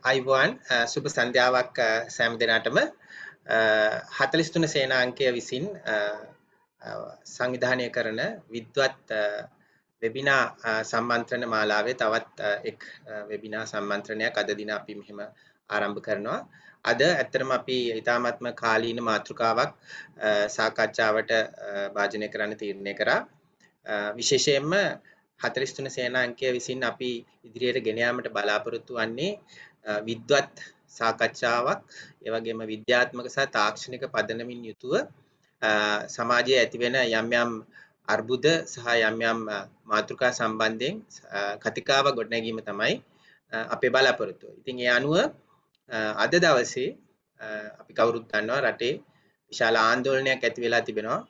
අයිබෝන් සුබ සන්ධ්‍යාවක් සෑම දිනටම 43 සේනාංකය විසින් සංවිධානය කරන විද්වත් වෙබිනා සම්මන්ත්‍රණ මාලාවේ තවත් එක් වෙබිනා සම්මන්ත්‍රණයක් අද දින අපි මෙහෙම ආරම්භ කරනවා. අද ඇත්තටම අපි ඊ타මාත්ම කාලීන මාතෘකාවක් සාකච්ඡාවට භාජනය කරන්න තීරණය කරා. විශේෂයෙන්ම 43 සේනාංකය විසින් අපි ඉදිරියට ගෙන යාමට බලාපොරොත්තු වන්නේ විද්වත් සාකච්ඡාවක් ඒ වගේම විද්‍යාත්මක සහ තාක්ෂණික පදනමින් යුතුව සමාජයේ ඇතිවෙන යම් යම් අර්බුද සහ යම් යම් මාතෘකා සම්බන්ධයෙන් කතිකාව ගොඩනැගීම තමයි අපේ බලාපොරොත්තුව. ඉතින් ඒ අනුව අද දවසේ අපි කවුරුත් දන්නවා රටේ විශාල ආందోලනයක් ඇති වෙලා තිබෙනවා.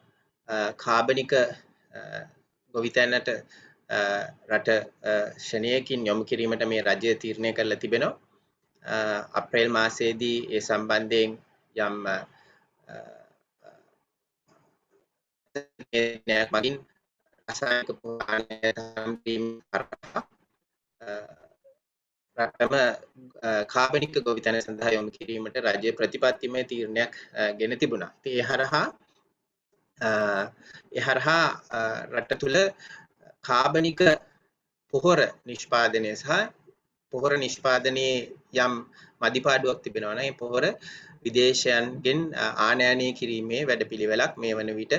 කාබනික ගොවිතැනට රට ශනයකින් යොමු කිරීමට මේ රජය තීරණය කරලා තිබෙනවා. අප්‍රේල් මාසයේදී ඒ සම්බන්ධයෙන් යම් මගින් රසායනික පානය රටම කාබනික ගොවිතැන සඳහා යොමු කිරීමට රජය ප්‍රතිපත්තිමය තීරණයක් ගෙන තිබුණා. ඉතින් ඒ හරහා රට තුළ කාබනික පොහොර නිෂ්පාදනය සහ පොහොර නිෂ්පාදනයේ යම් මදිපාඩුවක් තිබෙනවා නම් ඒ පොහොර විදේශයන්ගෙන් ආනයනය කිරීමේ වැඩපිළිවෙලක් මේ වන විට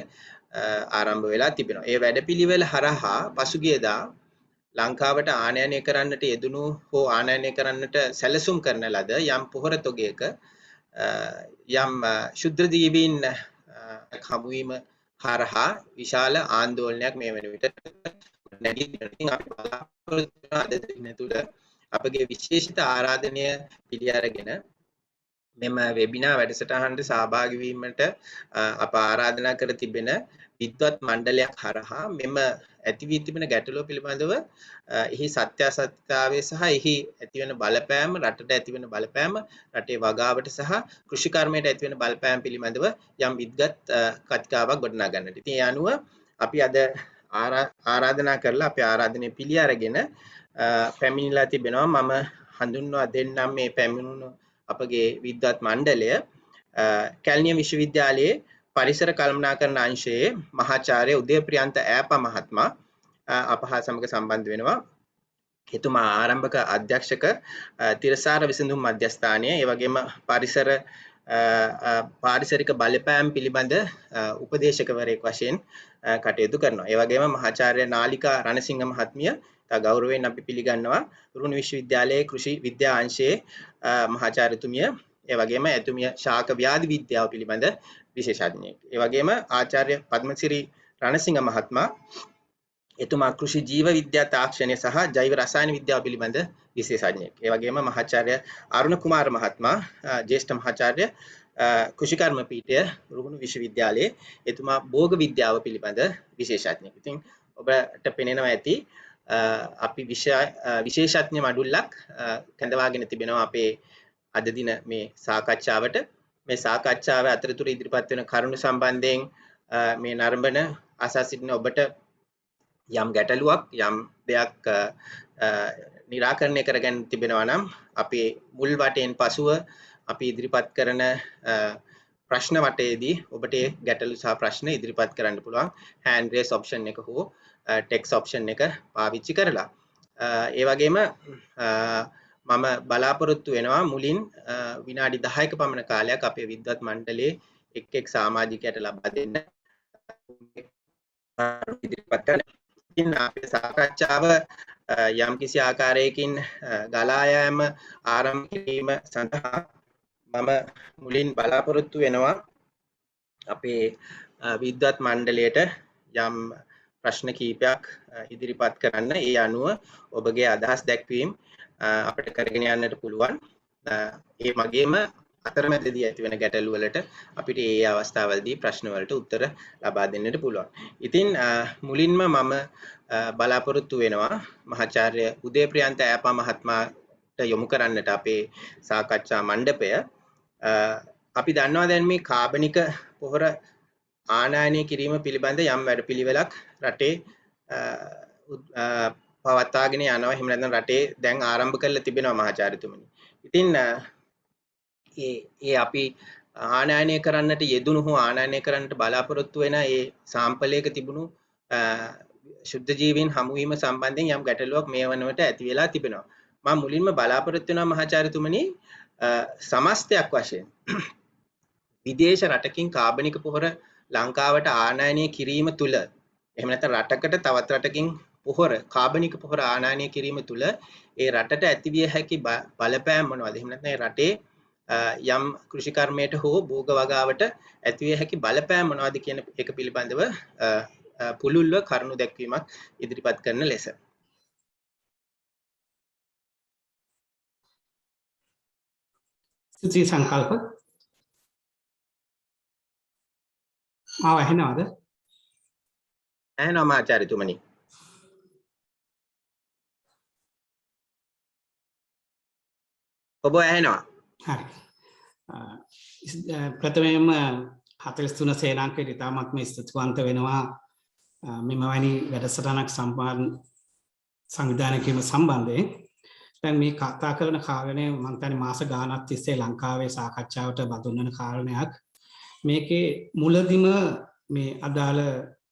ආරම්භ වෙලා තිබෙනවා. ඒ වැඩපිළිවෙල හරහා පසුගියදා ලංකාවට ආනයනය කරන්නට යෙදුණු හෝ ආනයනය කරන්නට සැලසුම් කරන ලද යම් පොහොර තොගයක යම් ශුද්ධ ජීවීන් හමුවීම හරහා විශාල ආందోලනයක් මේ වන විට නැගී තිබෙනවා. අපි බලාපොරොත්තු වන අද දින තුළ අපගේ විශේෂිත ආරාධනය පිළි අරගෙන මෙම වෙබිනා වැඩසටහනට සහභාගී වීමට අප ආරාධනා කර තිබෙන විද්වත් මණ්ඩලයක් හරහා මෙම ඇති වී තිබෙන ගැටලුව පිළිබඳව එහි සත්‍යාසත්‍යතාවය සහ එහි ඇතිවන බලපෑම රටට ඇතිවන බලපෑම රටේ වගාවට සහ කෘෂිකර්මයට ඇතිවන බලපෑම පිළිබඳව යම් විද්ගත් කතිකාවක් ගොඩනගා ගන්නට. ඉතින් ඒ අනුව අපි අද ආරාධනා කරලා අපේ ආරාධනය පිළි අරගෙන පැමිණිලා තිබෙනවා. මම හඳුන්වා දෙන්නම් මේ පැමිණුණු අපගේ විද්වත් මණ්ඩලය. කැලණිය විශ්වවිද්‍යාලයේ පරිසර කළමනාකරණ අංශයේ මහාචාර්ය උදයප්‍රියන්ත ඈපා මහත්මයා අප හා සමග සම්බන්ධ වෙනවා. එතුමා ආරම්භක අධ්‍යක්ෂක තිරසාර විසඳුම් මධ්‍යස්ථානය, ඒ වගේම පාරිසරික බලපෑම් පිළිබඳ උපදේශකවරයෙක් වශයෙන් කටයුතු කරනවා. ඒ වගේම මහාචාර්ය නාලිකා රණසිංහ මහත්මිය ගෞරවයෙන් අපි පිළිගන්නවා. රුහුණු විශ්වවිද්‍යාලයේ කෘෂි විද්‍යා අංශයේ මහාචාර්යතුමිය, ඒ වගේම එතුමිය ශාක ව්‍යාධි විද්‍යාව පිළිබඳ විශේෂඥයෙක්. ඒ වගේම ආචාර්ය පද්මසිරි රණසිංහ මහත්මයා, එතුමා කෘෂි ජීව විද්‍යා තාක්ෂණය සහ ජෛව රසායන විද්‍යාව පිළිබඳ විශේෂඥයෙක්. ඒ වගේම මහාචාර්ය අරුණ කුමාර මහත්මයා, ජ්‍යෙෂ්ඨ මහාචාර්ය කෘෂිකර්ම පීඨය රුහුණු විශ්වවිද්‍යාලයේ, එතුමා භෝග විද්‍යාව පිළිබඳ විශේෂඥයෙක්. ඉතින් ඔබට පෙනෙනවා ඇති අපි විශේෂඥ මඩුල්ලක් කැඳවාගෙන තිබෙනවා අපේ අද දින මේ සාකච්ඡාවට. මේ සාකච්ඡාව අතරතුර ඉදිරිපත් වෙන කරුණු සම්බන්ධයෙන් මේ නරඹන අසා සිටින ඔබට යම් ගැටලුවක් යම් දෙයක් निराකරණය කරගන්න තිබෙනවා නම් අපේ මුල් වටයෙන් පසුව අපි ඉදිරිපත් කරන ප්‍රශ්න වටයේදී ඔබට ගැටලු සහ ප්‍රශ්න ඉදිරිපත් කරන්න පුළුවන් hand raise option එක හෝ text option එක පාවිච්චි කරලා. ඒ වගේම මම බලාපොරොත්තු වෙනවා මුලින් විනාඩි 10ක පමණ කාලයක් අපේ විද්වත් මණ්ඩලයේ එක් සමාජිකයට ලබා දෙන්න ඉදිරිපත් කරන්න. ඉතින් අපේ සාකච්ඡාව යම් කිසි ආකාරයකින් ගලා යාම ආරම්භ කිරීම සඳහා මම මුලින් බලාපොරොත්තු වෙනවා අපේ විද්වත් මණ්ඩලයට යම් ප්‍රශ්න කීපයක් ඉදිරිපත් කරන්න. ඒ අනුව ඔබගේ අදහස් දැක්වීම අපිට කරගෙන යන්නට පුළුවන්. ඒ වගේම අතරමැදදී ඇතිවන ගැටලු වලට අපිට ඒ අවස්ථාවවලදී ප්‍රශ්න වලට උත්තර ලබා දෙන්නට පුළුවන්. ඉතින් මුලින්ම මම බලාපොරොත්තු වෙනවා මහාචාර්ය උදයප්‍රියන්ත ඈපා මහත්මයාට යොමු කරන්නට අපේ සාකච්ඡා මණ්ඩපය. අපි දන්නවා දැන් මේ කාබනික පොහොර ආනයනය කිරීම පිළිබඳ යම් වැඩපිළිවෙලක් රටේ පවත්වාගෙන යනවා. එහෙම නැත්නම් රටේ දැන් ආරම්භ කරලා තිබෙනවා මහාචාර්යතුමනි. ඉතින් ඒ අපි ආනයනය කරන්නට යෙදුණු හෝ ආනයනය කරන්නට බලාපොරොත්තු වෙන ඒ සාම්පලයක තිබුණු ශුද්ධ ජීවීන් හමුවීම සම්බන්ධයෙන් යම් ගැටලුවක් මේ වනවිට ඇති වෙලා තිබෙනවා. මම මුලින්ම බලාපොරොත්තු වෙනවා මහාචාර්යතුමනි සමස්තයක් වශයෙන් විදේශ රටකින් කාබනික පොහොර ලංකාවට ආනයනය කිරීම තුළ එහෙම නැත්නම් රටකට තවත් රටකින් පොහොර කාබනික පොහොර ආනයනය කිරීම තුළ ඒ රටට ඇතිවිය හැකි බලපෑම් මොනවද? එහෙම නැත්නම් ඒ රටේ යම් කෘෂිකර්මයට හෝ භෝග වගාවට ඇතිවිය හැකි බලපෑම් මොනවද කියන එක පිළිබඳව පුළුල්ව කරුණු දැක්වීමක් ඉදිරිපත් කරන ලෙස. සුචි සංකල්ප ආව ඇහෙනවද? ඇහෙනවා ආචාර්යතුමනි. ඔබ ඇහෙනවා. හරි. ප්‍රථමයෙන්ම 43 සේනාංකයට ඉතාමත්ම ස්තුතිවන්ත වෙනවා මෙම වැනි වැඩසටහනක් සංවිධානය කිරීම සම්බන්ධයෙන්. දැන් මේ කතා කරන කාරණේ මම හිතන්නේ මාස ගාණක් තිස්සේ ලංකාවේ සාකච්ඡාවට බඳුන් වෙන කාරණයක්. මේකේ මුලදිම මේ අදාළ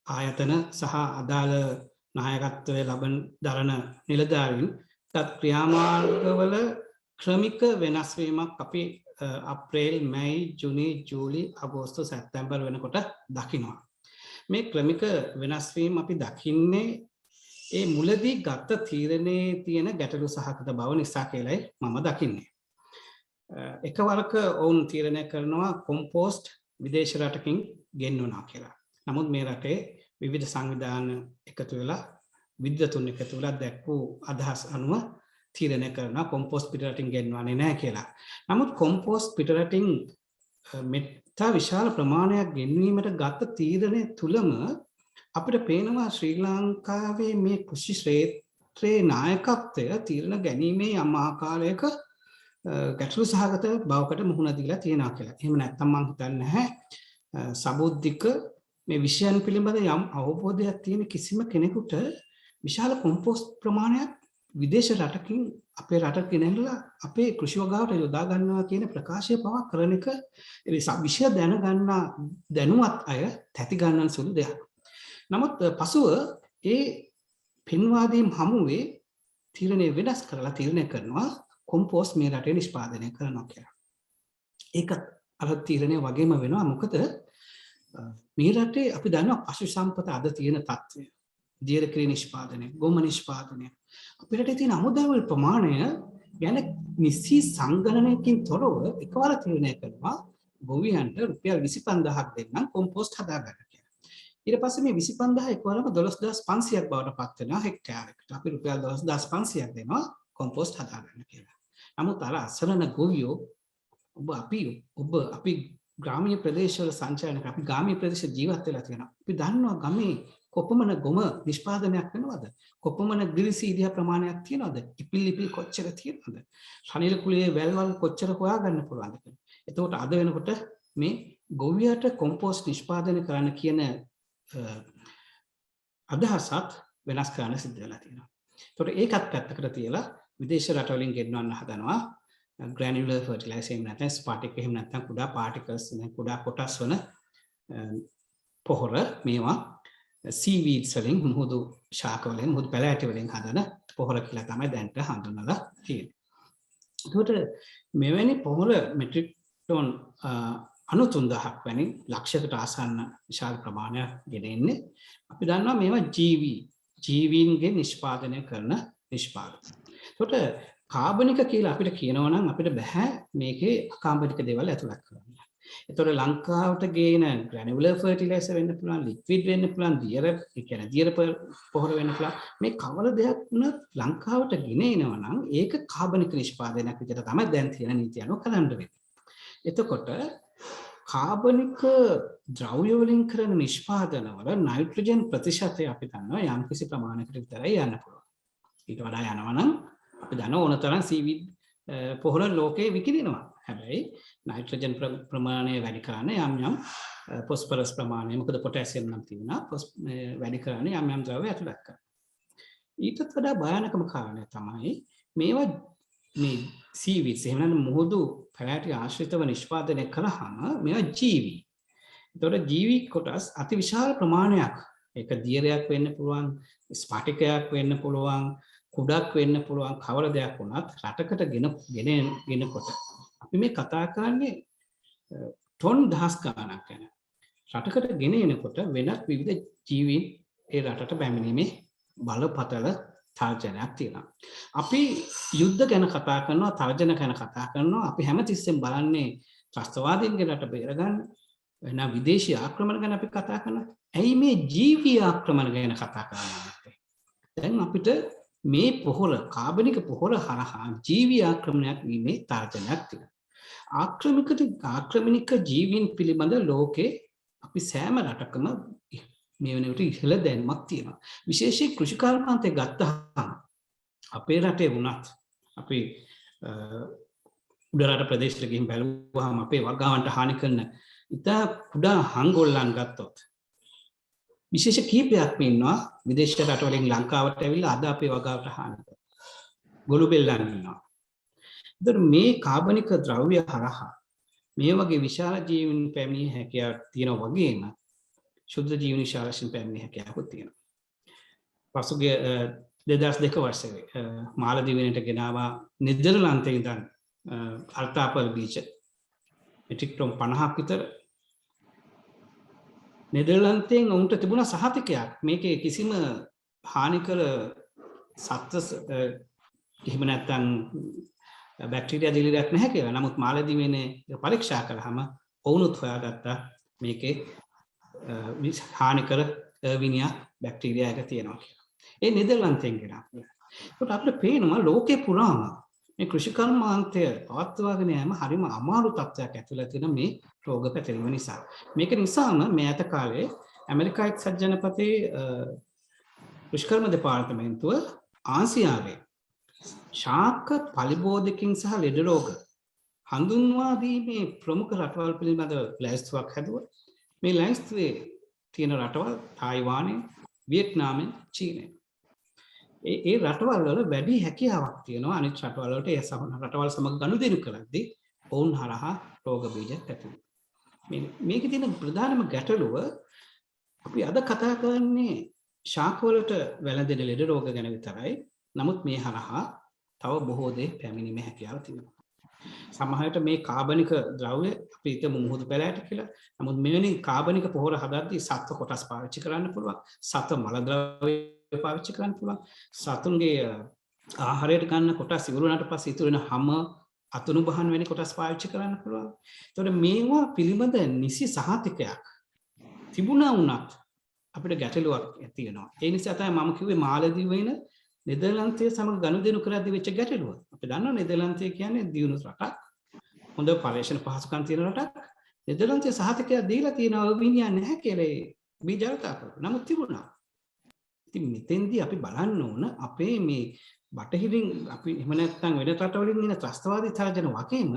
ආයතන සහ අදාළ නායකත්වයේ දරන නිලධාරීන් තත් ක්‍රියාමාර්ගවල ක්‍රමික වෙනස් වීමක් අපි අප්‍රේල් මැයි ජුනි ජූලි අගෝස්තු සැප්තැම්බර් වෙනකොට දකිනවා. මේ ක්‍රමික වෙනස් වීම අපි දකින්නේ ඒ මුලදී ගත්ත තීරණයේ තියෙන ගැටලු සහගත බව නිසා කියලායි මම දකින්නේ. එකවරක ඔවුන් තීරණය කරනවා කොම්පෝස්ට් විදේශ රටකින් ගෙන්වනවා කියලා. නමුත් මේ රටේ විවිධ සංවිධාන එකතු වෙලා විද්වතුන් එකතු වෙලා දැක්වූ අදහස් අනුව තීරණය කරනවා කොම්පෝස්ට් පිටරටින් ගෙන්වන්නේ නැහැ කියලා. නමුත් කොම්පෝස්ට් පිටරටින් මෙත්තා විශාල ප්‍රමාණයක් ගෙන්වීමට ගත තීරණය තුලම අපිට පේනවා ශ්‍රී ලංකාවේ මේ කෘෂි ක්ෂේත්‍රයේ නායකත්වය තීරණ ගැනීමේ යම් ආකාරයක ගැටලු සහගත බවකට මුහුණ දීලා තියෙනවා කියලා. එහෙම නැත්නම් මම හිතන්නේ නැහැ සබුද්ධික මේ විෂයන් පිළිබඳ යම් අවබෝධයක් තියෙන කිසිම කෙනෙකුට විශාල කොම්පෝස්ට් ප්‍රමාණයක් විදේශ රටකින් අපේ රටට ගෙනල්ලා අපේ කෘෂි වගාවට යොදා ගන්නවා කියන ප්‍රකාශය පවා කරන එක විෂය දැනුවත් අය තැති ගන්නන සුළු දෙයක්. නමුත් පසුව ඒ පෙන්වාදීම් හමුවේ තීරණය වෙනස් කරලා තීරණය කරනවා කොම්පෝස්ට් මේ රටේ නිෂ්පාදනය කරනවා කියලා. ඒකත් අර තීරණය වගේම වෙනවා. මොකද මේ රටේ අපි දන්නවා පශු සම්පත අද තියෙන තත්ත්වය. දියරකිරි නිෂ්පාදනය, ගොම නිෂ්පාදනය. අපේ රටේ තියෙන අමුද්‍රව්‍ය ප්‍රමාණය ගැන නිසි සංගණනයකින් තොරව එකවර තීරණය කරනවා ගොවියන්ට රුපියල් 25000ක් දෙන්නම් කොම්පෝස්ට් හදාගන්න. ඊට පස්සේ මේ 25000 එකවරම 12500ක් බවට පත් වෙනවා හෙක්ටයාරයකට. අපි රුපියල් 12500ක් දෙනවා කොම්පෝස්ට් හදාගන්න කියලා. නමුත් අර අසරණ ගොවියෝ අපි ග්‍රාමීය ප්‍රදේශවල සංචාරණය අපි ග්‍රාමීය ප්‍රදේශ ජීවත් වෙලා තියෙනවා. අපි දන්නවා ගමේ කොපමණ ගොම නිෂ්පාදනයක් වෙනවද? කොපමණ ගිරිසීදියා ප්‍රමාණයක් තියෙනවද? ඉපිල් කොච්චර තියෙනවද? ශරීර කුලයේ වැල්වල් කොච්චර හොයාගන්න පුළුවන්ද කියලා. එතකොට අද වෙනකොට මේ ගොවියට කොම්පෝස්ට් නිෂ්පාදනය කරන්න කියන අදහසත් වෙනස් කරන්න සිද්ධ වෙලා තියෙනවා. ඒතකොට ඒකත් පැත්තකට තියලා විදේශ රටවලින් ගෙන්නවන්න හදනවා granular fertilizer එහෙම නැත්නම් ස්පාටික් එහෙම නැත්නම් කුඩා පාටිකල්ස් කුඩා කොටස් වන පොහොර මේවා සීවීඩ්ස් වලින් මුහුදු ශාක වලින් මුහුදු පැලෑටි වලින් හදන පොහොර කියලා තමයි දැන්ට හඳුන්වලා තියෙන්නේ. ඒකට මෙවැනි පොහොර මෙට්‍රික් ටන් 93000ක් වැනි ලක්ෂයකට ආසන්න විශාල ප්‍රමාණයක් ගෙන එන්නේ. අපි දන්නවා මේවා ජීවීන්ගේ නිෂ්පාදනය කරන නිෂ්පාදන. ඒකට කාබනික කියලා අපිට කියනවා නම් අපිට බෑ මේකේ අකාබනික දේවල් ඇතුළත් කරන්න. ඒතකොට ලංකාවට ගේන granular fertilizer වෙන්න පුළුවන්, liquid වෙන්න පුළුවන්, දියර පොහොර වෙන්න පුළුවන්. මේ කවල දෙයක් වුණත් ලංකාවට ගෙන එනවා නම් ඒක කාබනික නිෂ්පාදනයක් විදිහට තමයි දැන් තියෙන නීති අනුව කරන්න වෙන්නේ. එතකොට කාබනික ද්‍රව්‍ය වලින් කරන නිෂ්පාදනවල නයිට්‍රජන් ප්‍රතිශතය අපි දන්නවා යම්කිසි ප්‍රමාණයකට විතරයි යන්න පුළුවන්. ඊට වඩා යනවා නම් අපි දන්නවා ඕන තරම් සීවීඩ් පොහොර ලෝකේ විකිණෙනවා. හැබැයි නයිට්‍රජන් ප්‍රමාණය වැඩි කරන්න යම් ෆොස්ෆරස් ප්‍රමාණය මොකද පොටෑසියම් නම් තියෙනවා වැඩි කරන්න යම් ද්‍රව්‍ය ඇතුළත් කරනවා. ඊටත් වඩා භයානකම කාරණය තමයි මේවා මේ සීවිස් එහෙම නැත්නම් මුහුදු පැලෑටි ආශ්‍රිතව නිෂ්පාදනය කළාම මේවා ජීවි. ඒතකොට ජීවි කොටස් අතිවිශාල ප්‍රමාණයක් ඒක දියරයක් වෙන්න පුළුවන්, ස්ෆටිකයක් වෙන්න පුළුවන්, කුඩක් වෙන්න පුළුවන්, කවර දෙයක් වුණත් රටකට ගෙනකොට අපි මේ කතා කරන්නේ ටොන් දහස් ගණනක් ගැන. රටකට ගෙන එනකොට වෙනත් විවිධ ජීවීන් ඒ රටට පැමිණීමේ බලපතල තර්ජනයක් තියෙනවා. අපි යුද්ධ ගැන කතා කරනවා, තර්ජන ගැන කතා කරනවා. අපි හැමතිස්සෙම බලන්නේ ත්‍රස්තවාදීන්ගේ රට බේරගන්න. වෙන විදේශීය ආක්‍රමණ ගැන අපි කතා කරනවා. ඇයි මේ ජීවීය ආක්‍රමණ ගැන කතා කරන්නේ? දැන් අපිට මේ පොහොර කාබනික පොහොර හරහා ජීවීය ආක්‍රමණයක් වීමේ තර්ජනයක් තියෙනවා. ආක්‍රමණික ජීවීන් පිළිබඳ ලෝකේ අපි සෑම රටකම මේ වෙනකොට ඉහළ දැනුමක් තියෙනවා. විශේෂයෙන් කෘෂිකාර්මාන්තය ගත්තහම අපේ රටේ වුණත් අපි උඩරට ප්‍රදේශවල ගිහින් බැලුවාම අපේ වගාවන්ට හානි කරන ඉතා කුඩා හංගොල්ලන් ගත්තොත් විශේෂ කීපයක්ම ඉන්නවා විදේශ රටවලින් ලංකාවට ඇවිල්ලා අද අපේ වගාවට හානි කරන ගොළු බෙල්ලන් ඉන්නවා. ඒතර මේ කාබනික ද්‍රව්‍ය හරහා මේ වගේ විශාල ජීවීන් පැමිණිය හැකියාවක් තියෙනවා වගේම ශුද්ධ ජීවන ශාස්ත්‍රයෙන් පැමිණිය හැකියාවක් තියෙනවා. පසුගිය 2002 වර්ෂයේ මාලදිවයිනට ගෙනාවා නෙදර්ලන්තයේ ඉඳන් අර්තාපල් බීජ මෙට්‍රික් ටොන් 50ක් විතර නෙදර්ලන්තයෙන් උන්ට තිබුණා සහතිකයක් මේකේ කිසිම හානිකර සත්ත්ව එහෙම නැත්නම් බැක්ටීරියා දිලිරයක් නැහැ කියලා. නමුත් මාලදිවයිනේ පරීක්ෂා කළාම ඔවුනුත් හොයාගත්තා මේකේ හානිකර විනියා බැක්ටීරියා එක තියෙනවා කියලා. ඒ නෙදර්ලන්තයෙන් ගෙනාවා. ඒකට අපිට පේනවා ලෝකේ පුරාම මේ කෘෂිකර්මාන්තය පවත්වාගෙන යාම හරිම අමාරු තත්ත්වයක් ඇතුළත තියෙන මේ රෝග පැතිරීම නිසා. මේක නිසාම මෑත කාලේ ඇමරිකා එක්සත් ජනපදයේ කෘෂිකර්ම දෙපාර්තමේන්තුව ආසියාවේ ශාක පලිබෝධකින් සහ ලෙඩ රෝග හඳුන්වා දීමේ ප්‍රමුඛ රටවල් පිළිබඳව ලැයිස්තුවක් හැදුවා. මේ ලැයිස්තුවේ තියෙන රටවල් තායිවානය, වියට්නාමය, චීනය. ඒ රටවල් වල වැඩි හැකියාවක් තියෙනවා අනිත් රටවල් වලට ඒ රටවල් සමග ගනුදෙනු කරද්දී ඔවුන් හරහා රෝග බීජ ඇති වෙනවා. මේකේ තියෙන ප්‍රධානම ගැටලුව අපි අද කතා කරන්නේ ශාක වලට වැළඳෙන ලෙඩ රෝග ගැන විතරයි. නමුත් මේ හරහා තව බොහෝ දේ පැමිණීමේ හැකියාව තියෙනවා. සමහරවිට මේ කාබනික ද්‍රව්‍ය අපි හිතමු මුහුදු පැලෑටි කියලා. නමුත් මෙවැනි කාබනික පොහොර හදද්දී සත්ව කොටස් පාවිච්චි කරන්න පුළුවන්. සත්ව මල ද්‍රව්‍ය පාවිච්චි කරන්න පුළුවන්. සතුන්ගේ ආහාරයට ගන්න කොටස් ඉවරුණාට පස්සේ ඉතුරු වෙන හැම අතුණු බහන් වැනි කොටස් පාවිච්චි කරන්න පුළුවන්. ඒතකොට මේවා පිළිබඳ නිසි සහතිකයක් තිබුණා වුණත් අපිට ගැටලුවක් තියෙනවා. ඒ නිසා තමයි මම කිව්වේ මාලදිවයින නෙදර්ලන්තයේ සමග ගනුදෙනු කරද්දී වෙච්ච ගැටලුව. අපි දන්නවා නෙදර්ලන්තය කියන්නේ දියුණු රටක්. හොඳ පර්යේෂණ පහසුකම් තියෙන රටක්. නෙදර්ලන්තයේ සහතිකයක් දීලා තියෙනවා විනියා නැහැ කියලා බීජාරතා කරා. නමුත් තිබුණා. ඉතින් මෙතෙන්දී අපි බලන්න ඕන අපේ මේ බටහිරින් අපි එහෙම නැත්නම් වෙන රටවලින් එන ත්‍රස්තවාදී තර්ජන වගේම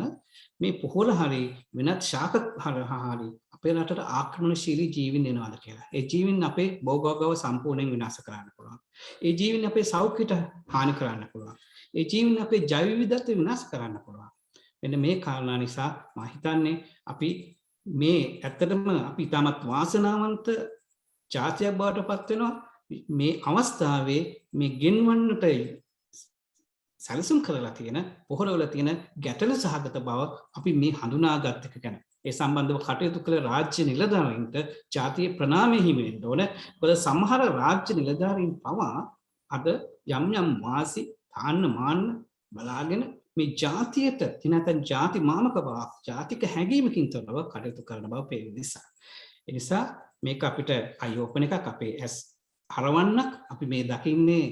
මේ පොහොර හරි වෙනත් ශාක හරි අපේ රටට ආක්‍රමණශීලී ජීවීන් එනවාද කියලා. ඒ ජීවීන් අපේ භෝගෝගව සම්පූර්ණයෙන් විනාශ කරන්න පුළුවන්. ඒ ජීවීන් අපේ සෞඛ්‍යයට හානි කරන්න පුළුවන්. ඒ ජීවීන් අපේ ජෛව විවිධත්වය විනාශ කරන්න පුළුවන්. මෙන්න මේ කාරණා නිසා මම හිතන්නේ අපි මේ ඇත්තටම අපි තාමත් වාසනාවන්ත ජාතියක් බවට පත් වෙනවා. මේ අවස්ථාවේ මේ ගෙන්වන්නට සැලසුම් කරලා තියෙන පොහොරවල තියෙන ගැටලු සහගත බව අපි මේ හඳුනාගත් එක ගැන ඒ සම්බන්ධව කටයුතු කළ රාජ්‍ය නිලධාරීන්ට ජාතිය ප්‍රණාමය හිමි වෙන්න ඕන. මොකද සමහර රාජ්‍ය නිලධාරීන් පවා අද යම් යම් වාසි තාන්න මාන්න බලාගෙන මේ ජාතියට නැත්නම් ජාති මාමක බව ජාතික හැඟීමකින් තොරව කටයුතු කරන බව පේන නිසා. ඒ නිසා මේක අපිට අයෝපන එකක් අපේ ඇස් හරවන්නක් අපි මේ දකින්නේ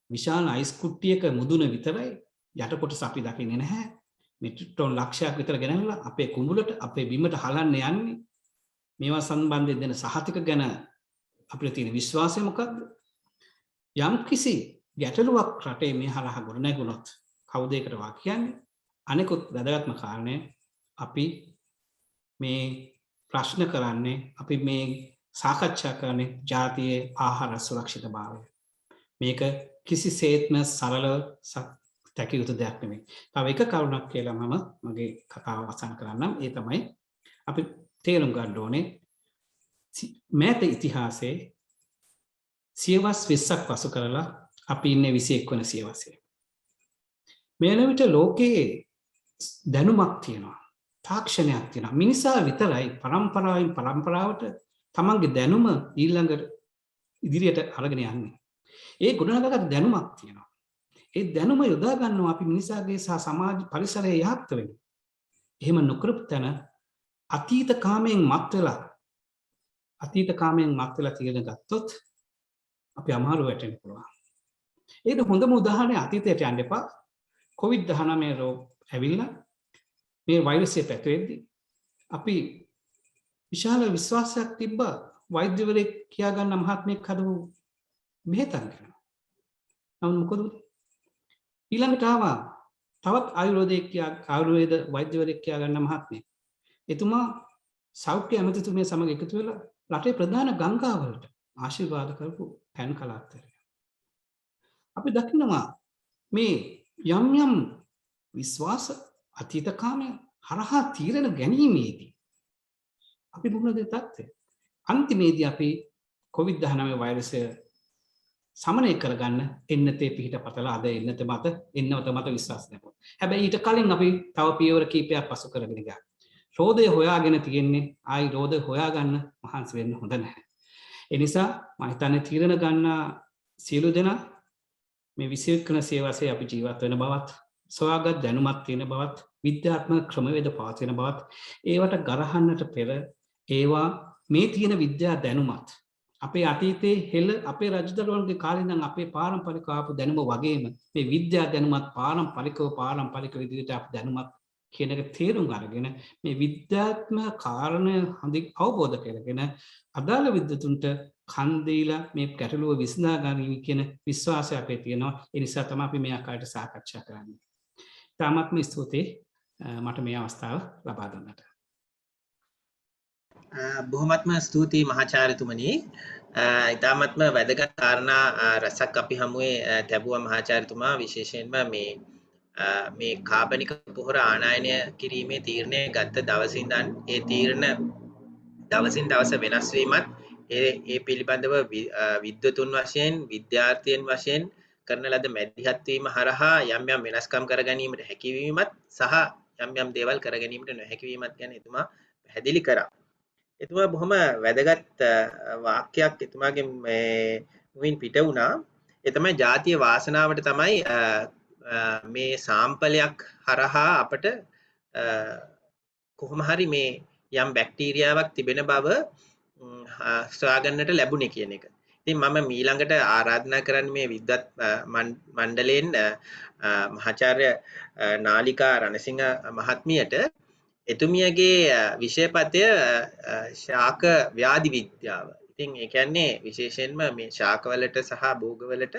විශාල අයිස් කුට්ටියක මුදුන විතරයි යට කොටස අපි දකින්නේ නැහැ. මෙට්‍රික් ටොන් ලක්ෂයක් විතර ගෙනල්ලා අපේ කුඹුලට අපේ බිමට හලන්න යන්නේ. මේවා සම්බන්ධයෙන් දෙන සහතික ගැන අපිට තියෙන විශ්වාසය මොකක්ද? යම් කිසි ගැටලුවක් රටේ මේ හරහා ගොඩ නැගුණොත් කවුද ඒකට වා කියන්නේ? අනිකුත් වැදගත්ම කාරණය අපි මේ ප්‍රශ්න කරන්නේ අපි මේ සාකච්ඡා කරන්නේ ජාතියේ ආහාර සුරක්ෂිතභාවය. මේක කිසිසේත්ම සරලව තැකිය යුතු දෙයක් නෙමෙයි. තව එක කරුණක් කියලා මම මගේ කතාව අවසන් කරන්නම්. ඒ තමයි අපි තේරුම් ගන්න ඕනේ මෑත ඉතිහාසයේ සියවස් 20ක් පසු කරලා අපි ඉන්නේ 21 වන සියවසේ. මේ වෙන විට ලෝකයේ දැනුමක් තියෙනවා. තාක්ෂණයක් තියෙනවා. මිනිසා විතරයි පරම්පරාවෙන් පරම්පරාවට තමන්ගේ දැනුම ඊළඟට ඉදිරියට අරගෙන යන්නේ. ඒ ගොඩනගාගත් දැනුමක් තියෙනවා. ඒ දැනුම යොදා ගන්නවා අපි මිනිසාගේ සහ සමාජ පරිසරයේ යහපත වෙන්න. එහෙම නොකරපු තැන අතීත කාමයෙන් මත් වෙලා තියෙන ගත්තොත් අපි අමාරු වැටෙන්න පුළුවන්. ඒක හොඳම උදාහරණය අතීතයට යන්න එපා. COVID-19 රෝග ඇවිල්ලා මේ වෛරසය පැතිරෙද්දී අපි විශාල විශ්වාසයක් තිබ්බා වෛද්‍යවරයෙක් කියා ගන්න මහත්මයෙක් හදපු බෙහෙතක් ගැන. නමුත් මොකද ඊළඟට ආවා තවත් ආයුර්වේද වෛද්‍යවරයෙක් කියා ගන්න මහත්මයෙක්. එතුමා සෞඛ්‍ය ඇමතිතුමිය සමග එකතු වෙලා රටේ ප්‍රධාන ගංගාවලට ආශිර්වාද කරපු පැන් කලාත්තරය. අපි දකිනවා මේ යම් විශ්වාස අතීතකාමය හරහා තීරණ ගැනීමේදී අපි මුහුණ දෙන තත්ත්වය. අන්තිමේදී අපි COVID-19 වෛරසය සමනය කරගන්න එන්නතේ පිහිට පතලා අද එන්නත මත විශ්වාස නැපුවා. හැබැයි ඊට කලින් අපි තව පියවර කීපයක් පසු කරගෙන ගියා. රෝදය හොයාගෙන තියෙන්නේ ආයි රෝද හොයාගන්න මහන්සි වෙන්න හොඳ නැහැ. ඒ නිසා මම හිතන්නේ තීරණ ගන්න සියලු දෙනා මේ 21 වන සියවසේ අපි ජීවත් වෙන බවත් සොයාගත් දැනුමක් තියෙන බවත් විද්‍යාත්මක ක්‍රමවේද පවතින බවත් ඒවට ගරහන්නට පෙර ඒවා මේ තියෙන විද්‍යා දැනුමත් අපේ අතීතයේ අපේ රජදරුවන්ගේ කාලේ ඉඳන් අපේ පාරම්පරික ආපු දැනුම වගේම මේ විද්‍යා දැනුමත් පාරම්පරික විදිහට අප දැනුමත් කියන එක තේරුම් අරගෙන මේ විද්‍යාත්මක කාරණය හොඳින් අවබෝධ කරගෙන අදාළ විද්වතුන්ට කන් දීලා මේ ගැටලුව විසඳා ගන්න කියන විශ්වාසය අපේ තියෙනවා. ඒ නිසා තමයි අපි මේ ආකාරයට සාකච්ඡා කරන්නේ. තාමත්ම ස්තුතියි මට මේ අවස්ථාව ලබා දුන්නට. බොහොමත්ම ස්තුතියි මහාචාර්යතුමනි. ඉතාමත්ම වැදගත් කාරණා රසක් අපි හමුවේ තැබුවා මහාචාර්යතුමා. විශේෂයෙන්ම මේ කාබනික පොහොර ආනයනය කිරීමේ තීරණය ගත්ත දවසින් ඉඳන් ඒ තීරණ දවසින් දවස වෙනස් වීමත් ඒ පිළිබඳව විද්වතුන් වශයෙන් විද්‍යාර්ථීන් වශයෙන් කරන ලද මැදිහත් වීම හරහා යම් වෙනස්කම් කර ගැනීමට හැකියවීමත් සහ යම් දේවල් කර ගැනීමට නොහැකි වීමත් ගැන එතුමා පැහැදිලි කරා. එතුමා බොහොම වැදගත් වාක්‍යයක් එතුමාගේ මුවින් පිට වුණා. ඒ තමයි ජාතිය වාසනාවට තමයි මේ සාම්පලයක් හරහා අපට කොහොම හරි මේ යම් බැක්ටීරියාවක් තිබෙන බව සොයාගන්නට ලැබුණේ කියන එක. ඉතින් මම ඊළඟට ආරාධනා කරන්නේ මේ විද්වත් මණ්ඩලයෙන් මහාචාර්ය නාලිකා රණසිංහ මහත්මියට එතුමියගේ විෂයපතය ශාක ව්‍යාධි විද්‍යාව. ඉතින් ඒ කියන්නේ විශේෂයෙන්ම මේ ශාකවලට සහ භෝගවලට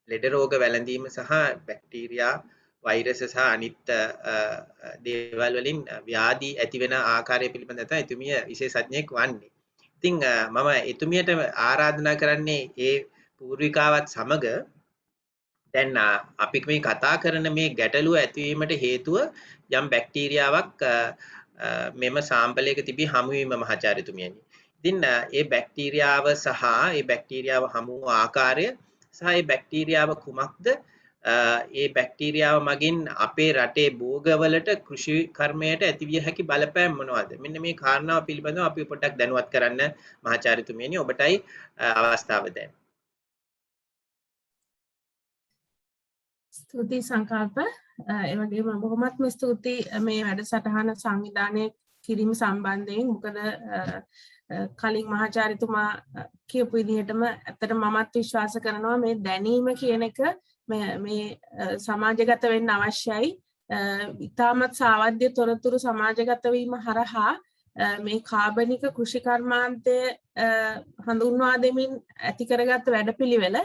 ලෙඩ රෝග වැළඳීම සහ බැක්ටීරියා වෛරස් සහ අනිත් දේවල් වලින් ව්‍යාධි ඇති වෙන ආකාරය පිළිබඳව තමයි එතුමිය විශේෂඥයෙක් වන්නේ. ඉතින් මම එතුමියට ආරාධනා කරන්නේ ඒ පූර්විකාවත් සමග දැන් අපි මේ කතා කරන මේ ගැටලුව ඇතිවීමට හේතුව යම් බැක්ටීරියාවක් මෙම සාම්පලයක තිබී හමු වීම මහාචාර්යතුමියනි. ඉතින් ඒ බැක්ටීරියාව සහ ඒ බැක්ටීරියාව හමු වූ ආකාරය සහ ඒ බැක්ටීරියාව කුමක්ද ඒ බැක්ටීරියාව මගින් අපේ රටේ භෝගවලට කෘෂි කර්මයට ඇතිවිය හැකි බලපෑම් මොනවද? මෙන්න මේ කාරණාව පිළිබඳව අපි පොඩ්ඩක් දැනුවත් කරන්න මහාචාර්යතුමියනි. ඔබටයි අවස්ථාව දැන්. ස්තුතියි සංකල්ප. ඒ වගේම බොහොමත්ම ස්තුතියි මේ වැඩසටහන සංවිධානය කිරීම සම්බන්ධයෙන්. මොකද කලින් මහාචාර්යතුමා කියපු විදිහටම ඇත්තට මමත් විශ්වාස කරනවා මේ දැනීම කියන එක මේ සමාජගත වෙන්න අවශ්‍යයි. ඉතාමත් සාවද්‍ය තොරතුරු සමාජගත වීම හරහා මේ කාබනික කෘෂි කර්මාන්තය හඳුන්වා දෙමින් ඇති කරගත් වැඩපිළිවෙල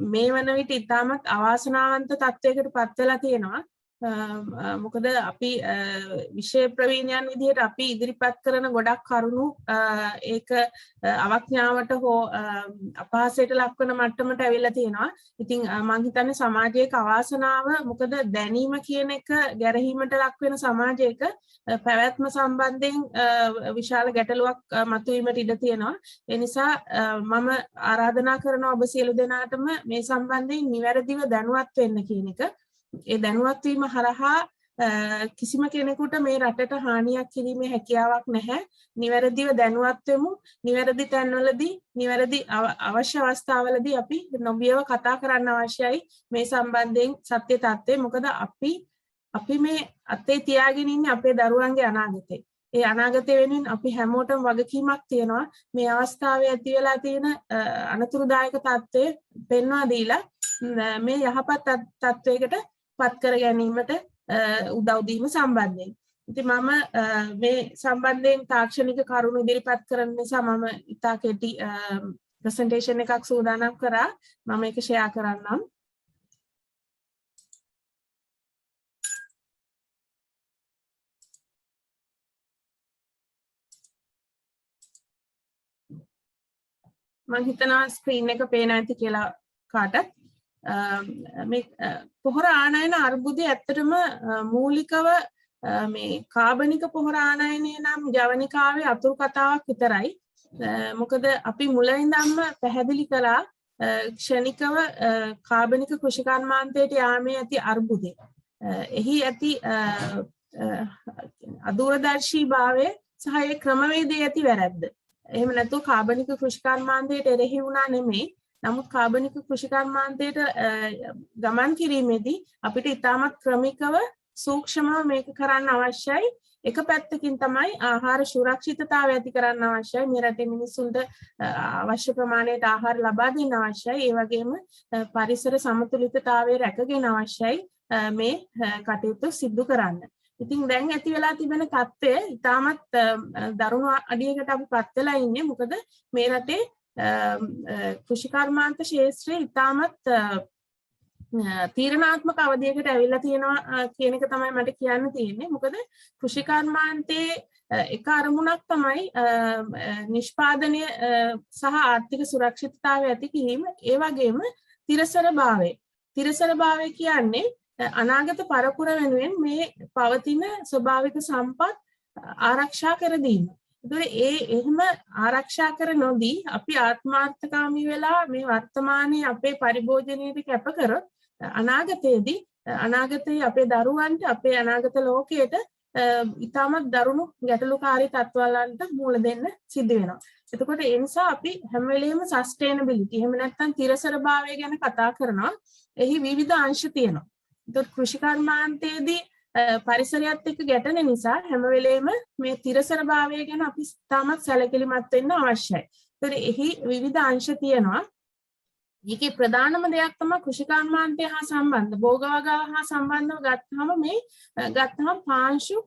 මේ වන විට ඉතාමත් අවාසනාවන්ත තත්වයකට පත් වෙලා තියෙනවා. මොකද අපි විෂය ප්‍රවීණයන් විදිහට අපි ඉදිරිපත් කරන ගොඩක් කරුණු ඒක අවඥාවට හෝ අපහාසයට ලක්වන මට්ටමට ඇවිල්ලා තියෙනවා. ඉතින් මම හිතන්නේ සමාජයක අවාසනාව මොකද දැනීම කියන එක ගැරහීමට ලක් වෙන සමාජයක පැවැත්ම සම්බන්ධයෙන් විශාල ගැටලුවක් මතුවීමට ඉඩ තියෙනවා. ඒ නිසා මම ආරාධනා කරනවා ඔබ සියලු දෙනාටම මේ සම්බන්ධයෙන් නිවැරදිව දැනුවත් වෙන්න කියන එක. ඒ දැනුවත් වීම හරහා කිසිම කෙනෙකුට මේ රටට හානියක් කිරීමේ හැකියාවක් නැහැ. නිවැරදිව දැනුවත් වෙමු. නිවැරදි තැන්වලදී නිවැරදි අවශ්‍ය අවස්ථාවලදී අපි නොබියව කතා කරන්න අවශ්‍යයි මේ සම්බන්ධයෙන් සත්‍ය තත්ත්වය. මොකද අපි මේ අතේ තියාගෙන ඉන්නේ අපේ දරුවන්ගේ අනාගතේ. ඒ අනාගතය වෙනුවෙන් අපි හැමෝටම වගකීමක් තියෙනවා. මේ අවස්ථාවේ ඇති වෙලා තියෙන අනතුරුදායක තත්ත්වය පෙන්වා දීලා මේ යහපත් තත්ත්වයකට පත් කර ගැනීමට උදව් දීම සම්බන්ධයෙන්. ඉතින් මම මේ සම්බන්ධයෙන් තාක්ෂණික කරුණු ඉදිරිපත් කරන නිසා මම ඉතා කෙටි ප්‍රසන්ටේෂන් එකක් සූදානම් කරා. මම ඒක ෂෙයා කරන්නම්. මම හිතනවා ස්ක්‍රීන් එක පේන ඇති කියලා කාටත්. මේ පොහොර ආනයන අර්බුදය ඇත්තටම මූලිකව මේ කාබනික පොහොර ආනයනය නම් ජවනිකාවේ අතුරු කතාවක් විතරයි. මොකද අපි මුලින්දම පැහැදිලි කළා ක්ෂණිකව කාබනික කෘෂිකර්මාන්තයට යාමේ ඇති අර්බුදය. එහි ඇති අදූරදර්ශී භාවය සහ ඒ ක්‍රමවේදයේ ඇති වැරැද්ද. එහෙම නැත්නම් කාබනික කෘෂිකර්මාන්තයට එරෙහි වුණා නෙමෙයි. නමුත් කාබනික කෘෂිකර්මාන්තයට ගමන් කිරීමේදී අපිට ඉතාමත් ක්‍රමිකව සූක්ෂමව මේක කරන්න අවශ්‍යයි. එක පැත්තකින් තමයි ආහාර සුරක්ෂිතතාවය ඇති කරන්න අවශ්‍යයි. මේ රටේ මිනිස්සුන්ට අවශ්‍ය ප්‍රමාණයට ආහාර ලබා දෙන්න අවශ්‍යයි. ඒ වගේම පරිසර සමතුලිතතාවය රැකගෙන අවශ්‍යයි මේ කටයුතු සිදු කරන්න. ඉතින් දැන් ඇති වෙලා තිබෙන තත්ත්වය ඉතාමත් දරුණු අඩියකට අපි පත් වෙලා ඉන්නේ. මොකද මේ රටේ කෘෂිකර්මාන්ත ක්ෂේත්‍රයේ ඉතාමත් තීරණාත්මක අවධියකට ඇවිල්ලා තියෙනවා කියන එක තමයි මට කියන්න තියෙන්නේ. මොකද කෘෂිකර්මාන්තයේ එක අරමුණක් තමයි නිෂ්පාදනය සහ ආර්ථික සුරක්ෂිතතාවය ඇති කිරීම. ඒ වගේම තිරසරභාවය. තිරසරභාවය කියන්නේ අනාගත පරපුර වෙනුවෙන් මේ පවතින ස්වභාවික සම්පත් ආරක්ෂා කර දීම. එහෙම ආරක්ෂා කර නොදී අපි ආත්මාර්ථකාමී වෙලා මේ වර්තමානයේ අපේ පරිභෝජනයට කැප කරොත් අනාගතයේ අපේ දරුවන්ට අපේ අනාගත ලෝකයට ඉතාමත් දරුණු ගැටලුකාරී තත්ත්වවලට මුහුණ දෙන්න සිද්ධ වෙනවා. එතකොට ඒ නිසා අපි හැම වෙලෙම සස්ටේනබිලිටි එහෙම නැත්නම් තිරසරභාවය ගැන කතා කරනවා. එහි විවිධ අංශ තියෙනවා. ඒත් කෘෂිකර්මාන්තයේදී පරිසරයත් එක්ක ගැටෙන නිසා හැම වෙලෙම මේ තිරසරභාවය ගැන අපි තාමත් සැලකිලිමත් වෙන්න අවශ්‍යයි. ඒතර එහි විවිධ අංශ තියෙනවා. මේකේ ප්‍රධානම දෙයක් තමයි කෘෂිකර්මාන්තය හා සම්බන්ධ භෝගවගා හා සම්බන්ධව ගත්තහම පාංශු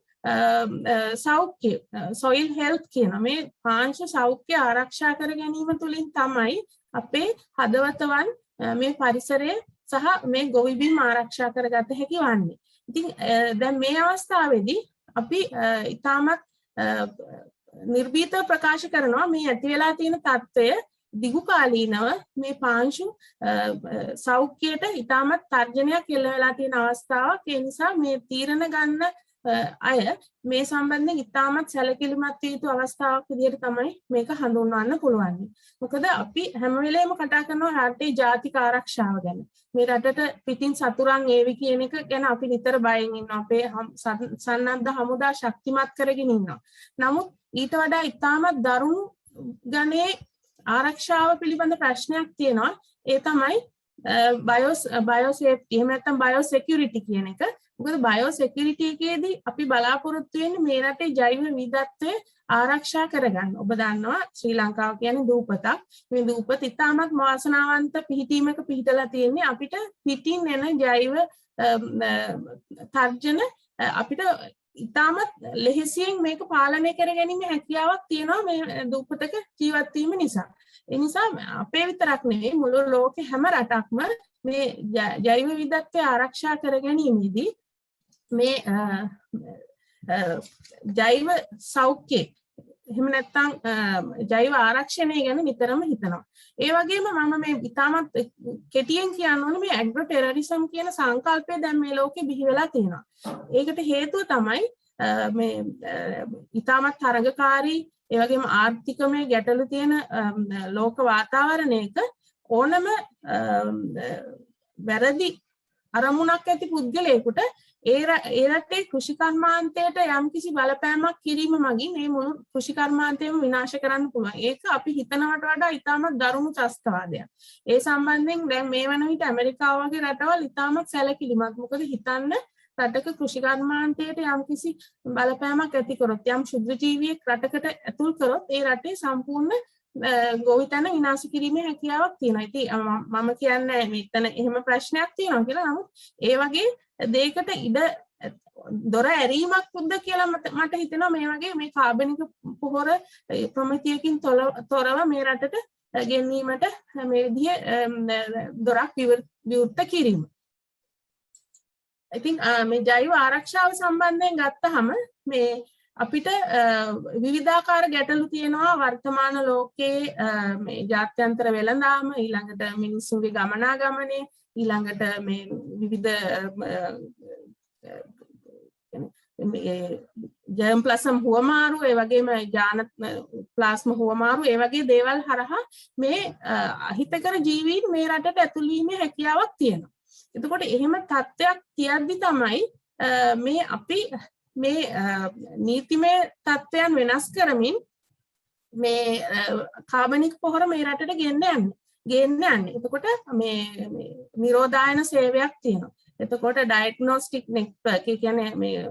සෞඛ්‍ය soil health කියන මේ පාංශු සෞඛ්‍ය ආරක්ෂා කර ගැනීම තුලින් තමයි අපේ හදවතවන් මේ පරිසරය සහ මේ ගොවිබිම් ආරක්ෂා කරගත හැකි වන්නේ. ඉතින් දැන් මේ අවස්ථාවේදී අපි ඉතාමත් නිර්භීතව ප්‍රකාශ කරනවා මේ ඇති වෙලා තියෙන තත්ත්වය දිගු කාලීනව මේ පාංශු සෞඛ්‍යයට ඉතාමත් තර්ජනයක් එල්ල වෙලා තියෙන අවස්ථාවක්. ඒ නිසා මේ තීරණ ගන්න අය මේ සම්බන්ධයෙන් ඉතාමත් සැලකිලිමත් විය යුතු අවස්ථාවක් විදිහට තමයි මේක හඳුන්වන්න පුළුවන්. මොකද අපි හැම වෙලේම කතා කරනවා රටේ ජාතික ආරක්ෂාව ගැන. මේ රටට පිටින් සතුරන් ඒවි කියන එක ගැන අපි නිතර බයෙන් ඉන්නවා. අපේ සන්නද්ධ හමුදා ශක්තිමත් කරගෙන ඉන්නවා. නමුත් ඊට වඩා ඉතාමත් දරුණු ගණයේ ආරක්ෂාව පිළිබඳ ප්‍රශ්නයක් තියෙනවා. ඒ තමයි බයෝසේෆ්ටි එහෙම නැත්නම් බයෝසෙකියුරිටි කියන එක. මොකද බයෝසෙකියුරිටි එකේදී අපි බලාපොරොත්තු වෙන්නේ මේ රටේ ජෛව විවිධත්වය ආරක්ෂා කරගන්න. ඔබ දන්නවා ශ්‍රී ලංකාව කියන්නේ දූපතක්. මේ දූපත ඉතාමත් වාසනාවන්ත පිහිටීමක පිහිටලා තියෙන්නේ. අපිට පිටින් එන ජෛව තර්ජන අපිට ඉතාමත් ලෙහෙසියෙන් මේක පාලනය කර ගැනීමේ හැකියාවක් තියෙනවා මේ දූපතක ජීවත් වීම නිසා. ඒ නිසා අපේ විතරක් නෙවෙයි මුළු ලෝකේ හැම රටක්ම මේ ජෛව විවිධත්වය ආරක්ෂා කර ගැනීමේදී මේ ජෛව සෞඛ්‍ය එහෙම නැත්නම් ජෛව ආරක්ෂණය ගැන නිතරම හිතනවා. ඒ වගේම මම මේ ඉතාමත් කෙටියෙන් කියන්න ඕනේ මේ ඇග්‍රෝ ටෙරරිසම් කියන සංකල්පය දැන් මේ ලෝකෙ බිහි වෙලා තියෙනවා. ඒකට හේතුව තමයි මේ ඉතාමත් තරඟකාරී ඒ වගේම ආර්ථිකමය ගැටලු තියෙන ලෝක වාතාවරණයක ඕනම වැරදි අරමුණක් ඇති පුද්ගලයෙකුට ඒ රටේ කෘෂි කර්මාන්තයට යම්කිසි බලපෑමක් කිරීම මගින් මේ මුළු කෘෂි කර්මාන්තයම විනාශ කරන්න පුළුවන්. ඒක අපි හිතනවට වඩා ඉතාමත් දරුණු ත්‍රස්තවාදයක්. ඒ සම්බන්ධයෙන් දැන් මේ වන විට ඇමරිකාව වගේ රටවල් ඉතාමත් සැලකිලිමත්. මොකද හිතන්න රටක කෘෂි කර්මාන්තයට යම්කිසි බලපෑමක් ඇති කරොත් යම් ශුද්‍ර ජීවියෙක් රටකට ඇතුල් කරොත් ඒ රටේ සම්පූර්ණ ගොවිතැන විනාශ කිරීමේ හැකියාවක් තියෙනවා. ඉතින් මම කියන්නේ මෙතන එහෙම ප්‍රශ්නයක් තියෙනවා කියලා. නමුත් ඒ වගේ දෙයකට ඉඩ දොර ඇරීමක් පුද්ද කියලා මට හිතෙනවා මේ වගේ මේ කාබනික පොහොර ප්‍රමිතියකින් තොරව මේ රටට ගෙනීමට මේ විදිහේ දොරක් විවෘත කිරීම. ඉතින් මේ ජෛව ආරක්ෂාව සම්බන්ධයෙන් ගත්තහම මේ අපිට විවිධාකාර ගැටලු තියෙනවා වර්තමාන ලෝකයේ මේ ජාත්‍යන්තර වෙළඳාම ඊළඟට මිනිස්සුන්ගේ ගමනාගමනය ඊළඟට මේ විවිධ ජර්ම් ප්ලාස්ම හුවමාරු ඒ වගේම ජාන ප්ලාස්ම හුවමාරු ඒ වගේ දේවල් හරහා මේ අහිතකර ජීවීන් මේ රටට ඇතුල් වීමේ හැකියාවක් තියෙනවා. එතකොට එහෙම තත්ත්වයක් තියද්දි තමයි මේ අපි මේ නීතිමය තත්ත්වයන් වෙනස් කරමින් මේ කාබනික පොහොර මේ රටට ගෙන්න යන්නේ. එතකොට මේ නිරෝධායන සේවයක් තියෙනවා. එතකොට ඩයග්නොස්ටික් නෙට්වර්ක් ඒ කියන්නේ මේ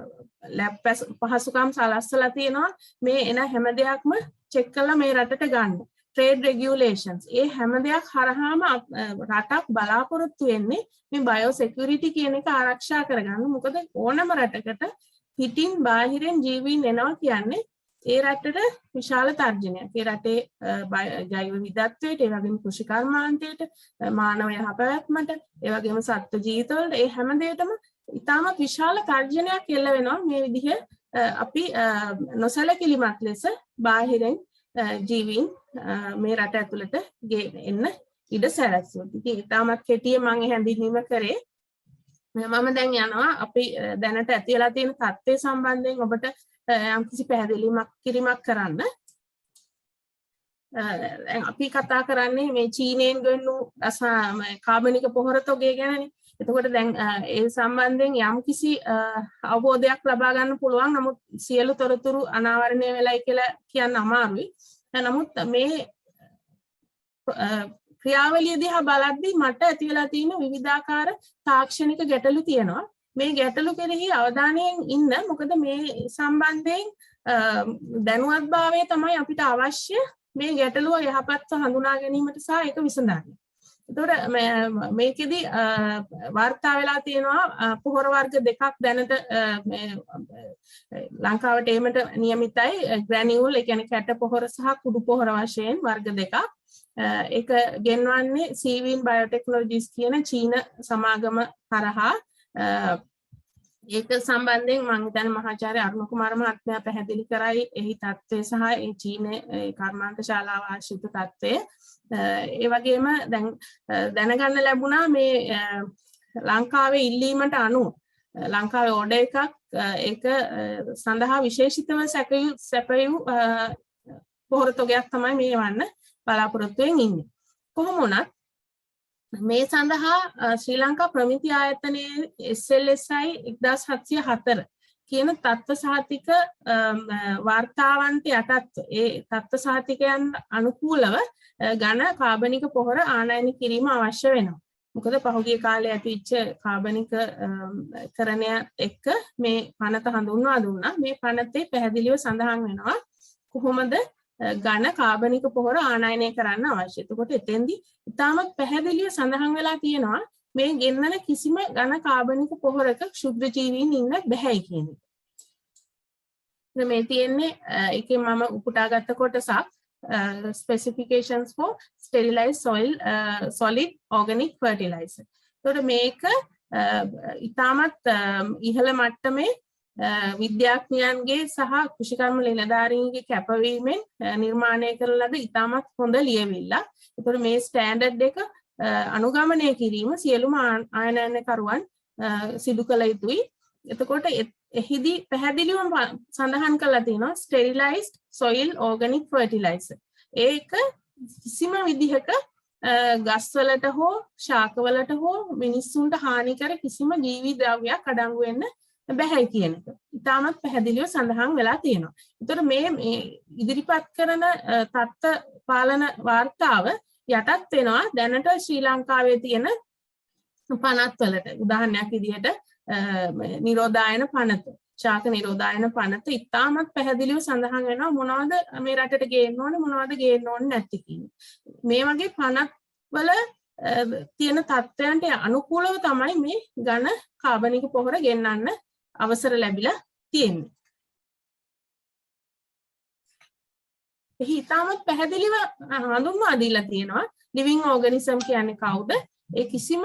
ලැබ් පහසුකම් සලස්සලා තියෙනවා මේ එන හැම දෙයක්ම චෙක් කරලා මේ රටට ගන්න. ට්‍රේඩ් රෙගියුලේෂන්ස් ඒ හැම දෙයක් හරහාම රටක් බලාපොරොත්තු වෙන්නේ මේ බයෝ සිකියුරිටි කියන එක ආරක්ෂා කරගන්න. මොකද ඕනම රටකට පිටින් බාහිරින් ජීවීන් එනවා කියන්නේ ඒ රටට විශාල තර්ජනයක්. ඒ රටේ ජෛව විවිධත්වයට, ඒ වගේම කෘෂි කර්මාන්තයට, මානව යහපැවැත්මට, ඒ වගේම සත්ත්ව ජීවිතවලට ඒ හැම දෙයකටම ඉතාමත් විශාල තර්ජනයක් එල්ල වෙනවා මේ විදිහ අපි නොසැලකිලිමත් ලෙස බාහිරින් ජීවීන් මේ රට ඇතුළට එන්න ඉඩ සැලසුවා. ඉතින් ඉතාමත් කෙටියෙන් මම හැඳින්වීම කරේ. මම දැන් යනවා අපි දැනට ඇති වෙලා තියෙන තත්ත්වය සම්බන්ධයෙන් ඔබට යම්කිසි පැහැදිලිමක් කිරීමක් කරන්න. අපි කතා කරන්නේ මේ චීනයෙන් ගෙන්නු කාබනික පොහොර තොගය ගැනනේ. එතකොට දැන් ඒ සම්බන්ධයෙන් යම්කිසි අවබෝධයක් ලබා ගන්න පුළුවන්. නමුත් සියලු තොරතුරු අනාවරණය වෙලයි කියලා කියන්න අමාරුයි. නමුත් මේ ක්‍රියාවලිය දිහා බලද්දී මට ඇති වෙලා තියෙන විවිධාකාර තාක්ෂණික ගැටලු තියෙනවා. මේ ගැටලු කෙරෙහි අවධානයෙන් ඉන්න. මොකද මේ සම්බන්ධයෙන් දැනුවත්භාවය තමයි අපිට අවශ්‍ය මේ ගැටලුව යහපත්ව හඳුනා ගැනීමට සහ ඒක විසඳන්න. එතකොට මේකෙදි වාර්තා වෙලා තියෙනවා පොහොර වර්ග දෙකක් දැනට ලංකාවට ඒමට නියමිතයි. ග්‍රැනියුල් ඒ කියන්නේ කැට පොහොර සහ කුඩු පොහොර වශයෙන් වර්ග දෙකක්. ඒක ගෙන්වන්නේ සීවින් බයෝටෙක්නොලොජිස් කියන චීන සමාගම හරහා. ඒක සම්බන්ධයෙන් මම හිතන්නේ මහාචාර්ය අරුණ කුමාර මහත්මයා පැහැදිලි කරයි එහි තත්ත්වය සහ ඒ චීනයේ කර්මාන්ත ශාලාව ආශ්‍රිත තත්ත්වය. ඒ වගේම දැන් දැනගන්න ලැබුණා මේ ලංකාවේ ඉල්ලීමට අනුව ලංකාවේ ඕඩර් එකක් ඒක සඳහා විශේෂිතව සැපයූ පොහොර තොගයක් තමයි මේ වන්න බලාපොරොත්තු වෙමින් ඉන්නේ. කොහොම වුණත් මේ සඳහා ශ්‍රී ලංකා ප්‍රමිති ආයතනයේ SLSI 1704 කියන තත්ත්ව සහතික වාර්තාවන්ට යටත් ඒ තත්ත්ව සහතිකයන් අනුකූලව ඝන කාබනික පොහොර ආනයන කිරීම අවශ්‍ය වෙනවා. මොකද පහුගිය කාලේ ඇතිවෙච්ච කාබනික කරණය එක්ක මේ පනත හඳුන්වා දුන්නා. මේ පනතේ පැහැදිලිව සඳහන් වෙනවා කොහොමද ඝන කාබනික පොහොර ආනයනය කරන්න අවශ්‍ය. එතකොට එතෙන්දී ඉතාමත් පැහැදිලිව සඳහන් වෙලා තියෙනවා මේ ගෙන්නන කිසිම ඝන කාබනික පොහොරක ක්ෂුද්‍ර ජීවීන් ඉන්න බැහැයි කියන එක. මේ තියෙන්නේ ඒකේ මම උපුටාගත්ත කොටසක් specifications for sterilized soil solid organic fertilizer. එතකොට මේක ඉතාමත් ඉහළ මට්ටමේ විද්‍යාඥයන්ගේ සහ කෘෂිකර්ම නිලධාරීන්ගේ කැපවීමෙන් නිර්මාණය කරන ලද ඉතාමත් හොඳ ලියවිල්ලක්. ඒතකොට මේ ස්ටෑන්ඩඩ් එක අනුගමනය කිරීම සියලුම ආයනයකරුවන් සිදු කළ යුතුයි. එතකොට එහිදී පැහැදිලිවම සඳහන් කරලා තියෙනවා sterilized soil organic fertilizer. ඒක කිසිම විදිහක ගස්වලට හෝ ශාකවලට හෝ මිනිස්සුන්ට හානි කර කිසිම ජීවි ද්‍රව්‍යයක් අඩංගු වෙන්න බැහැ කියන එක. ඉතාමත් පැහැදිලිව සඳහන් වෙලා තියෙනවා. ඒතර මේ ඉදිරිපත් කරන තත්ත්ව පාලන වාර්තාව යටත් වෙනවා දැනට ශ්‍රී ලංකාවේ තියෙන පනත් වලට. උදාහරණයක් විදිහට නිරෝධායන පනත, ශාක නිරෝධායන පනත ඉතාමත් පැහැදිලිව සඳහන් වෙනවා මොනවද මේ රටට ගේන්න ඕනේ මොනවද ගේන්න ඕනේ නැති කියන. මේ වගේ පනත් වල තියෙන තත්ත්වයන්ට අනුකූලව තමයි මේ ඝන කාබනික පොහොර ගෙන්නන්න අවසර ලැබිලා තියෙන්නේ. එහි ඉතාමත් පැහැදිලිව හඳුන්වා දීලා තියෙනවා ලිවිං ඕගනිසම් කියන්නේ කවුද? ඒ කිසිම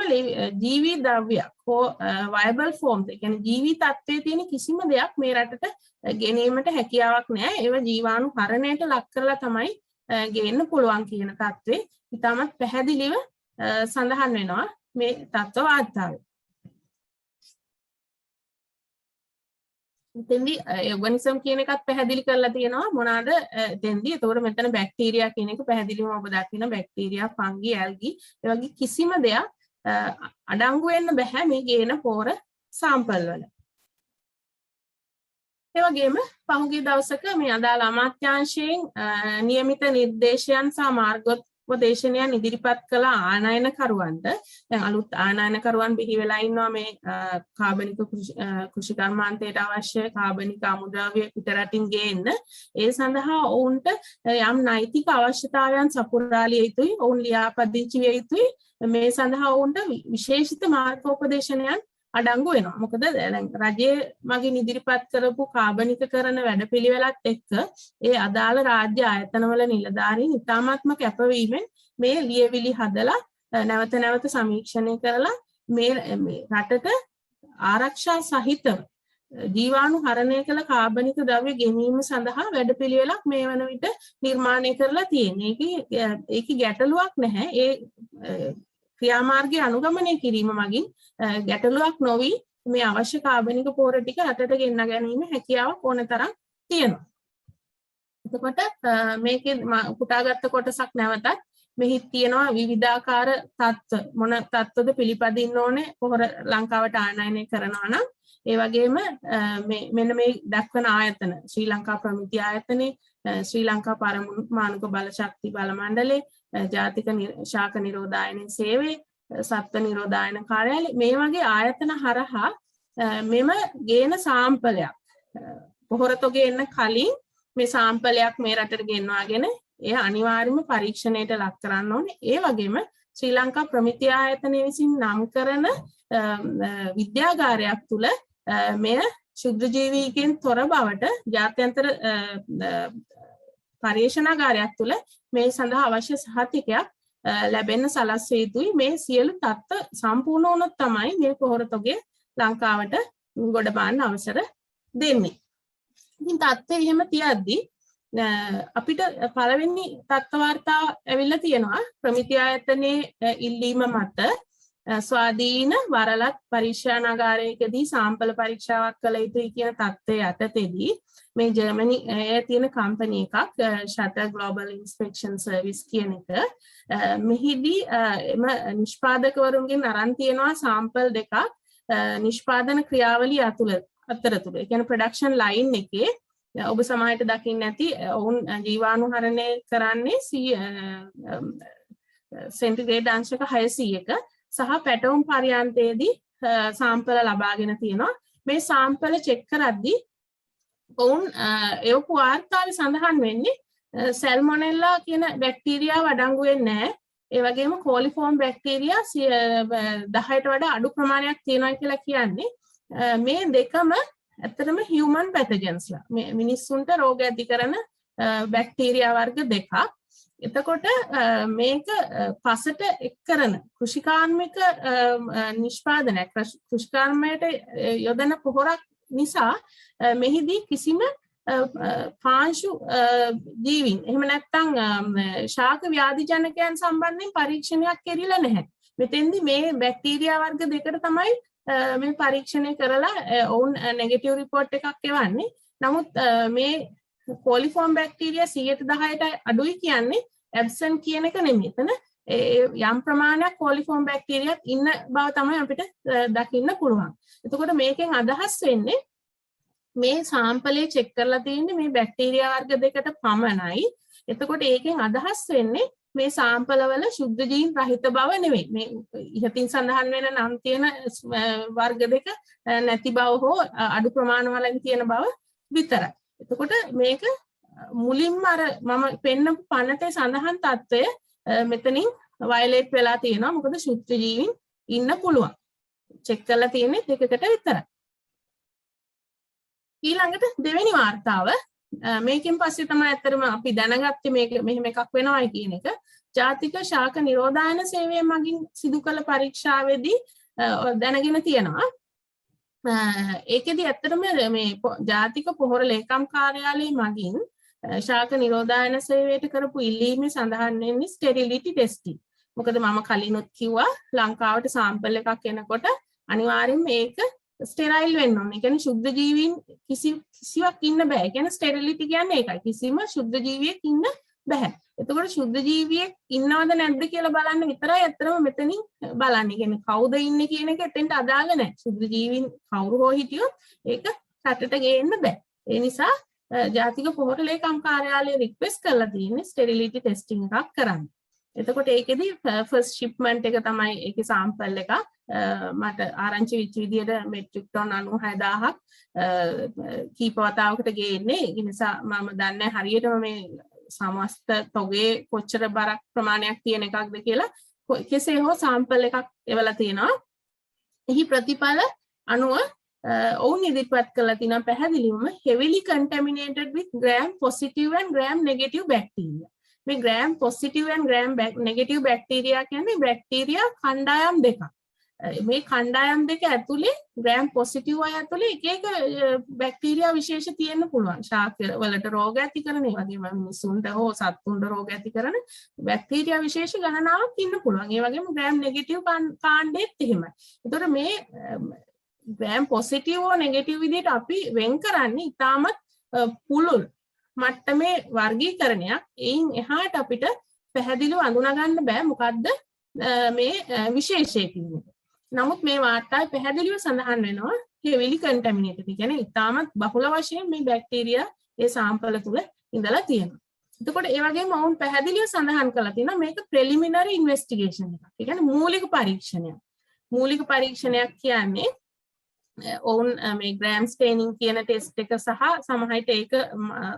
ජීවී ද්‍රව්‍යයක් හෝ වයබල් ෆෝම් එක කියන්නේ ජීවී තත්ත්වයේ තියෙන කිසිම දෙයක් මේ රටට ගෙනීමට හැකියාවක් නැහැ. ඒව ජීවාණු හරණයට ලක් කරලා තමයි ගේන්න පුළුවන් කියන තත්ත්වේ ඉතාමත් පැහැදිලිව සඳහන් වෙනවා මේ තත්ත්ව වාර්තාවේ. එතෙන්දී ඕගනිසම් කියන එකත් පැහැදිලි කරලා තියෙනවා මොනවාද එතෙන්දී. එතකොට මෙතන බැක්ටීරියා කියන එක පැහැදිලිවම ඔබ දකින බැක්ටීරියා, ෆංගි, ඇල්ගි ඒ වගේ කිසිම දෙයක් අඩංගු වෙන්න බෑ මේ ගේන පොර සාම්පල් වල. ඒ වගේම පහුගිය දවසක මේ අදාළ අමාත්‍යාංශයෙන් නියමිත නිර්දේශයන් සහ මාර්ගෝපදේශනයන් ඉදිරිපත් කළ ආනයනකරුවන්ට දැන් අලුත් ආනයනකරුවන් බිහි වෙලා ඉන්නවා මේ කාබනික කෘෂි කර්මාන්තයට අවශ්‍ය කාබනික අමුද්‍රව්‍ය පිටරටින් ගේන්න. ඒ සඳහා ඔවුන්ට යම් නෛතික අවශ්‍යතාවයන් සපුරාලිය යුතුයි. ඔවුන් ලියාපදිංචි විය යුතුයි. මේ සඳහා ඔවුන්ට විශේෂිත මාර්ගෝපදේශනයන් අඩංගු වෙනවා. මොකද දැන් රජයේ මගින් ඉදිරිපත් කරපු කාබනිකකරණ වැඩපිළිවෙලත් එක්ක ඒ අදාළ රාජ්‍ය ආයතනවල නිලධාරීන් ඉතාමත්ම කැපවීමෙන් මේ ලියවිලි හදලා නැවත නැවත සමීක්ෂණය කරලා මේ රටට ආරක්ෂා සහිතව ජීවාණු හරණය කළ කාබනික ද්‍රව්‍ය ගෙනීම සඳහා වැඩපිළිවෙලක් මේ වන විට නිර්මාණය කරලා තියෙන්නේ. ඒකේ ගැටලුවක් නැහැ. ඒ ක්‍රියාමාර්ගය අනුගමනය කිරීම මගින් ගැටලුවක් නොවි මේ අවශ්‍ය කාබනික පොහොර ටික රටට ගෙන්න ගැනීම හැකියාවක් ඕන තරම් තියෙනවා. එතකොට මේකේ කුටාගත්ත කොටසක් නැවතත් මෙහි තියෙනවා විවිධාකාර තත්ත්ව මොන තත්ත්වද පිළිපදින්න ඕනේ පොහොර ලංකාවට ආනයනය කරනවා නම් ඒ වගේම මෙන්න මේ දක්වන ආයතන ශ්‍රී ලංකා ප්‍රමිති ආයතනේ, ශ්‍රී ලංකා පරමාණු බල ශක්ති බල මණ්ඩලේ, ජාතික ශාක නිරෝධායන සේවය, සත්ත්ව නිරෝධායන කාර්යාලය මේ වගේ ආයතන හරහා මෙම ගේන සාම්පලයක් පොහොරතෝ ගේන්න කලින් මේ සාම්පලයක් මේ රටට ගෙන්වාගෙන එය අනිවාර්යයෙන්ම පරීක්ෂණයට ලක් කරන්න ඕනේ. ඒ වගේම ශ්‍රී ලංකා ප්‍රමිති ආයතනය විසින් නම් කරන විද්‍යාගාරයක් තුල මෙය ශුද්ධ ජීවීන්ගෙන් තොර බවට ජාත්‍යන්තර පරීක්ෂණාගාරයක් තුල මේ සඳහා අවශ්‍ය සහතිකයක් ලැබෙන්න සලස්විය යුතුයි. මේ සියලු තත්ත්ව සම්පූර්ණ වුණොත් තමයි මේ පොහොරතොගේ ලංකාවට ගොඩ බාන්න අවසර දෙන්නේ. ඉතින් තත්ත්වය එහෙම තියද්දී අපිට පළවෙනි තත්ත්ව වාර්තාව ඇවිල්ලා තියෙනවා ප්‍රමිති ආයතනයේ ඉල්ලීම මත ස්වාධීන වරලත් පරීක්ෂණාගාරයකදී සාම්පල පරීක්ෂාවක් කළ යුතුයි කියන තත්ත්වය යටතේදී මේ ජර්මනියේ තියෙන කම්පැනි එකක් Shutter Global Inspection Service කියන එක මෙහිදී එම නිෂ්පාදකවරුන්ගෙන් අරන් තියෙනවා සාම්පල් දෙකක් නිෂ්පාදන ක්‍රියාවලිය අතරතුර. ඒ කියන්නේ ප්‍රොඩක්ෂන් ලයින් එකේ ඔබ සමහරට දකින්න ඇති ඔවුන් ජීවාණු හරණය කරන්නේ සෙන්ටිග්‍රේඩ් අංශක 600ක සහ පැටවුම් පරියන්තයේදී සාම්පල ලබාගෙන තියෙනවා. මේ සාම්පල චෙක් කරද්දී ඔවුන් එවපු වාර්තාවේ සඳහන් වෙන්නේ සැල්මොනෙල්ලා කියන බැක්ටීරියාව අඩංගු වෙන්නේ නැහැ. ඒ වගේම කෝලිෆෝම් බැක්ටීරියා 10ට වඩා අඩු ප්‍රමාණයක් තියෙනවා කියලා කියන්නේ මේ දෙකම ඇත්තටම හියුමන් පැතජන්ස්ලා මිනිස්සුන්ට රෝග ඇති කරන බැක්ටීරියා වර්ග දෙකක්. එතකොට මේක පසට එක් කරන කෘෂිකාර්මික නිෂ්පාදනයක් කෘෂිකර්මයට යොදන පොහොරක් නිසා මෙහිදී කිසිම පාංශු ජීවීන් එහෙම නැත්නම් ශාක ව්‍යාධි ජනකයන් සම්බන්ධයෙන් පරීක්ෂණයක් කෙරිලා නැහැ. මෙතෙන්දී මේ බැක්ටීරියා වර්ග දෙකට තමයි මේ පරීක්ෂණය කරලා ඔවුන් නෙගටිව් රිපෝට් එකක් එවන්නේ. නමුත් මේ කොලිෆෝම් බැක්ටීරියා 10%ට අඩුයි කියන්නේ ඇබ්සන්ට් කියන එක නෙමෙයි. එතන යම් ප්‍රමාණයක් කොලිෆෝම් බැක්ටීරියාක් ඉන්න බව තමයි අපිට දකින්න පුළුවන්. එතකොට මේකෙන් අදහස් වෙන්නේ මේ සාම්පලේ චෙක් කරලා තියෙන්නේ මේ බැක්ටීරියා වර්ග දෙකට පමණයි. එතකොට ඒකෙන් අදහස් වෙන්නේ මේ සාම්පල වල ශුද්ධ ජීන් රහිත බව නෙවෙයි. මේ ඉහතින් සඳහන් වෙන නම් තියෙන වර්ග දෙක නැති බව හෝ අඩු ප්‍රමාණවලින් තියෙන බව විතරයි. එතකොට මේක මුලින්ම අර මම පෙන්නපු පනතේ සඳහන් තත්ත්වය මෙතනින් වයලේට් වෙලා තියෙනවා. මොකද ශුද්ධ ජීවීන් ඉන්න පුළුවන්. චෙක් කරලා තියෙන්නේ දෙකකට විතරයි. ඊළඟට දෙවෙනි වාර්තාව මේකෙන් පස්සේ තමයි ඇත්තටම අපි දැනගත්තේ මේක මෙහෙම එකක් වෙනවයි කියන එක. ජාතික ශාක නිරෝධායන සේවය මගින් සිදු කළ පරීක්ෂාවේදී දැනගෙන තියෙනවා. ඒකෙදි ඇත්තටම මේ ජාතික පොහොර ලේකම් කාර්යාලය මගින් ශාක නිරෝධායන සේවයට කරපු ඉල්ලීමේ සඳහන් වෙන්නේ ස්ටෙරිලිටි ටෙස්ටිං. මොකද මම කලිනුත් කිව්වා ලංකාවට සාම්පල් එකක් එනකොට අනිවාර්යෙන්ම මේක ස්ටෙරයිල් වෙන්න ඕනේ. ඒ කියන්නේ ශුද්ධ ජීවීන් කිසිවක් ඉන්න බෑ. ඒ කියන්නේ ස්ටෙරිලිටි කියන්නේ ඒකයි. කිසිම ශුද්ධ ජීවියෙක් ඉන්න බෑ. එතකොට ශුද්ධ ජීවියෙක් ඉන්නවද නැද්ද කියලා බලන්න විතරයි අත්‍තරම මෙතනින් බලන්නේ. කියන්නේ කවුද ඉන්නේ කියන එක එතෙන්ට අදාළ නැහැ. ශුද්ධ ජීවීන් කවුරු හෝ හිටියොත් ඒක රටට ගේන්න බෑ. ඒ නිසා ජාතික පොහොර ලේකම් කාර්යාලය රික්වෙස්ට් කරලා තියෙන්නේ ස්ටෙරිලිටි ටෙස්ටිං එකක් කරන්න. එතකොට ඒකෙදි ෆස්ට් ෂිප්මන්ට් එක තමයි ඒකේ සාම්පල් එක මට ආරංචි වෙච්ච විදිහට මෙට්‍රික් ටන් 96000ක් කීප වතාවකට ගේන්නේ. ඒ නිසා මම දන්නේ හරියටම මේ සමස්ත තොගේ කොච්චර බරක් ප්‍රමාණයක් තියෙන එකක්ද කියලා. කෙසේ හෝ සාම්පල් එකක් එවලා තියෙනවා. එහි ප්‍රතිඵල අනුව ඔවුන් ඉදිරිපත් කළා තියෙනවා පැහැදිලිවම heavily contaminated with gram positive and gram negative bacteria. මේ gram positive and gram negative bacteria කියන්නේ බැක්ටීරියා කණ්ඩායම් දෙකක්. මේ කණ්ඩායම් දෙක ඇතුලේ gram positive අය ඇතුලේ එක එක බැක්ටීරියා විශේෂ තියෙන්න පුළුවන්. ශාක වලට රෝග ඇති කරන, ඒ වගේම මිනිසුන්ට හෝ සත්තුන්ට රෝග ඇති කරන බැක්ටීරියා විශේෂ ගණනාවක් ඉන්න පුළුවන්. ඒ වගේම gram negative කාණ්ඩෙත් එහෙමයි. ඒතකොට මේ gram positive හෝ negative විදිහට අපි වෙන් කරන්නේ ඉතාමත් පුළුල් මට්ටමේ වර්ගීකරණයක්. එයින් එහාට අපිට පැහැදිලිව අඳුනා ගන්න බෑ මොකද්ද මේ විශේෂය කියන්නේ. නමුත් මේ වාර්තාවේ පැහැදිලිව සඳහන් වෙනවා heavily contaminated. කියන්නේ ඉතාමත් බහුල වශයෙන් මේ බැක්ටීරියා ඒ සාම්පල තුල ඉඳලා තියෙනවා. එතකොට ඒ වගේම වුන් පැහැදිලිව සඳහන් කරලා තියෙනවා මේක preliminary investigation එකක්. ඒ කියන්නේ මූලික පරීක්ෂණයක්. මූලික පරීක්ෂණයක් කියන්නේ ඔවුන් මේ ග්‍රෑම් ස්ටේනින් කියන ටෙස්ට් එක සහ සමහරවිට ඒක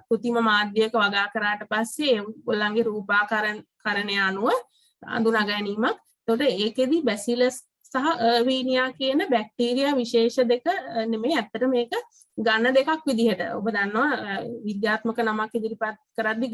කෘතිම මාධ්‍යයක වගා කරාට පස්සේ ඒගොල්ලන්ගේ රූපාකරණය අනුව අඳුනා ගැනීමක්. එතකොට ඒකෙදි බැසිලස් සහ අර්වීනියා කියන බැක්ටීරියා විශේෂ දෙක නෙමෙයි ඇත්තට මේක ඝන දෙකක් විදිහට ඔබ දන්නවා විද්‍යාත්මක නමක් ඉදිරිපත් කරද්දී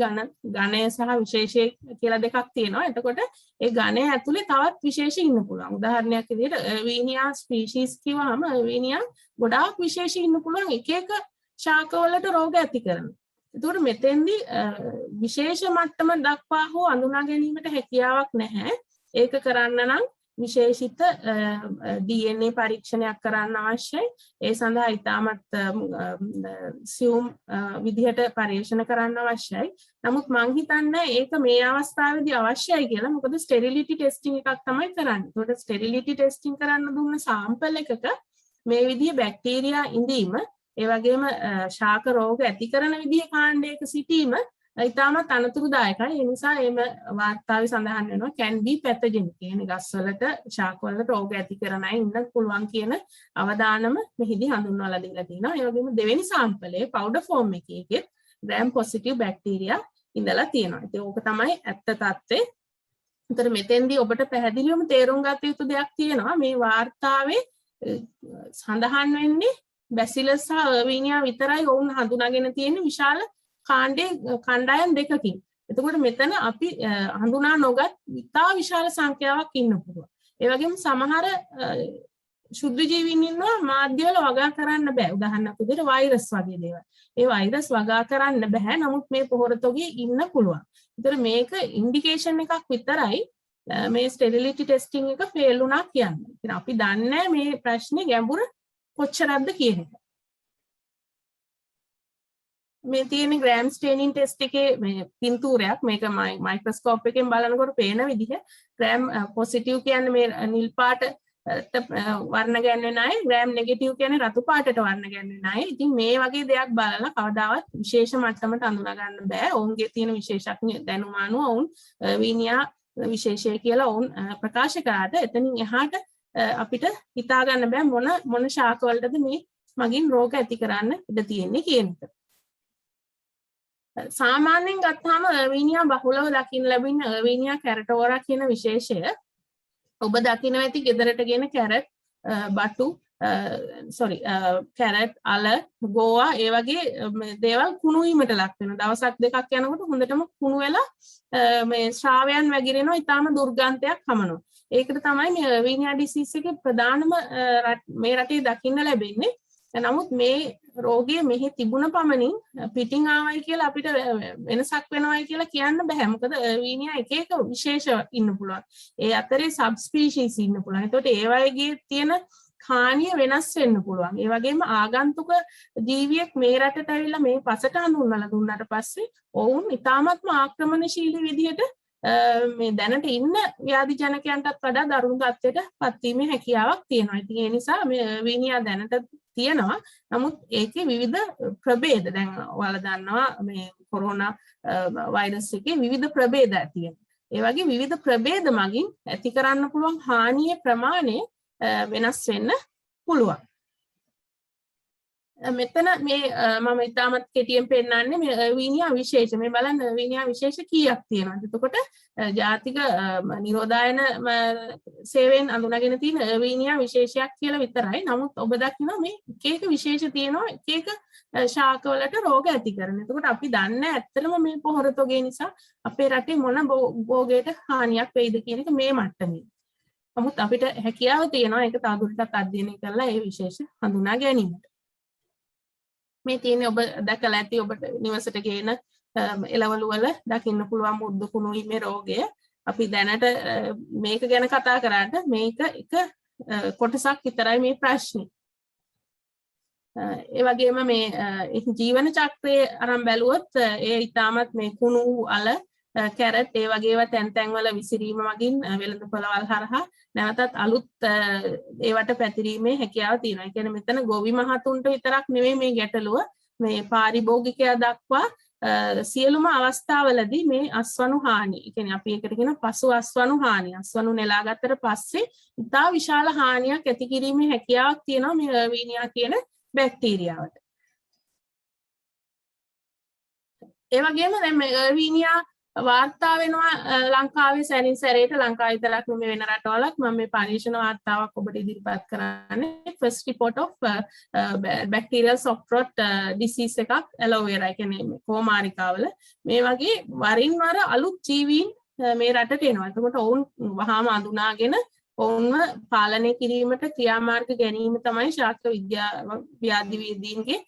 ඝනය සහ විශේෂය කියලා දෙකක් තියෙනවා. එතකොට ඒ ඝනය ඇතුලේ තවත් විශේෂ ඉන්න පුළුවන්. උදාහරණයක් විදිහට අර්වීනියා ස්පීෂීස් කිව්වම අර්වීනියා ගොඩාක් විශේෂ ඉන්න පුළුවන් එක එක ශාකවලට රෝග ඇති කරන. එතකොට මෙතෙන්දී විශේෂ මට්ටම දක්වා හෝ අඳුනා ගැනීමට හැකියාවක් නැහැ. ඒක කරන්න නම් විශේෂිත DNA පරීක්ෂණයක් කරන්න අවශ්‍යයි. ඒ සඳහා ඉතාමත් සියුම් විදිහට පරීක්ෂණ කරන්න අවශ්‍යයි. නමුත් මං හිතන්නේ ඒක මේ අවස්ථාවේදී අවශ්‍යයි කියලා. මොකද ස්ටෙරිලිටි ටෙස්ටිං එකක් තමයි කරන්නේ. ඒකට ස්ටෙරිලිටි ටෙස්ටිං කරන්න දුන්න සාම්පල් එකක මේ විදිහේ බැක්ටීරියා ඉඳීම, ඒ වගේම ශාක රෝග ඇති කරන විදිහේ කාණ්ඩයක සිටීම ඉතාමත් අනතුරුදායකයි. ඒ නිසා එම වාර්තාවේ සඳහන් වෙනවා can be pathogenic. කියන්නේ ගස්වලට ශාකවලට රෝග ඇති කරන අය ඉන්න පුළුවන් කියන අවදානම මෙහිදී හඳුන්වලා දීලා තියෙනවා. ඒ වගේම දෙවෙනි සාම්පලයේ powder form එකේ gram positive bacteria ඉඳලා තියෙනවා. ඉතින් ඕක තමයි ඇත්ත තත්ත්වය. උතර මෙතෙන්දී ඔබට පැහැදිලිවම තේරුම් ගත යුතු දෙයක් තියෙනවා. මේ වාර්තාවේ සඳහන් වෙන්නේ බැසිලස් සහ අර්වීනියා විතරයි ඔවුන් හඳුනාගෙන තියෙන විශාල කණ්ඩායම් දෙකකින්. එතකොට මෙතන අපි හඳුනා නොගත් ඉතා විශාල සංඛ්‍යාවක් ඉන්න පුළුවන්. ඒ වගේම සමහර ශුද්ධ ජීවීන් ඉන්නවා මාධ්‍ය වල වගා කරන්න බෑ. උදාහරණයක් විදිහට වෛරස් වගේ දේවල්. ඒ වෛරස් වගා කරන්න බෑ. නමුත් මේ පොහොර තොගේ ඉන්න පුළුවන්. ඒතර මේක ඉන්ඩිකේෂන් එකක් විතරයි මේ ස්ටෙරිලිටි ටෙස්ටිං එක ෆේල් වුණා කියන්නේ. ඉතින් අපි දන්නේ මේ ප්‍රශ්නේ ගැඹුර කොච්චරක්ද කියන එක. මේ තියෙන ග්‍රෑම් ස්ටේනින් ටෙස්ට් එකේ මේ පින්තූරයක් මේක මයික්‍රොස්කෝප් එකෙන් බලනකොට පේන විදිහ ග්‍රෑම් පොසිටිව් කියන්නේ මේ නිල් පාට වර්ණ ගැන්වෙන අය, ග්‍රෑම් නෙගටිව් කියන්නේ රතු පාටට වර්ණ ගැන්වෙන අය. ඉතින් මේ වගේ දෙයක් බලලා කවදාවත් විශේෂ මට්ටමට අඳුනා ගන්න බෑ. ඔවුන්ගේ තියෙන විශේෂඥ දැනුම අනුව ඔවුන් වීනියා විශේෂය කියලා ඔවුන් ප්‍රකාශ කරාට එතනින් එහාට අපිට හිතා ගන්න බෑ මොන ශාක වලටද මේ මගින් රෝග ඇති කරන්න ඉඩ තියෙන්නේ කියන එක. සාමාන්‍යයෙන් ගත්තාම වීනියා බහුලව දකින්න ලැබෙන වීනියා කැරටෝරා කියන විශේෂය ඔබ දකින්න ඇති ගෙදරට ගෙන කැරට් බටු කැරට් අල ගෝවා ඒ වගේ දේවල් කුණු වීමට ලක් වෙනවා. දවසක් දෙකක් යනකොට හොඳටම කුණු වෙලා මේ ශ්‍රාවයන් වැగిරෙනවා, ඊටාම දුර්ගන්ධයක් හමනවා. ඒකට තමයි මේ වීනියා ඩිසීස් එකේ ප්‍රධානම මේ රටේ දකින්න ලැබෙන්නේ. නමුත් මේ රෝගය මෙහි තිබුණ පමණින් පිටින් ආවයි කියලා අපිට වෙනසක් වෙනවයි කියලා කියන්න බෑ. මොකද වීනියා එක එක විශේෂ ඉන්න පුළුවන්. ඒ අතරේ සබ් ස්පීෂීස් ඉන්න පුළුවන්. ඒතකොට ඒ වගේ තියෙන හානිය වෙනස් වෙන්න පුළුවන්. ඒ වගේම ආගන්තුක ජීවියෙක් මේ රටට ඇවිල්ලා මේ පසට හඳුන්වලා දුන්නාට පස්සේ ඔවුන් ඉතාමත්ම ආක්‍රමණශීලී විදිහට මේ දැනට ඉන්න ව්‍යාධි ජනකයන්ටත් වඩා දරුණු තත්ත්වයට පත්වීමේ හැකියාවක් තියෙනවා. ඉතින් ඒ නිසා මේ වීනියා දැනට තියෙනවා. නමුත් ඒකේ විවිධ ප්‍රභේද දැන් ඔයාලා දන්නවා මේ කොරෝනා වෛරස් එකේ විවිධ ප්‍රභේද තියෙනවා. ඒ වගේ විවිධ ප්‍රභේද මගින් ඇති කරන්න පුළුවන් හානියේ ප්‍රමාණය වෙනස් වෙන්න පුළුවන්. මෙතන මේ මම ඉතාමත් කෙටියෙන් පෙන්නන්නේ මේ වීනියා විශේෂ. මේ බලන්න වීනියා විශේෂ කීයක් තියෙනවද? එතකොට ජාතික නිරෝධායන සේවයෙන් අඳුනගෙන තියෙන වීනියා විශේෂයක් කියලා විතරයි. නමුත් ඔබ දකිනවා මේ එක එක විශේෂ තියෙනවා එක එක ශාකවලට රෝග ඇති කරන. එතකොට අපි දන්නේ ඇත්තටම මේ පොහොර තොගේ නිසා අපේ රටේ මොන භෝගයට හානියක් වෙයිද කියන එක මේ මට්ටමේ. නමුත් අපිට හැකියාව තියෙනවා ඒක තවදුරටත් අධ්‍යයනය කරලා ඒ විශේෂ හඳුනා ගැනීමට. මේ තියෙන්නේ ඔබ දැකලා ඇති ඔබට නිවසට ගේන එළවලු වල දකින්න පුළුවන් මුද්ද කුණු වීමේ රෝගය. අපි දැනට මේක ගැන කතා කරාට මේක එක කොටසක් විතරයි මේ ප්‍රශ්නේ. ඒ වගේම මේ ජීවන චක්‍රයේ අරන් බැලුවොත් ඒ ඊටමත් මේ කුණු අල කැරට් ඒ වගේව තැන් තැන් වල විසිරීම මගින් වෙළඳ පොළවල් හරහා නැවතත් අලුත් ඒවට පැතිරීමේ හැකියාව තියෙනවා. ඒ කියන්නේ මෙතන ගොවි මහතුන්ට විතරක් නෙමෙයි මේ ගැටලුව මේ පාරිභෝගිකයා දක්වා සියලුම අවස්ථාවලදී මේ අස්වනු හානි. ඒ කියන්නේ අපි ඒකට කියන පසු අස්වනු හානි. අස්වනු නෙලාගත්තට පස්සේ ඉතා විශාල හානියක් ඇති කිරීමේ හැකියාවක් තියෙනවා මේ වීනියා කියන බැක්ටීරියාවට. ඒ වගේම දැන් මේ වීනියා වාර්තා වෙනවා ලංකාවේ සැරින් සැරේට ලංකාව විතරක් නෙමෙයි වෙන රටවලත් මම මේ පරීක්ෂණ වාර්තාවක් ඔබට ඉදිරිපත් කරන්නේ first report of bacterial soft rot disease එකක් ඇලෝවෙරා කියන්නේ කොමාරිකාවල මේ වගේ වරින් වර අලුත් ජීවීන් මේ රටට එනවා. එතකොට ඔවුන් වහාම අඳුනාගෙන ඔවුන්ව පාලනය කිරීමට ක්‍රියාමාර්ග ගැනීම තමයි ශාස්ත්‍ර ව්‍යාධිවේදීන්ගේ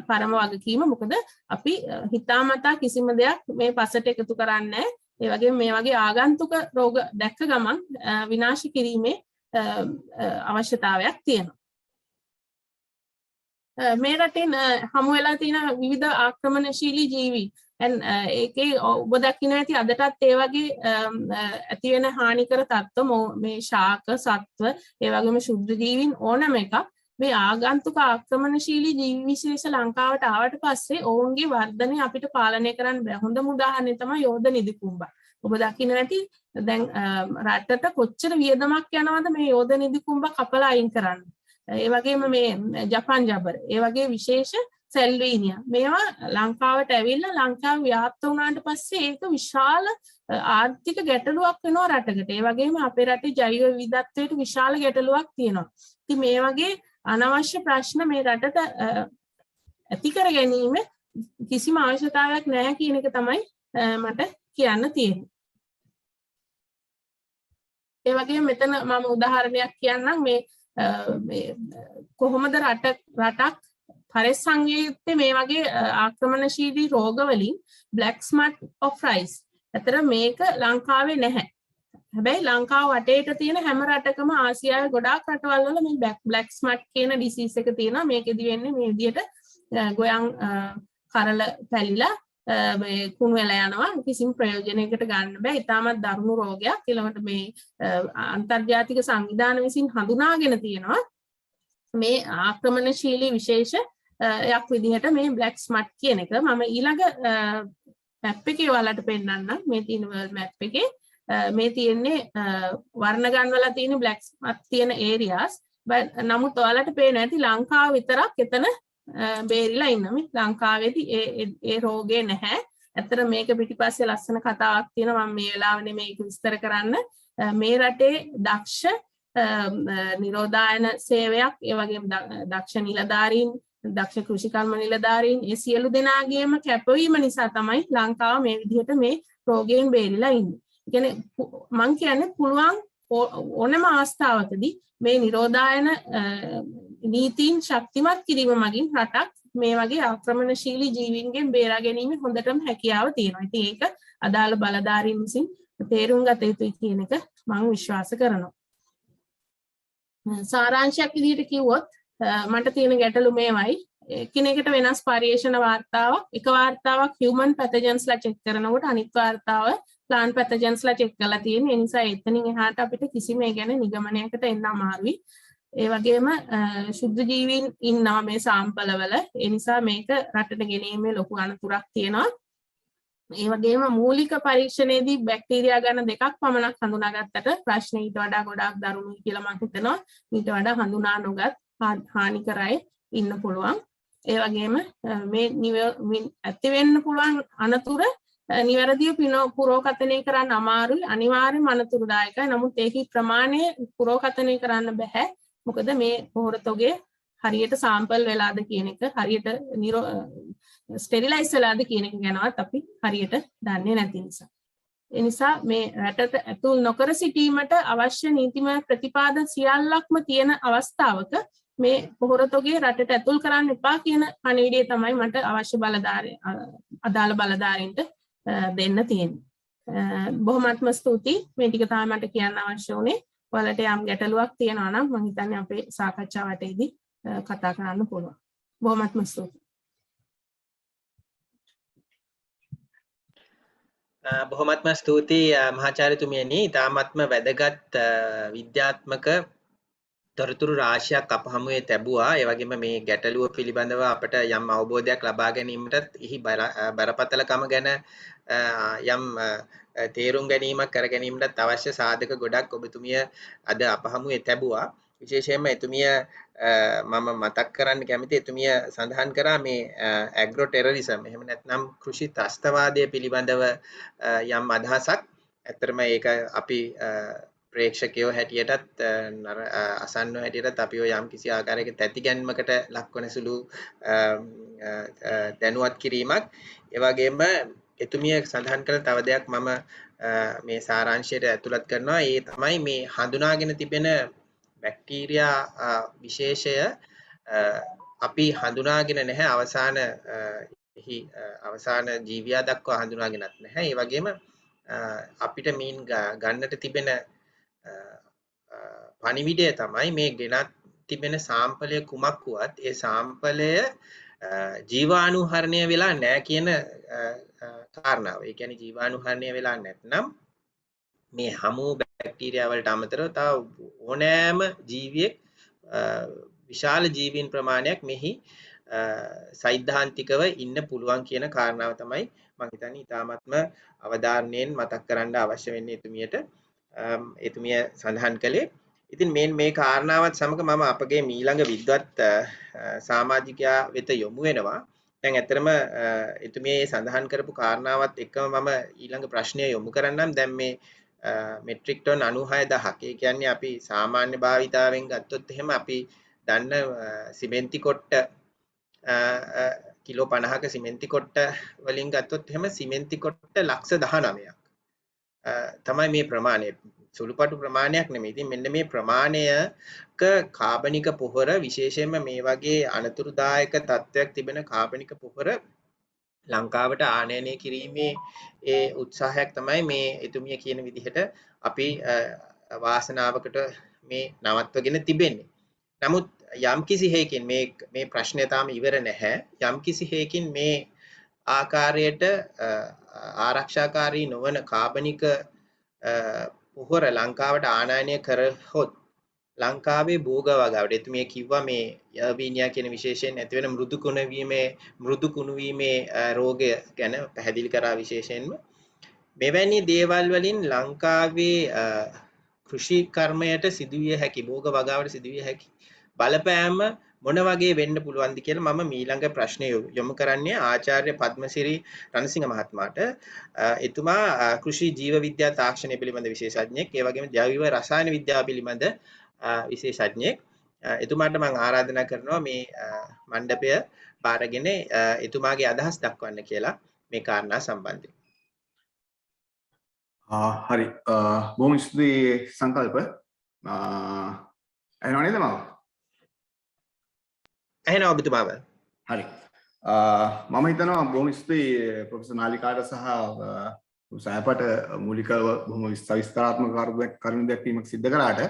පරම වගකීම. මොකද අපි හිතාමතා කිසිම දෙයක් මේ පසට එකතු කරන්නේ නැහැ. ඒ වගේම මේ වගේ ආගන්තුක රෝග දැක්ක ගමන් විනාශ කිරීමේ අවශ්‍යතාවයක් තියෙනවා. මේ රටෙන් හමු වෙලා තියෙන විවිධ ආක්‍රමණශීලී ජීවි ඒකේ ඔබ දකින්න ඇති අදටත් ඒ වගේ ඇති වෙන හානිකර තත්ත්ව මේ ශාක සත්ව ඒ වගේම ශුද්ධ ජීවීන් ඕනම එකක් මේ ආගන්තුක ආක්‍රමණශීලී ජීවි විශේෂ ලංකාවට ආවට පස්සේ ඔවුන්ගේ වර්ධනය අපිට පාලනය කරන්න බෑ. හොඳම උදාහරණය තමයි යෝධ නිදිකුඹ. ඔබ දකින්න ඇති දැන් රටට කොච්චර වියදමක් යනවද මේ යෝධ නිදිකුඹ කපලා අයින් කරන්න. ඒ වගේම මේ ජපන් ජබර ඒ වගේ විශේෂ සෙල්වීනියා මේවා ලංකාවට ඇවිල්ලා ලංකාව ව්‍යාප්ත වුණාට පස්සේ ඒක විශාල ආර්ථික ගැටලුවක් වෙනවා රටකට. ඒ වගේම අපේ රටේ ජෛව විවිධත්වයට විශාල ගැටලුවක් තියෙනවා. ඉතින් මේ වගේ අනවශ්‍ය ප්‍රශ්න මේ රටට ඇති කර ගැනීම කිසිම අවශ්‍යතාවයක් නැහැ කියන එක තමයි මට කියන්න තියෙන්නේ. ඒ වගේම මෙතන මම උදාහරණයක් කියන්නම් මේ කොහොමද රටක් පරිස්සම් යුත්තේ මේ වගේ ආක්‍රමණශීලී රෝග වලින් black smut of rice. අතර මේක ලංකාවේ නැහැ. හැබැයි ලංකාව වටේට තියෙන හැම රටකම ආසියාවේ ගොඩාක් රටවල් වල මේ black smut කියන disease එක තියෙනවා. මේකෙදි වෙන්නේ මේ විදිහට ගොයන් කරල පැලිලා මේ කුණු වෙලා යනවා. කිසිම ප්‍රයෝජනයකට ගන්න බෑ. ඉතාමත් දරුණු රෝගයක්. ඊළඟට මේ අන්තර්ජාතික සංවිධාන විසින් හඳුනාගෙන තියෙනවා මේ ආක්‍රමණශීලී විශේෂ යක් විදිහට මේ black smut කියන එක. මම ඊළඟ මැප් එකේ ඔයාලට පෙන්නන්නම්. මේ තියෙන world map එකේ මේ තියෙන්නේ වර්ණ ගන්වලා තියෙන black smut තියෙන areas. නමුත් ඔයාලට පේනවා ඇති ලංකාව විතරක් එතන බේරිලා ඉන්නවා. මේ ලංකාවේදී ඒ රෝගේ නැහැ. ඇත්තට මේක පිටිපස්සේ ලස්සන කතාවක් තියෙනවා. මම මේ වෙලාවනේ මේක විස්තර කරන්න. මේ රටේ දක්ෂ නිරෝධායන සේවයක්, ඒ වගේම දක්ෂ නිලධාරීන්, දක්ෂ කෘෂිකර්ම නිලධාරීන්, ඒ සියලු දෙනාගේම කැපවීම නිසා තමයි ලංකාව මේ විදිහට මේ රෝගයෙන් බේරිලා ඉන්නේ. ඒ කියන්නේ මම කියන්නේ පුළුවන් ඕනෑම අවස්ථාවකදී මේ නිරෝධායන නීතීන් ශක්තිමත් කිරීම මගින් රටක් මේ වගේ ආක්‍රමණශීලී ජීවීන්ගෙන් බේරා ගැනීම හොඳටම හැකියාව තියෙනවා. ඉතින් ඒක අදාළ බලධාරීන් විසින් තේරුම් ගත යුතුයි කියන එක මම විශ්වාස කරනවා. සාරාංශයක් විදිහට කිව්වොත් මට තියෙන ගැටලු මේවයි. එකිනෙකට වෙනස් පරිේශන වාර්තාවක්, එක වාර්තාවක් human pathogens ලා චෙක් කරනකොට අනිත් වාර්තාව plant pathogens ලා චෙක් කරලා තියෙන. ඒ නිසා එතනින් එහාට අපිට කිසිම ඒ ගැන නිගමනයකට එන්න අමාරුයි. ඒ වගේම ශුද්ධ ජීවීන් ඉන්නවා මේ සාම්පල වල. ඒ නිසා මේක රටට ගෙනීමේ ලොකු අනතුරක් තියෙනවා. ඒ වගේම මූලික පරීක්ෂණයේදී බැක්ටීරියා ගන්න දෙකක් පමණක් හඳුනාගත්තට ප්‍රශ්න ඊට වඩා ගොඩාක් දරුණුයි කියලා මම හිතනවා. ඊට වඩා හඳුනා නොගත් හානිකරයි ඉන්න පුළුවන්. ඒ වගේම මේ ඇති වෙන්න පුළුවන් අනතුර නිවැරදිව පුරෝකථනය කරන්න අමාරුයි. අනිවාර්යයෙන්ම අනතුරුදායකයි. නමුත් ඒකේ ප්‍රමාණය පුරෝකථනය කරන්න බෑ. මොකද මේ පොහොර තොගේ හරියට සාම්පල් වෙලාද කියන එක, හරියට ස්ටෙරිලයිස් වෙලාද කියන එක ගැනවත් අපි හරියට දන්නේ නැති නිසා. ඒ නිසා මේ රටට ඇතුල් නොකර සිටීමට අවශ්‍ය නීතිමය ප්‍රතිපාදන සියල්ලක්ම තියෙන අවස්ථාවක මේ පොහොර තොගේ රටට ඇතුල් කරන්න එපා කියන පණිවිඩය තමයි මට අවශ්‍ය අදාළ බලධාරීන්ට දෙන්න තියෙන්නේ. බොහොමත්ම ස්තුතියි. මේ ටික තමයි මට කියන්න අවශ්‍ය වුණේ. ඔයාලට යම් ගැටලුවක් තියෙනවා නම් මම හිතන්නේ අපේ සාකච්ඡා වටේදී කතා කරන්න පුළුවන්. බොහොමත්ම ස්තුතියි. බොහොමත්ම ස්තුතියි මහාචාර්යතුමියනි. ඉතාමත්ම වැදගත් විද්‍යාත්මක තොරතුරු රාශියක් අප හමුවේ ලැබුවා. ඒ වගේම මේ ගැටලුව පිළිබඳව අපට යම් අවබෝධයක් ලබා ගැනීමටත් එහි බරපතලකම ගැන යම් තේරුම් ගැනීමක් කර ගැනීමටත් අවශ්‍ය සාධක ගොඩක් ඔබතුමිය අද අප හමුවේ ලැබුවා. විශේෂයෙන්ම එතුමිය මම මතක් කරන්න කැමති එතුමිය සඳහන් කරා මේ ඇග්‍රෝ ටෙරරිසම් එහෙම නැත්නම් කෘෂි ත්‍රස්තවාදය පිළිබඳව යම් අදහසක්. ඇත්තටම ඒක අපි ප්‍රේක්ෂකයෝ හැටියටත් අසන්නෝ හැටියටත් අපිව යම් කිසි ආකාරයක තැතිගැන්මකට ලක්වන සුළු දැනුවත් කිරීමක්. ඒ වගේම එතුමිය සඳහන් කළ තව දෙයක් මම මේ සාරාංශයට ඇතුළත් කරනවා. ඒ තමයි මේ හඳුනාගෙන තිබෙන බැක්ටීරියා විශේෂය අපි හඳුනාගෙන නැහැ. අවසාන ජීවියා දක්වා හඳුනාගෙනත් නැහැ. ඒ වගේම අපිට මේන් ගන්නට තිබෙන පණිවිඩය තමයි මේ ගෙනත් තිබෙන සාම්පලය කුමක් වුවත් ඒ සාම්පලය ජීවාණුහරණය වෙලා නැහැ කියන කාරණාව. ඒ කියන්නේ ජීවාණුහරණය වෙලා නැත්නම් මේ හමු බැක්ටීරියා වලට අමතරව තව ඕනෑම ජීවියෙක් විශාල ජීවීන් ප්‍රමාණයක් මෙහි සෛද්ධාන්තිකව ඉන්න පුළුවන් කියන කාරණාව තමයි මම හිතන්නේ ඉතාමත්ම අවධානයෙන් මතක් කරන්න අවශ්‍ය වෙන්නේ එතුමියට. එතුමිය සඳහන් කළේ. ඉතින් මේ කාරණාවත් සමග මම අපගේ ඊළඟ විද්වත් සමාජිකයා වෙත යොමු වෙනවා. දැන් ඇත්තටම එතුමිය සඳහන් කරපු කාරණාවත් එක්කම මම ඊළඟ ප්‍රශ්නය යොමු කරන්නම්. දැන් මේ මෙට්‍රික් ටන් 96000ක්. ඒ කියන්නේ අපි සාමාන්‍ය භාවිතාවෙන් ගත්තොත් එහෙම අපි දන්න සිමෙන්ති කොට්ට කිලෝ 50ක සිමෙන්ති කොට්ට වලින් ගත්තොත් එහෙම සිමෙන්ති කොට්ට ලක්ෂ 19ක් තමයි මේ ප්‍රමාණය. සුළුපටු ප්‍රමාණයක් නෙමෙයි. ඉතින් මෙන්න මේ ප්‍රමාණයක කාබනික පොහොර විශේෂයෙන්ම මේ වගේ අනතුරුදායක තත්ත්වයක් තිබෙන කාබනික පොහොර ලංකාවට ආනයනය කිරීමේ ඒ උත්සාහයක් තමයි මේ එතුමිය කියන විදිහට අපි වාසනාවකට මේ නවත්වගෙන තිබෙන්නේ. නමුත් යම්කිසි හේකින් මේ ප්‍රශ්නය තාම ඉවර නැහැ. යම්කිසි හේකින් මේ ආකාරයට ආරක්ෂාකාරී නොවන කාබනික පොහොර ලංකාවට ආනයනය කරහොත් ලංකාවේ භෝග වගාවට එතුමිය කිව්වා මේ යර්වීනියා කියන විශේෂයෙන් ඇතිවෙන මෘදු කුණු වීමේ රෝගය ගැන පැහැදිලි කරා විශේෂයෙන්ම මෙවැනි දේවල් වලින් ලංකාවේ කෘෂි කර්මයට සිදුවිය හැකි භෝග වගාවට සිදුවිය හැකි බලපෑම මොන වගේ වෙන්න පුළුවන්ද කියලා මම ඊළඟ ප්‍රශ්නය යොමු කරන්නේ ආචාර්ය පද්මසිරි රණසිංහ මහත්මයාට. එතුමා කෘෂි ජීව විද්‍යා තාක්ෂණය පිළිබඳ විශේෂඥයෙක්, ඒ වගේම ජෛව රසායන විද්‍යාව පිළිබඳ විශේෂඥයෙක්. එතුමාට මම ආරාධනා කරනවා මේ මණ්ඩපය බාරගෙන එතුමාගේ අදහස් දක්වන්න කියලා මේ කාරණා සම්බන්ධයෙන්. හරි බොහොම ස්තුතියි සංකල්ප. එහෙනම් නේද මම? එහෙනම් ඔබතුමාව. හරි. මම හිතනවා බොහොම ස්තුතියි ප්‍රොෆෙසර් නාලිකාට සහ සහපට මූලිකව බොහොම විස්තරාත්මක කරුණු දැක්වීමක් සිදු කරාට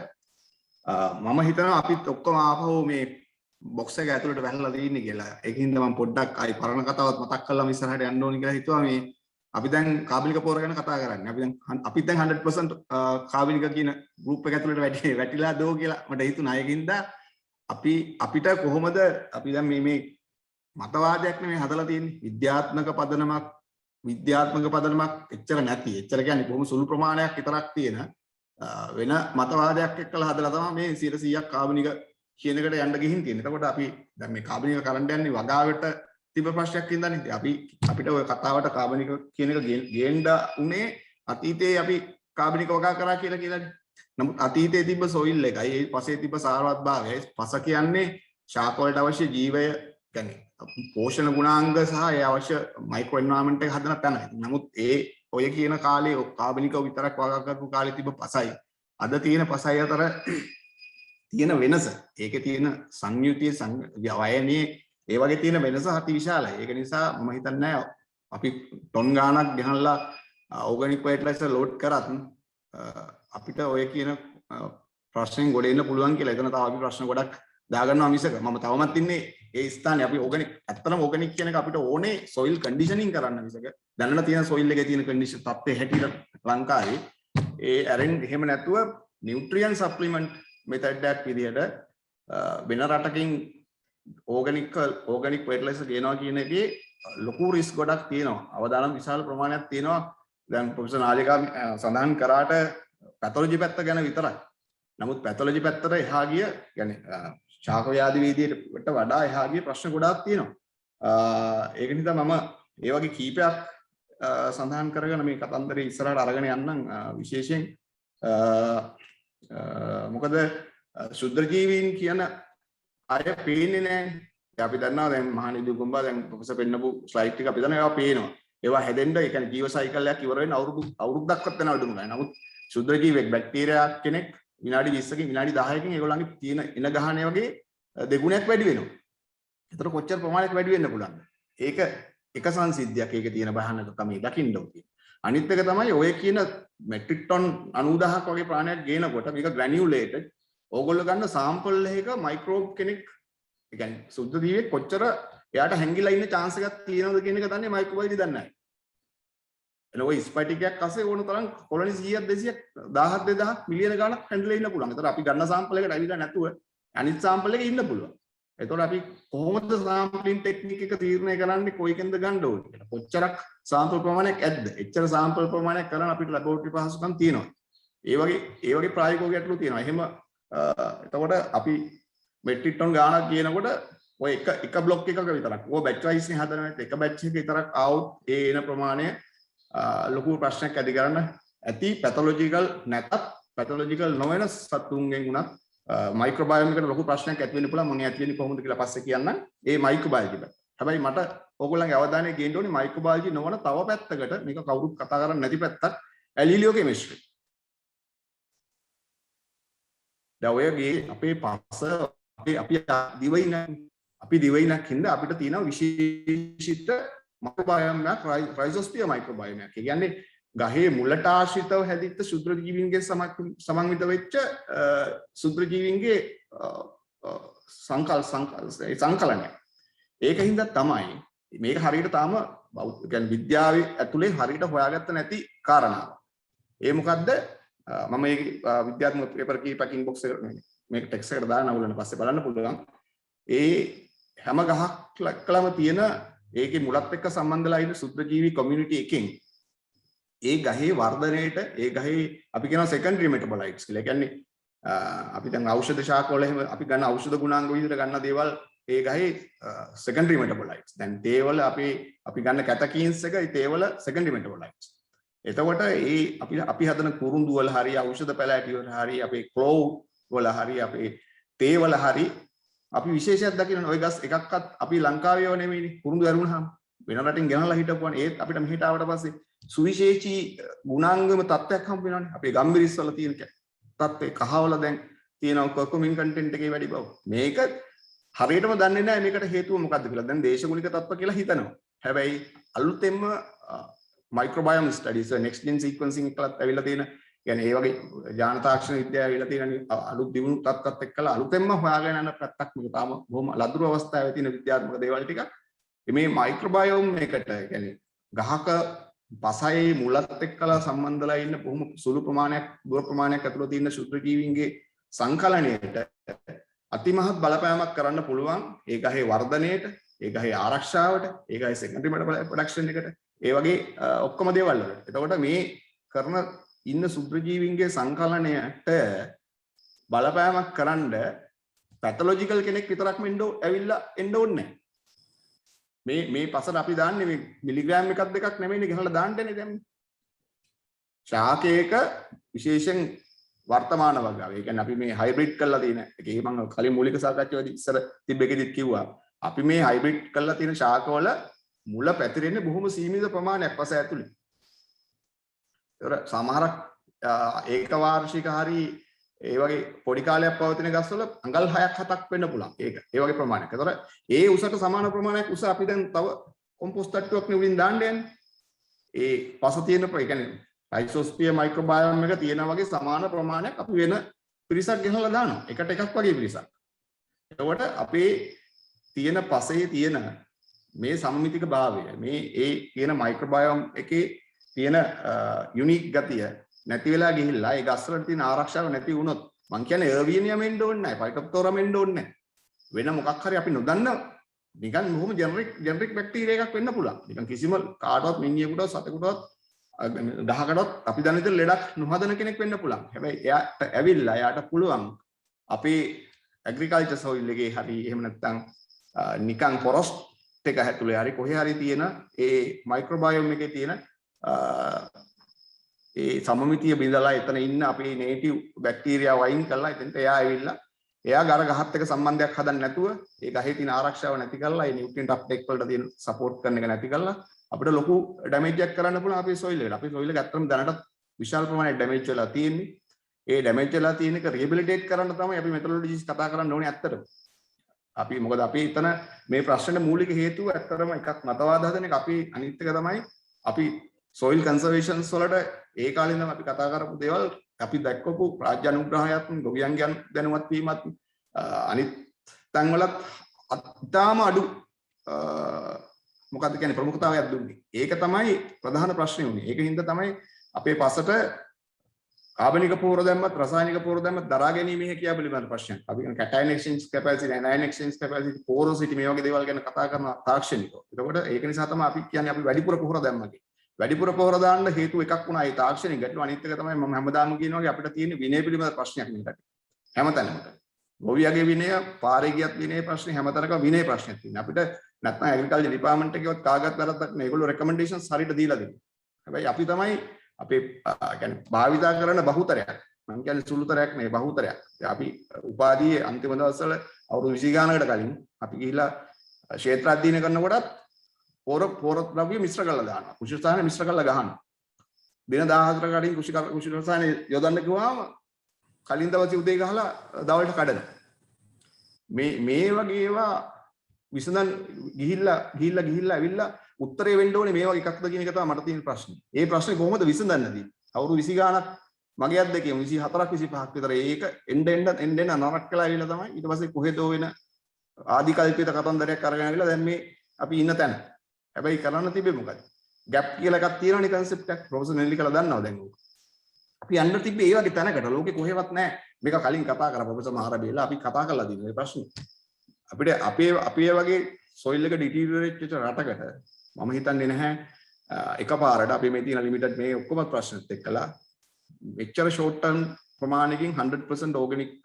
මම හිතනවා අපිත් ඔක්කොම ආපහු මේ බොක්ස් එක ඇතුළට වැහලා තියෙන්නේ කියලා. ඒකින්ද මම පොඩ්ඩක් ආයි පරණ කතාවත් මතක් කරලා ඉස්සරහට යන්න ඕනි කියලා හිතුවා. මේ අපි දැන් කාබනික පොහොර ගැන කතා කරන්නේ. අපි දැන් 100% කාබනික කියන ගෲප් එක ඇතුළට වැටිලා දෝ කියලා මට හිතුණා. ඒකින්ද අපිට කොහොමද අපි දැන් මේ මතවාදයක් නෙමෙයි හදලා තියෙන්නේ. විද්‍යාත්මක පදනමක් එච්චර නැති. එච්චර කියන්නේ බොහොම සුළු ප්‍රමාණයක් විතරක් තියෙන වෙන මතවාදයක් එක්කලා හදලා තමයි මේ 100%ක් කාබනික කියන එකට යන්න ගිහින් තියෙන්නේ. එතකොට අපි දැන් මේ කාබනික කරන්ට් යන්නේ වගාවට තිබ්බ ප්‍රශ්නයක් ඉඳන්නේ. අපිට ওই කතාවට කාබනික කියන එක ගේන්න උනේ අතීතයේ අපි කාබනික වගා කරා කියලා. නමුත් අතීතයේ තිබ්බ සොයිල් එකයි ඒ පසේ තිබ්බ සාරවත් භාවයයි පස කියන්නේ ශාක වලට අවශ්‍ය ජීවය කියන්නේ පෝෂණ ගුණාංග සහ ඒ අවශ්‍ය මයික්‍රෝ එන්වයරන්මන්ට් එක හදන තැනයි. නමුත් ඔය කියන කාලේ කාබනික විතරක් වගා කරපු කාලේ තිබ්බ පසයි අද තියෙන පසයි අතර තියෙන වෙනස, ඒකේ තියෙන සංයුතිය වයනේ ඒ වගේ තියෙන වෙනස අති විශාලයි. ඒක නිසා මම හිතන්නේ අපි ටොන් ගාණක් ගෙනල්ලා ඕගනික් ෆර්ටිලයිසර් ලෝඩ් කරත් අපිට ඔය කියන ප්‍රශ්නෙන් ගොඩ එන්න පුළුවන් කියලා. එතන තව අපි ප්‍රශ්න ගොඩක් දාගන්නවා මිසක මම තවමත් ඉන්නේ ඒ ස්ථානේ. අපි ඕගනික් ඇත්තටම ඕගනික් කියන එක අපිට ඕනේ සොයිල් කන්ඩිෂනින් කරන්න මිසක දැනලා තියෙන සොයිල් එකේ තියෙන කන්ඩිෂන් තත්ත්වයේ හැටියට ලංකාවේ ඒ ඇරෙන් එහෙම නැතුව නියුට්‍රියන් සප්ලිමන්ට් මෙතඩ් එකක් විදියට වෙන රටකින් ඕගනික් ෆර්ටිලයිසර් ගේනවා කියන එකේ ලොකු රිස්ක් ගොඩක් තියෙනවා. අවදානම් විශාල ප්‍රමාණයක් තියෙනවා. දැන් ප්‍රොෆෙසර් නාලිකා සඳහන් කරාට පැතොලොජි පැත්ත ගැන විතරයි. නමුත් පැතොලොජි පැත්තට එහා ගිය يعني ශාක ව්‍යාධි වේදියට වඩා එහා ගිය ප්‍රශ්න ගොඩාක් තියෙනවා. ඒක නිසා මම ඒ වගේ කීපයක් සඳහන් කරගෙන මේ කතන්දරේ ඉස්සරහට අරගෙන යන්නම්. විශේෂයෙන් මොකද ශුද්ධ ජීවීන් කියන අය පේන්නේ නැහැ. අපි දන්නවා දැන් මහනිදු ගොම්බා දැන් ප්‍රොෆෙසර් පෙන්නපු ස්ලයිඩ් එක අපි දන්නවා ඒවා පේනවා. ඒවා හැදෙන්න ඒ කියන්නේ ජීව සයිකල් එකක් ඉවර වෙන අවුරුද්දක්වත් වෙනව අඩුම ගන්න. නමුත් ශුද්ධ ජීවෙක් බැක්ටීරියා කෙනෙක් විනාඩි 20කින් විනාඩි 10කින් ඒගොල්ලන්ගේ තියෙන එන ගහණය වගේ දෙගුණයක් වැඩි වෙනවා. ඒතර කොච්චර ප්‍රමාණයක් වැඩි වෙන්න පුළුවන්ද? ඒක එක සංසිද්ධියක්. ඒකේ තියෙන බහනකම දකින්න ඕනේ. අනිත් එක තමයි ඔය කියන මෙට්‍රික් ටොන් 90000ක් වගේ ප්‍රාණයක් ගේනකොට මේක ග්‍රැනියුලේටඩ්. ඕගොල්ලෝ ගන්න සාම්පල් එකක මයික්‍රෝබ් කෙනෙක් ඒ කියන්නේ සුද්ධ ජීවියෙක් කොච්චර එයාට හැංගිලා ඉන්න chance එකක් තියෙනවද කියන එක දන්නේ මයික්‍රෝබයෝලොජි දන්නේ නැහැ. එළ ඔය ස්පැටිකයක් අස්සේ ඕන තරම් කොලොනි 100ක් 200ක් 1000ක් 2000ක් මිලියන ගණක් හැන්ඩල් වෙන්න පුළුවන්. ඒතර අපි ගන්න සාම්පල් එකට ඇවිල්ලා නැතුව අනිත් සාම්පල් එකේ ඉන්න පුළුවන්. ඒතකොට අපි කොහොමද සාම්පලින් ටෙක්නික් එක තීරණය කරන්නේ කොයිකෙන්ද ගන්න ඕනේ කියලා. කොච්චරක් සාම්පල් ප්‍රමාණයක් ඇද්ද? එච්චර සාම්පල් ප්‍රමාණයක් කරන් අපිට ලැබොරටරි පහසුකම් තියෙනවා. ඒ වගේ ප්‍රායෝගික ගැටලු තියෙනවා. එහෙම එතකොට අපි මෙට්‍රික් ටන් ගාණක් කියනකොට ඔය එක බ්ලොක් එකක විතරක් ඕ බැච් වයිස් නේ හදන එක බැච් එක විතරක් ආවුට් ඒ එන ප්‍රමාණය ලොකු ප්‍රශ්නයක් ඇති කරන්න ඇති. පැතොලොජිකල් නැතත් පැතොලොජිකල් නොවන සතුන්ගෙන් උනත් මයික්‍රෝබයෝම් එකට ලොකු ප්‍රශ්නයක් ඇති වෙන්න පුළුවන්. මොන්නේ ඇති වෙන්නේ කොහොමද කියලා පස්සේ කියන්නම්. ඒ මයික්‍රෝබයෝලොජි හැබැයි මට ඕගොල්ලන්ගේ අවධානය ගේන්න ඕනේ මයික්‍රෝබයොලොජි නොවන තව පැත්තකට මේක කවුරුත් කතා කරන්නේ නැති පැත්තක් ඇලිලියෝ කෙමිස්ට්‍රි. දැන් ඔයගේ අපේ පස අපි දිවයිනක් හින්දා අපිට තියෙන විශේෂිත මයික්‍රෝබයෝම් එකක් රයිසෝස්පියර් මයික්‍රෝබයෝම් එකක්. ඒ කියන්නේ ගහේ මුලට ආශ්‍රිතව හැදිච්ච ශුද්‍රජීවීන්ගේ සමන්විත වෙච්ච ශුද්‍රජීවීන්ගේ සංකලනය. ඒකින්ද තමයි මේක හරියට තාම يعني විද්‍යාවේ ඇතුලේ හරියට හොයාගත්ත නැති කාරණාව. ඒ මොකද්ද? මම මේ විද්‍යාත්මක පේපර් කීපකින් බොක්ස් එකට මේක ටෙක්ස්ට් එකට දාන්න අවුලන පස්සේ බලන්න පුළුවන්. ඒ හැම ගහක්ලම තියෙන ඒකේ මුලත් එක්ක සම්බන්ධලා ඉන්න ශුද්‍රජීවී කමියුනිටි එකකින් ඒ ගහේ වර්ධනයේට ඒ ගහේ අපි කියනවා සෙකන්ඩරි මෙටබොලයිට්ස් කියලා. ඒ කියන්නේ අපි දැන් ඖෂධ ශාකවල එහෙම අපි ගන්න ඖෂධ ගුණාංග විදිහට ගන්න දේවල් ඒ ගහේ සෙකන්ඩරි මෙටබොලයිට්ස්. දැන් තේවල අපි ගන්න කැටකීන්ස් එක ඒ තේවල සෙකන්ඩරි මෙටබොලයිට්ස්. එතකොට අපි හදන කුරුඳු වල හරි ඖෂධ පැලෑටි වල හරි අපේ ක්ලෝව් වල හරි අපේ තේවල හරි අපි විශේෂයක් දකින්න ওই ගස් එකක්වත් අපි ලංකාවේව නෙමෙයිනේ කුරුඳු ඇරුණාම වෙන රටින් ගෙනල්ලා හිටපුවානේ ඒත් අපිට මෙහෙට ආවට පස්සේ සුවිශේෂී ගුණාංගම තත්ත්වයක් හම්බ වෙනවානේ අපේ ගම්බිරිස් වල තියෙන තත්ත්වේ කහවල දැන් තියෙන කොකුමින් කන්ටෙන්ට් එකේ වැඩි බව මේක හරියටම දන්නේ නැහැ මේකට හේතුව මොකද්ද කියලා දැන් දේශගුණික තත්ත්ව කියලා හිතනවා හැබැයි අලුතෙන්ම මයික්‍රෝබයෝම් ස්ටඩීස් නෙක්ස්ට් ජෙන් සීක්වෙන්සිං එකලත් ඇවිල්ලා තියෙන يعني ඒ වගේ ජාන තාක්ෂණ විද්‍යාව ඇවිල්ලා තියෙන අලුත් දියුණු තත්ත්වත් එක්කලා අලුතෙන්ම හොයාගෙන යන පැත්තක් මේක තාම බොහොම ලදරු අවස්ථාවේ තියෙන විද්‍යාත්මක දේවල් ටිකක් මේ මයික්‍රෝබයෝම් එකට يعني ගහක පසයේ මුලත් එක්කලා සම්බන්ධලා ඉන්න බොහොම සුළු ප්‍රමාණයක් දුර ප්‍රමාණයක් ඇතුළත තියෙන ශුද්‍රජීවීන්ගේ සංකලනයට අතිමහත් බලපෑමක් කරන්න පුළුවන් ඒ ගහේ වර්ධනයට ඒ ගහේ ආරක්ෂාවට ඒ ගහේ සෙකන්ඩරි මෙටබොලයිට් ප්‍රොඩක්ෂන් එකට ඒ වගේ ඔක්කොම දේවල් වලට. එතකොට මේ කරන ඉන්න ශුද්‍රජීවීන්ගේ සංකලනයට බලපෑමක් කරන්න පැතොලොජිකල් කෙනෙක් විතරක්ම ඇවිල්ලා එන්න ඕනේ නැහැ. මේ පසට අපි දාන්නේ මේ මිලිග්‍රෑම් එකක් දෙකක් නෙමෙයිනේ ගහලා දාන්නනේ දැන්. ශාකයක විශේෂයෙන් වර්තමාන වගාව. ඒ කියන්නේ අපි මේ හයිබ්‍රිඩ් කරලා තියෙන එකේ මම කලින් මූලික සාකච්ඡාවේදී ඉස්සර තිබ්බ එකෙදිත් කිව්වා. අපි මේ හයිබ්‍රිඩ් කරලා තියෙන ශාකවල මුල පැතිරෙන්නේ බොහොම සීමිත ප්‍රමාණයක් පස ඇතුලේ. ඒතර සමහරක් ඒක වාර්ෂික හරි ඒ වගේ පොඩි කාලයක් පවතින ගස්වල අඟල් 6ක් 7ක් වෙන්න පුළුවන්. ඒක ඒ වගේ ප්‍රමාණයක්. ඒතර ඒ උසට සමාන ප්‍රමාණයක් උස අපි දැන් තව කොම්පෝස්ට් තට්ටුවක් නෙවෙයින් දාන්න යන්නේ. ඒ පස තියෙන ඒ කියන්නේ රයිසෝස්පියර් මයික්‍රෝබයෝම් එක තියෙනා වගේ සමාන ප්‍රමාණයක් අපි වෙන පිරිසක් ගෙනලා දානවා. එකට එකක් වගේ පිරිසක්. එතකොට අපේ තියෙන පසේ තියෙන මේ සමමිතික භාවය මේ කියන මයික්‍රෝබයෝම් එකේ තියෙන යුනික් ගතිය නැති වෙලා ගිහිල්ලා ඒ ගස් වල තියෙන ආරක්ෂාව නැති වුණොත් මං කියන්නේ එර්විනියම් එන්න ඕනේ නැහැ ෆයිටොප්තෝරම් එන්න ඕනේ නැහැ වෙන මොකක් හරි අපි නොදන්න නිකන් බොහොම ජෙනරික් බැක්ටීරියා එකක් වෙන්න පුළුවන් නිකන් කිසිම කාටවත් මිනිහෙකුටවත් සතෙකුටවත් ගහකටවත් අපි දන්න විදිහට ලෙඩක් නොහදන කෙනෙක් වෙන්න පුළුවන් හැබැයි එයාට ඇවිල්ලා එයාට පුළුවන් අපේ ඇග්‍රිකල්චර් සොයිල් එකේ හරි එහෙම නැත්නම් නිකන් ෆොරස්ට් එක ඇතුලේ හරි කොහේ හරි තියෙන ඒ මයික්‍රෝබයෝම් එකේ තියෙන ඒ සමමිතිය බිඳලා එතන ඉන්න අපේ නේටිව් බැක්ටීරියා වයින් කරලා එතනට එයා ඇවිල්ලා එයා ගර ගහත් එක්ක සම්බන්ධයක් හදන්න නැතුව ඒ ගහේ තියෙන ආරක්ෂාව නැති කරලා ඒ නියුට්‍රියන්ට් අප්ටේක් වලට තියෙන සපෝට් කරන එක නැති කරලා අපිට ලොකු ඩැමේජ් එකක් කරන්න පුළුවන් අපේ සොයිල් එකට. අපේ සොයිල් එක ඇත්තටම දැනට විශාල ප්‍රමාණයක් ඩැමේජ් වෙලා තියෙන්නේ. ඒ ඩැමේජ් වෙලා තියෙන එක රිහෙබිලිටේට් කරන්න තමයි අපි මෙතොලොජිස් කතා කරන්න ඕනේ ඇත්තටම. අපි මොකද අපි එතන මේ ප්‍රශ්නෙට මූලික හේතුව ඇත්තටම එකක් මතවාද හදන එක අපි අනිත් එක තමයි අපි soil conservations වලට ඒ කාලේ ඉඳන් අපි කතා කරපු දේවල් අපි දැක්කපු රාජ්‍ය අනුග්‍රහයත් ගොවියන්ගේ දැනුවත් වීමත් අනිත් තැන් වලත් ඉතාම අඩු මොකක්ද කියන්නේ ප්‍රමුඛතාවයක් දුන්නේ. ඒක තමයි ප්‍රධාන ප්‍රශ්නේ උනේ. ඒකින්ද තමයි අපේ පසට කාබනික පොහොර දැම්මත් රසායනික පොහොර දැම්මත් දරා ගැනීම හැකියාව පිළිබඳ ප්‍රශ්නයක්. අපි කියන කැටයන් එක්ස්චේන්ජ් කැපැසිටි, ඇනයන් එක්ස්චේන්ජ් කැපැසිටි, පොරොසිටි මේ වගේ දේවල් ගැන කතා කරන තාක්ෂණිකව. එතකොට ඒක නිසා තමයි අපි කියන්නේ අපි වැඩිපුර පොහොර දැම්මා කියලා. වැඩිපුර පොහොර දාන්න හේතුව එකක් වුණා ඒ තාක්ෂණික ගැටලුව. අනිත් එක තමයි මම හැමදාම කියන වගේ අපිට තියෙන විනය පිළිබඳ ප්‍රශ්නයක් මේකට. හැමතැනම. ගොවියගේ විනය, පාරේ ගියත් විනය ප්‍රශ්නේ හැමතැනකම විනය ප්‍රශ්නයක් තියෙනවා. අපිට නැත්නම් ඇග්‍රිකල්චර් ඩිපාර්ට්මන්ට් එකේවත් කාගත් වැරද්දක් නෑ. ඒගොල්ලෝ රෙකමෙන්ඩේෂන්ස් හරියට දීලා දෙනවා. හැබැයි අපි තමයි අපේ කියන්නේ භාවිතා කරන බහුතරයක්. මම කියන්නේ සුළුතරයක් නෙවෙයි බහුතරයක්. අපි උපාධියේ අන්තිම දවස්වල අවුරුදු 20 ගානකට කලින් අපි ගිහිලා ක්ෂේත්‍ර අධ්‍යයනය කරනකොටත් පෝර ද්‍රව්‍ය මිශ්‍ර කරලා දානවා. කෘෂි රසායන මිශ්‍ර කරලා ගහනවා. දින 14 කඩින් කෘෂි රසායන යොදන්න කිව්වම කලින් දවසේ උදේ ගහලා දවල්ට කඩනවා. මේ වගේ ඒවා විසඳන් ගිහිල්ලා ඇවිල්ලා උත්තරේ වෙන්න ඕනේ මේ වගේ එකක්ද කියන එක තමයි මට තියෙන ප්‍රශ්නේ. ඒ ප්‍රශ්නේ කොහොමද විසඳන්නේදී? අවුරුදු 20 ගාණක් මගේ අද්දකේ 24ක් 25ක් විතර ඒක එන්න නරක කළා ඇවිල්ලා තමයි ඊට පස්සේ කොහෙදෝ වෙන ආදිකල්පිත කතන්දරයක් අරගෙන ආවිලා දැන් මේ අපි ඉන්න තැන. හැබැයි කරන්න තිබ්බේ මොකද? ගැප් කියලා එකක් තියෙනවනේ concept එකක්. ප්‍රොෆෙසර් නෙල්ලි කියලා දන්නවා දැන් ඕක. අපි යන්න තිබ්බේ ඒ වගේ තැනකට. ලෝකේ කොහෙවත් නැහැ. මේක කලින් කතා කරා ප්‍රොෆෙසර් මහරබේලා අපි කතා කරලා දිනවා මේ ප්‍රශ්නේ. අපිට අපේ වගේ soil එක deteriorate වෙච්ච රටකට මම හිතන්නේ නැහැ එකපාරට අපි මේ තියෙන limited මේ ඔක්කොම ප්‍රශ්නෙත් එක්කලා මෙච්චර short term ප්‍රමාණයකින් 100% organic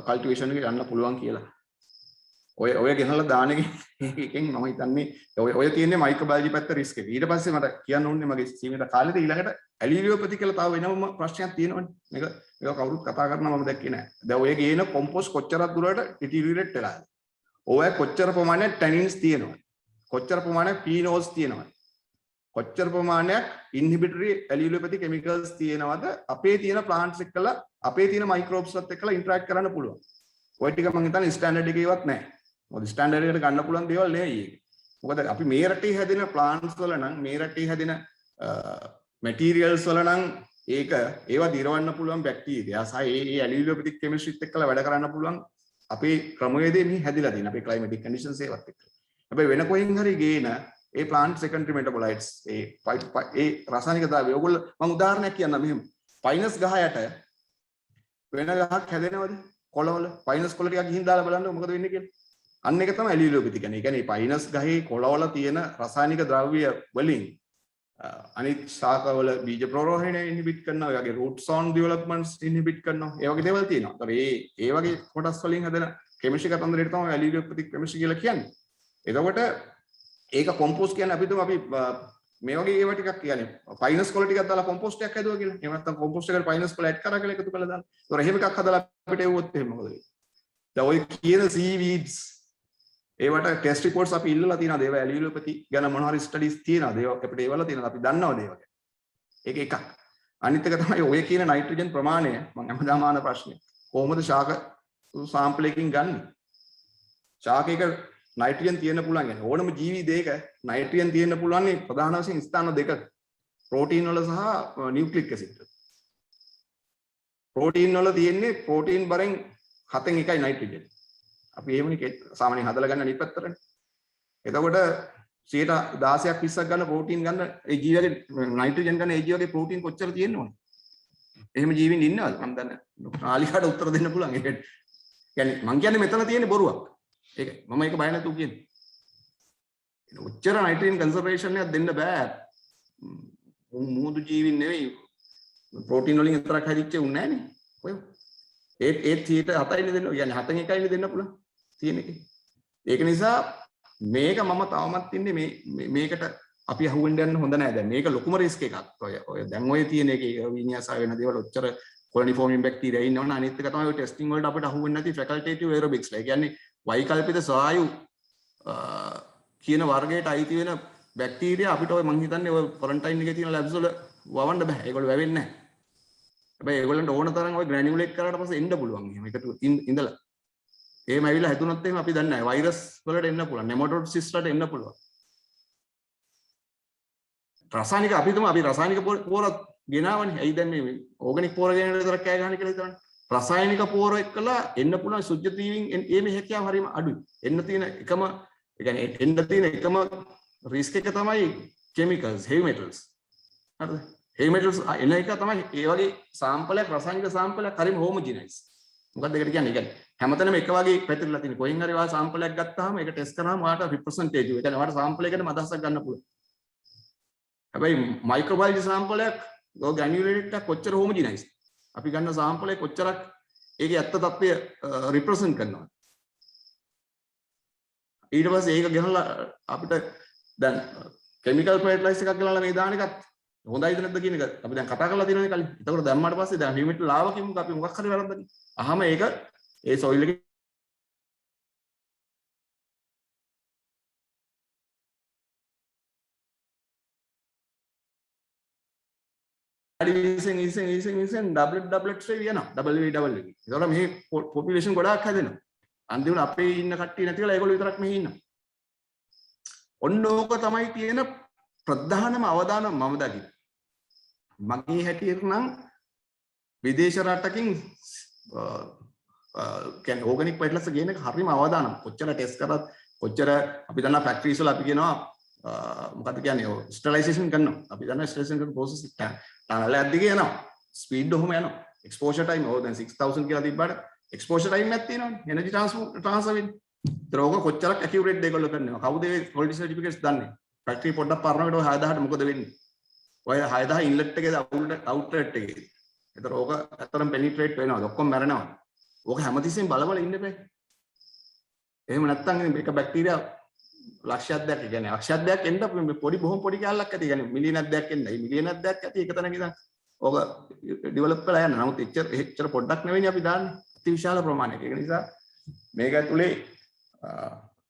cultivation එක යන්න පුළුවන් කියලා. ඔය ගෙනල්ලා දාන එකෙන් මම හිතන්නේ ඔය තියෙන්නේ මයික්‍රෝබයොලොජි පැත්ත රිස්ක් එක. ඊට පස්සේ මට කියන්න ඕනේ මගේ සීමිත කාලෙදී ඊළඟට ඇලිලියෝපති කියලා තව වෙනම ප්‍රශ්නයක් තියෙනවනේ. මේක කවුරුත් කතා කරනවා මම දැක්කේ නැහැ. දැන් ඔය ගේන කොම්පෝස්ට් කොච්චරක් දුරට ඩිටිරියරේට් වෙලාද? ඔය කොච්චර ප්‍රමාණයක් ටැනින්ස් තියෙනවද? කොච්චර ප්‍රමාණයක් පීනෝල්ස් තියෙනවද? කොච්චර ප්‍රමාණයක් ඉන්හිබිටරි ඇලිලියෝපති කෙමිකල්ස් තියෙනවද? අපේ තියෙන ප්ලාන්ට්ස් එක්කලා අපේ තියෙන මයික්‍රෝබ්ස්ලත් එක්කලා ඉන්ටරැක්ට් කරන්න පුළුවන්. ඔය ටික මම හිතන්නේ ස්ටෑන්ඩඩ් එකේවත් නැහැ. මොකද ස්ටෑන්ඩඩ් එකට ගන්න පුළුවන් දේවල් නෙවෙයි ඒක. මොකද අපි මේ රටේ හැදෙන ප්ලාන්ට්ස් වල නම් මේ රටේ හැදෙන මැටීරියල්ස් වල නම් ඒවා දිරවන්න පුළුවන් බැක්ටීරියා සහ ඒ ඇලිලියෝපතික් කෙමිස්ට්‍රිත් එක්කලා වැඩ කරන්න පුළුවන් අපේ ක්‍රමවේදය මේ හැදිලා තියෙන අපේ ක්ලයිමැටික් කන්ඩිෂන්ස් ඒවත් එක්ක. හැබැයි වෙන කොහෙන් හරි ගේන ඒ ප්ලාන්ට් සෙකන්ඩරි මෙටබොලයිට්ස් ඒ රසායනික ද්‍රව්‍ය ඔයගොල්ලෝ මම උදාහරණයක් කියන්නම් මෙහෙම. පයිනස් ගහ යට වෙන ගහක් හැදෙනවද? කොළවල පයිනස් කොළ ටිකක් ගිහින් දාලා බලන්න මොකද වෙන්නේ කියලා. අන්න එක තමයි ඇලිලියෝපති කියන්නේ. ඒ කියන්නේ පයිනස් ගහේ කොළවල තියෙන රසායනික ද්‍රව්‍ය වලින් අනිත් ශාකවල බීජ ප්‍රෝරෝහණය ඉන්හිබිට් කරනවා. ඒ වගේ රූට් සෝන් ඩෙවලොප්මන්ට්ස් ඉන්හිබිට් කරනවා. ඒ වගේ දේවල් තියෙනවා. ඒතර ඒ වගේ කොටස් වලින් හදන කෙමිස්ට්‍රි කතන්දරයට තමයි ඇලිලියෝපති කෙමිස්ට්‍රි කියලා කියන්නේ. එතකොට ඒක කොම්පෝස්ට් කියන්නේ අපි මේ වගේ ඒවා ටිකක් කියන්නේ පයිනස් කොළ ටිකක් දාලා කොම්පෝස්ට් එකක් හදුවා කියලා. එහෙම නැත්නම් කොම්පෝස්ට් එකට පයිනස් කොළ ඇඩ් කරා කියලා එකතු කරලා දාන්න. ඒතර එහෙම එකක් හදලා අපිට එවුවොත් එහෙම මොකද වෙන්නේ? දැන් ඔය කියන සීවීඩ්ස් ඒවට ටෙස්ට් රිපෝට්ස් අපි ඉල්ලලා තියෙනවා. ඒවා ඇලිලියෝපති ගැන මොන හරි ස්ටඩීස් තියෙනවා. ඒවා අපිට ඒවල තියෙනවා. අපි දන්නවද ඒවා ගැන? ඒක එකක්. අනිත් එක තමයි ඔය කියන නයිට්‍රජන් ප්‍රමාණය මම හැමදාම අහන ප්‍රශ්නේ. කොහොමද ශාක සාම්පල් එකකින් ගන්නෙ? ශාකයක නයිට්‍රජන් තියෙන්න පුළුවන් يعني ඕනම ජීවි දෙයක නයිට්‍රජන් තියෙන්න පුළුවන් ප්‍රධාන වශයෙන් ස්ථාන දෙකක. ප්‍රෝටීන් වල සහ නියුක්ලික් ඇසිඩ් වල. ප්‍රෝටීන් වල තියෙන්නේ ප්‍රෝටීන් බරෙන් 7න් 1යි නයිට්‍රජන්. අපි එහෙමනේ සාමාන්‍යයෙන් හදලා ගන්න අනිත් පැත්තටනේ. එතකොට 16ක් 20ක් ගන්න ප්‍රෝටීන් ගන්න ඒ ජීවිගේ නයිට්‍රජන් ගන්න ඒ ජීවිගේ ප්‍රෝටීන් කොච්චර තියෙන්න ඕනේ? එහෙම ජීවින් ඉන්නවද? මම දන්නේ ආලිකාට උත්තර දෙන්න පුළුවන්. ඒක يعني මං කියන්නේ මෙතන තියෙන්නේ බොරුවක්. ඒකයි මම ඒක බය නැතුව කියන්නේ. ඔච්චර නයිට්‍රජන් කන්සර්වේෂන් එකක් දෙන්න බෑ. මූදු ජීවින් නෙවෙයි ප්‍රෝටීන් වලින් විතරක් හැදිච්ච උන් නෑනේ. ඔය ඒ 7යිනේ දෙන්න. يعني 7න් 1යිනේ දෙන්න පුළුවන්. තියෙන එක. ඒක නිසා මේක මම තවමත් ඉන්නේ මේකට අපි අහුවෙන්න යන්න හොඳ නෑ. දැන් මේක ලොකුම රිස්ක් එකක්. ඔය දැන් ඔය තියෙන එකේ විඤ්ඤාසය වෙන දේවල් ඔච්චර කොලොනිෆෝමින් බැක්ටීරියා ඉන්නවනේ. අනිත් එක තමයි ඔය ටෙස්ටිං වලට අපිට අහුවෙන්නේ නැති ෆැකල්ටේටිව් ඒරොබික්ස් ලා. ඒ කියන්නේ වෛකල්පිත සායු කියන වර්ගයට අයිති වෙන බැක්ටීරියා අපිට ඔය මං හිතන්නේ ඔය ක්වොරන්ටයින් එකේ තියෙන ලැබ්ස් වල වවන්න බෑ. ඒගොල්ලෝ වැවෙන්නේ නැහැ. හැබැයි ඒගොල්ලන්ට ඕන තරම් ඔය ග්‍රැනියුලේට් කරාට පස්සේ එන්න පුළුවන්. එහෙම එකතු ඉඳලා. එහෙම ඇවිල්ලා හැදුනොත් එහෙම අපි දන්නේ නැහැ. වෛරස් වලට එන්න පුළුවන්. නෙමටොඩ් සිස්ට් වලට එන්න පුළුවන්. රසායනික අපි රසායනික පෝර ගෙනාවනේ. ඇයි දැන් මේ ඕගනික් පෝර ගෙනන විතර කෑ ගහන්නේ කියලා හිතන්නේ. රසායනික පෝර එක්කලා එන්න පුළුවන් සුජ්‍ය තීවින් මේ හැකියාව හරිම අඩුයි. එන්න තියෙන එකම රිස්ක් එක තමයි කෙමිකල්ස්, හෙවි මෙටල්ස්. හරිද? හෙවි මෙටල්ස් එන එක තමයි ඒ වගේ සාම්පලයක් රසායනික සාම්පලයක් හරිම හෝමොජිනයිස්. මොකක්ද ඒකට කියන්නේ? ඒ කියන්නේ හැමතැනම එක වගේ පැතිරලා තියෙන. කොහෙන් හරි වා සාම්පලයක් ගත්තාම ඒක ටෙස්ට් කරාම වාට රිප්‍රසන්ටේටිව්. ඒ කියන්නේ වාට සාම්පල් එකකට අදහසක් ගන්න පුළුවන්. හැබැයි මයික්‍රෝබයොලොජි සාම්පලයක් ඔය ග්‍රැනියුලේට් එක කොච්චර හෝමොජිනයිස්. අපි ගන්න සාම්පල් එක කොච්චරක් ඒකේ ඇත්ත తත්වය රිප්‍රසන්ට් කරනවා. ඊට පස්සේ ඒක ගෙනලා අපිට දැන් කෙමිකල් ෆර්ටිලයිසර් එකක් ගෙනලා මේ දාන එකත් හොඳයිද නැද්ද කියන එක අපි දැන් කතා කරලා තියෙනවානේ කලින්. ඒතකොට දැම්මාට පස්සේ දැන් හියුමිඩ් ලාව කිව්වොත් අපි මොකක් හරි වැරද්දක්. අහම ඒක ඒ සොයිල් එකේ විසින් ඩබ්ලට් වෙනවා WW. ඒතකොට මේ පොපියුලේෂන් ගොඩාක් හැදෙනවා. අන්තිමට අපේ ඉන්න කට්ටිය නැති වෙලා ඒගොල්ලෝ විතරක් මෙහි ඉන්නවා. ඔන්න ඕක තමයි තියෙන ප්‍රධානම අවදානම මම දකින්නේ. මගේ හැටියට නම් විදේශ රටකින් කියන්නේ ඕගනික් ෆර්ටිලයිසර් ගේන එක හරිම අවදානම්. කොච්චර ටෙස්ට් කරත් කොච්චර අපි දන්නා ෆැක්ටරිස් වල අපි කියනවා මොකක්ද කියන්නේ ස්ටෙරිලයිසේෂන් කරනවා. අපි දන්නා ස්ටෙරිලයිසේෂන් කරන ප්‍රොසෙස් එක ටනල් එකක් දිගේ යනවා. ස්පීඩ් ඔහොම යනවා. එක්ස්පෝෂර් ටයිම් ඕ දැන් 6000 කියලා තිබ්බට එක්ස්පෝෂර් ටයිම් එකක් තියෙනවනේ. එනර්ජි ට්‍රාන්ස්ෆර් වෙන්නේ. ඒතර ඕක කොච්චරක් ඇකියුරේට් දෙකවල කරනවා. කවුද මේ ක්වොලිටි සර්ටිෆිකේට්ස් දන්නේ? ෆැක්ටරි පොඩ්ඩක් පරනකොට ඔය 6000ට මොකද වෙන්නේ? ඔය 6000 ඉන්ලට් එකේද අවුට්ලට් එකේද? ඒතර ඕක ඇත්තටම පෙනිට්‍රේට් වෙනවා. ඔක්කොම මැරෙනවා. ඕක හැමතිස්සෙම බලබල ඉන්න බෑ. එහෙම නැත්නම් මේක බැක්ටීරියා ලක්ෂයක් දෙයක් කියන්නේ ලක්ෂයක් දෙයක් එන්න පොඩි බොහොම පොඩි කැලලක් ඇති. කියන්නේ මිලියනක් දෙයක් එන්න. මේ මිලියනක් දෙයක් ඇති එක තැනක ඉඳන් ඕක ඩෙවලොප් කරලා යන්න. නමුත් එච්චර පොඩ්ඩක් නෙවෙයි අපි දාන්නේ. අති විශාල ප්‍රමාණයක්. ඒක නිසා මේක ඇතුලේ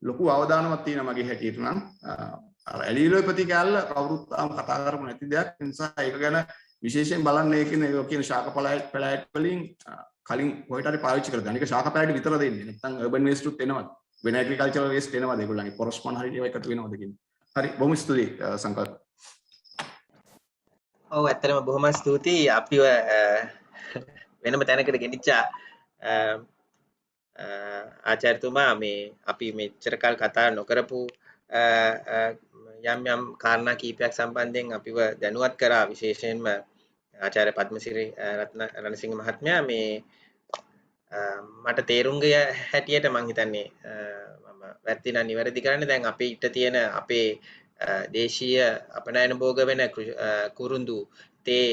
ලොකු අවදානමක් තියෙනවා මගේ හැටියට නම්. අර ඇලීලෝ ප්‍රතිකැලල කවුරුත් තාම කතා කරමු නැති දෙයක්. ඒ නිසා ඒක ගැන විශේෂයෙන් බලන්න ඒ කියන ශාක පැලෑට් වලින් කලින් කොහෙට හරි පාවිච්චි කරලා දාන්න. ඒක ශාක පැලෑට් විතර දෙන්නේ. නැත්නම් අර්බන් වේස්ට් උත් එනවා. වෙන ඇග්‍රිකල්චරල් වේස්ට් එනවාද ඒගොල්ලන්ගේ පොරොස් මොන හරි ඒවා එකතු වෙනවද කියන්නේ. හරි බොහොම ස්තුතියි සංකල්ප. ඔව් ඇත්තටම බොහොම ස්තුතියි අපිව වෙනම තැනකට ගෙනිච්චා ආචාර්යතුමා මේ අපි මෙච්චර කල් කතා නොකරපු යම් කාරණා කීපයක් සම්බන්ධයෙන් අපිව දැනුවත් කරා විශේෂයෙන්ම ආචාර්ය පද්මසිරි රණසිංහ මහත්මයා මේ මට තේරුම් ගිය හැටියට මම හිතන්නේ මම වැරදිලා නිවැරදි කරන්නේ දැන් අපේ ඊට තියෙන අපේ දේශීය අපනයන භෝග වෙන කුරුඳු තේ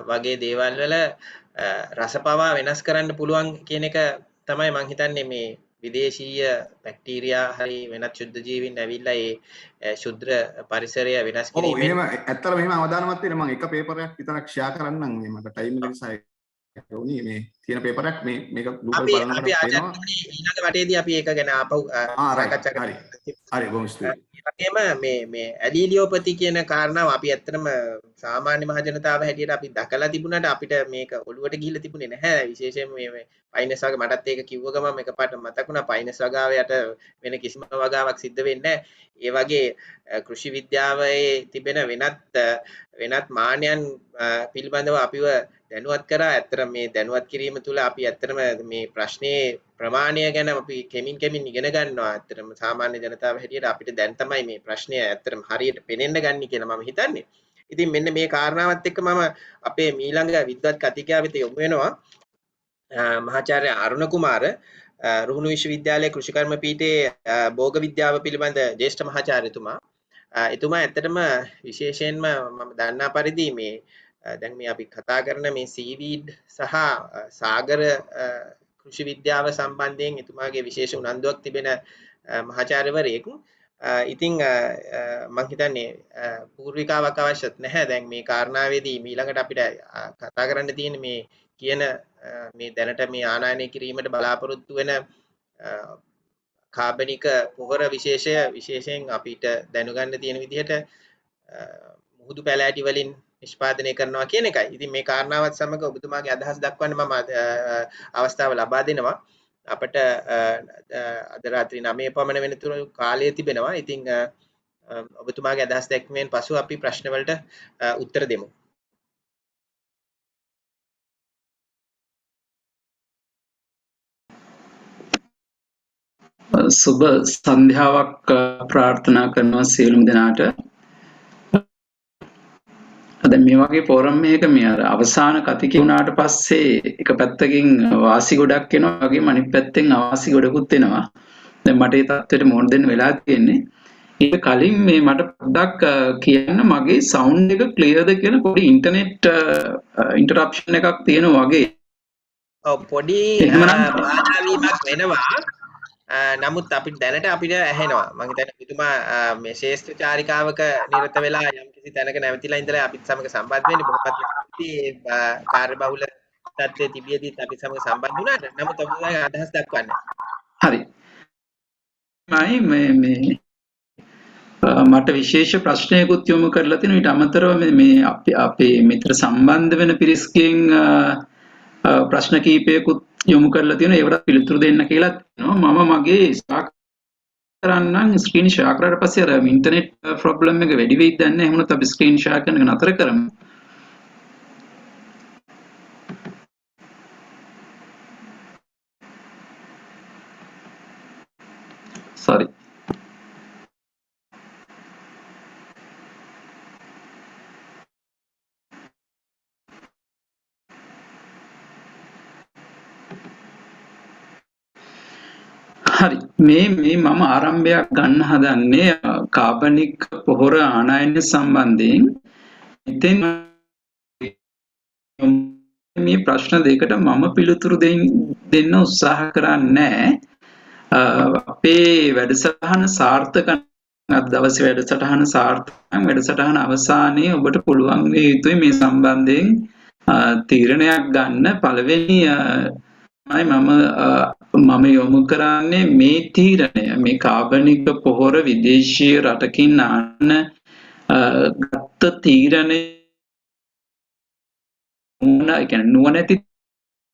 වගේ දේවල් වල රසපවා වෙනස් කරන්න පුළුවන් කියන එක තමයි මම හිතන්නේ මේ විදේශීය බැක්ටීරියා හරි වෙනත් ශුද්ධ ජීවීන් ඇවිල්ලා ඒ ශුද්ධ පරිසරය වෙනස් කිරීමෙන් එහෙම ඇත්තට මෙහෙම අවදානමක් තියෙනවා. මම එක පේපරයක් විතරක් ෂෙයා කරන්නම්. මේ මට ටයිම් එක නිසා ඕනි මේ තියෙන පේපරයක් මේක Google බලනකොට වෙනවා. ඊළඟ වටේදී අපි ඒක ගැන ආපහු සාකච්ඡා කරමු. හරි බොහොම ස්තුතියි. මේ ඇලීලියෝපති කියන කාරණාව අපි ඇත්තටම සාමාන්‍ය මහ ජනතාව හැටියට අපි දැකලා තිබුණාට අපිට මේක ඔළුවට ගිහිල්ලා තිබුණේ නැහැ. විශේෂයෙන්ම මේ පයිනස් වගේ මටත් ඒක කිව්ව ගමන් එකපාරට මතක් වුණා පයිනස් වගාවයට වෙන කිසිම වගාවක් සිද්ධ වෙන්නේ නැහැ. ඒ වගේ කෘෂි විද්‍යාවේ තිබෙන වෙනත් මානයන් පිළිබඳව අපිව දැනුවත් කරා. ඇත්තටම මේ දැනුවත් කිරීම තුළ අපි ඇත්තටම මේ ප්‍රශ්නේ ප්‍රමාණය ගැන අපි කෙමින් ඉගෙන ගන්නවා. ඇත්තටම සාමාන්‍ය ජනතාව හැටියට අපිට දැන් තමයි මේ ප්‍රශ්නය ඇත්තටම හරියට පෙනෙන්න ගන්න කියලා මම හිතන්නේ. ඉතින් මෙන්න මේ කාරණාවත් එක්ක මම අපේ ඊළඟ විද්වත් කතිකයා වෙත යොමු වෙනවා. මහාචාර්ය අරුණ කුමාර රුහුණු විශ්වවිද්‍යාලයේ කෘෂිකර්ම පීඨයේ භෝග විද්‍යාව පිළිබඳ ජ්‍යෙෂ්ඨ මහාචාර්යතුමා. එතුමා ඇත්තටම විශේෂයෙන්ම මම දන්නා පරිදි මේ දැන් මේ අපි කතා කරන මේ සීවීඩ් සහ සාගර කෘෂි විද්‍යාව සම්බන්ධයෙන් එතුමාගේ විශේෂ උනන්දුවක් තිබෙන මහාචාර්යවරයෙක්. ඉතින් මම හිතන්නේ පූර්විකාවක් අවශ්‍යත් නැහැ. දැන් මේ කාරණාවේදී ඊළඟට අපිට කතා කරන්න තියෙන මේ කියන මේ දැනට මේ ආනයනය කිරීමට බලාපොරොත්තු වෙන කාබනික පොහොර විශේෂයෙන් අපිට දැනගන්න තියෙන විදිහට මුහුදු පැලෑටි වලින් නිෂ්පාදනය කරනවා කියන එකයි. ඉතින් මේ කාරණාවත් සමග ඔබතුමාගේ අදහස් දක්වන්න මම අවස්ථාව ලබා දෙනවා. අපිට අද රාත්‍රී 9 පමණ වෙනතුරු කාලය තිබෙනවා. ඉතින් ඔබතුමාගේ අදහස් දැක්වීමෙන් පසු අපි ප්‍රශ්න වලට උත්තර දෙමු. සුබ සන්ධ්‍යාවක් ප්‍රාර්ථනා කරනවා සියලුම දෙනාට. දැන් මේ වගේ ෆෝරම් එකක මේ අර අවසාන කතික වුණාට පස්සේ එක පැත්තකින් වාසි ගොඩක් එනවා වගේම අනිත් පැත්තෙන් අවාසි ගොඩකුත් එනවා. දැන් මට ඒ තත්ත්වෙට මොන දෙන්න වෙලා තියෙන්නේ. ඊට කලින් මේ මට පොඩ්ඩක් කියන්න මගේ සවුන්ඩ් එක ක්ලියර්ද කියලා පොඩි ඉන්ටර්නෙට් ඉන්ටරප්ෂන් එකක් තියෙනවා වගේ. ඔව් පොඩි බාධා වීමක් වෙනවා. නමුත් අපිට දැනට අපිට ඇහෙනවා. මම හිතන්නේ ඔබතුමා මේ ශේෂ්ත්‍ර චාරිකාවක නිරත වෙලා යම්කිසි තැනක නැවතිලා ඉඳලා අපිත් සමග සම්බන්ධ වෙන්නේ බොහොමත් කාර්යබහුල තත්ත්වයේ තිබියදීත් අපිත් සමග සම්බන්ධ වුණාට. නමුත් ඔබතුමාගේ අදහස් දක්වන්න. හරි. මේ මට විශේෂ ප්‍රශ්නයකුත් යොමු කරලා තිනවා. ඊට අමතරව මේ අපේ මිත්‍ර සම්බන්ධ වෙන පිරිස්ගෙන් ප්‍රශ්න කීපයකුත් යොමු කරලා තියෙනවා. ඒවට පිළිතුරු දෙන්න කියලා තියෙනවා. මම මගේ කරන්නම් ස්ක්‍රීන් ෂෙයා කරලා පස්සේ අර ඉන්ටර්නෙට් ප්‍රොබ්ලම් එක වැඩි වෙයිද දන්නේ නැහැ. එහෙනම් අපි ස්ක්‍රීන් ෂෙයා කරන එක නතර කරමු. sorry. හරි මේ මම ආරම්භයක් ගන්න හදන්නේ කාබනික පොහොර ආනයන සම්බන්ධයෙන්. ඉතින් මේ ප්‍රශ්න දෙකට මම පිළිතුරු දෙන්න උත්සාහ කරන්නේ අපේ වැඩසටහන සාර්ථක අද දවසේ වැඩසටහන සාර්ථක වැඩසටහන අවසානයේ ඔබට පුළුවන් වේ යුතුයි මේ සම්බන්ධයෙන් තීරණයක් ගන්න. පළවෙනි මම යොමු කරන්නේ මේ තීරණය මේ කාබනික පොහොර විදේශීය රටකින් ආන ගත්ත තීරණය නුවණැති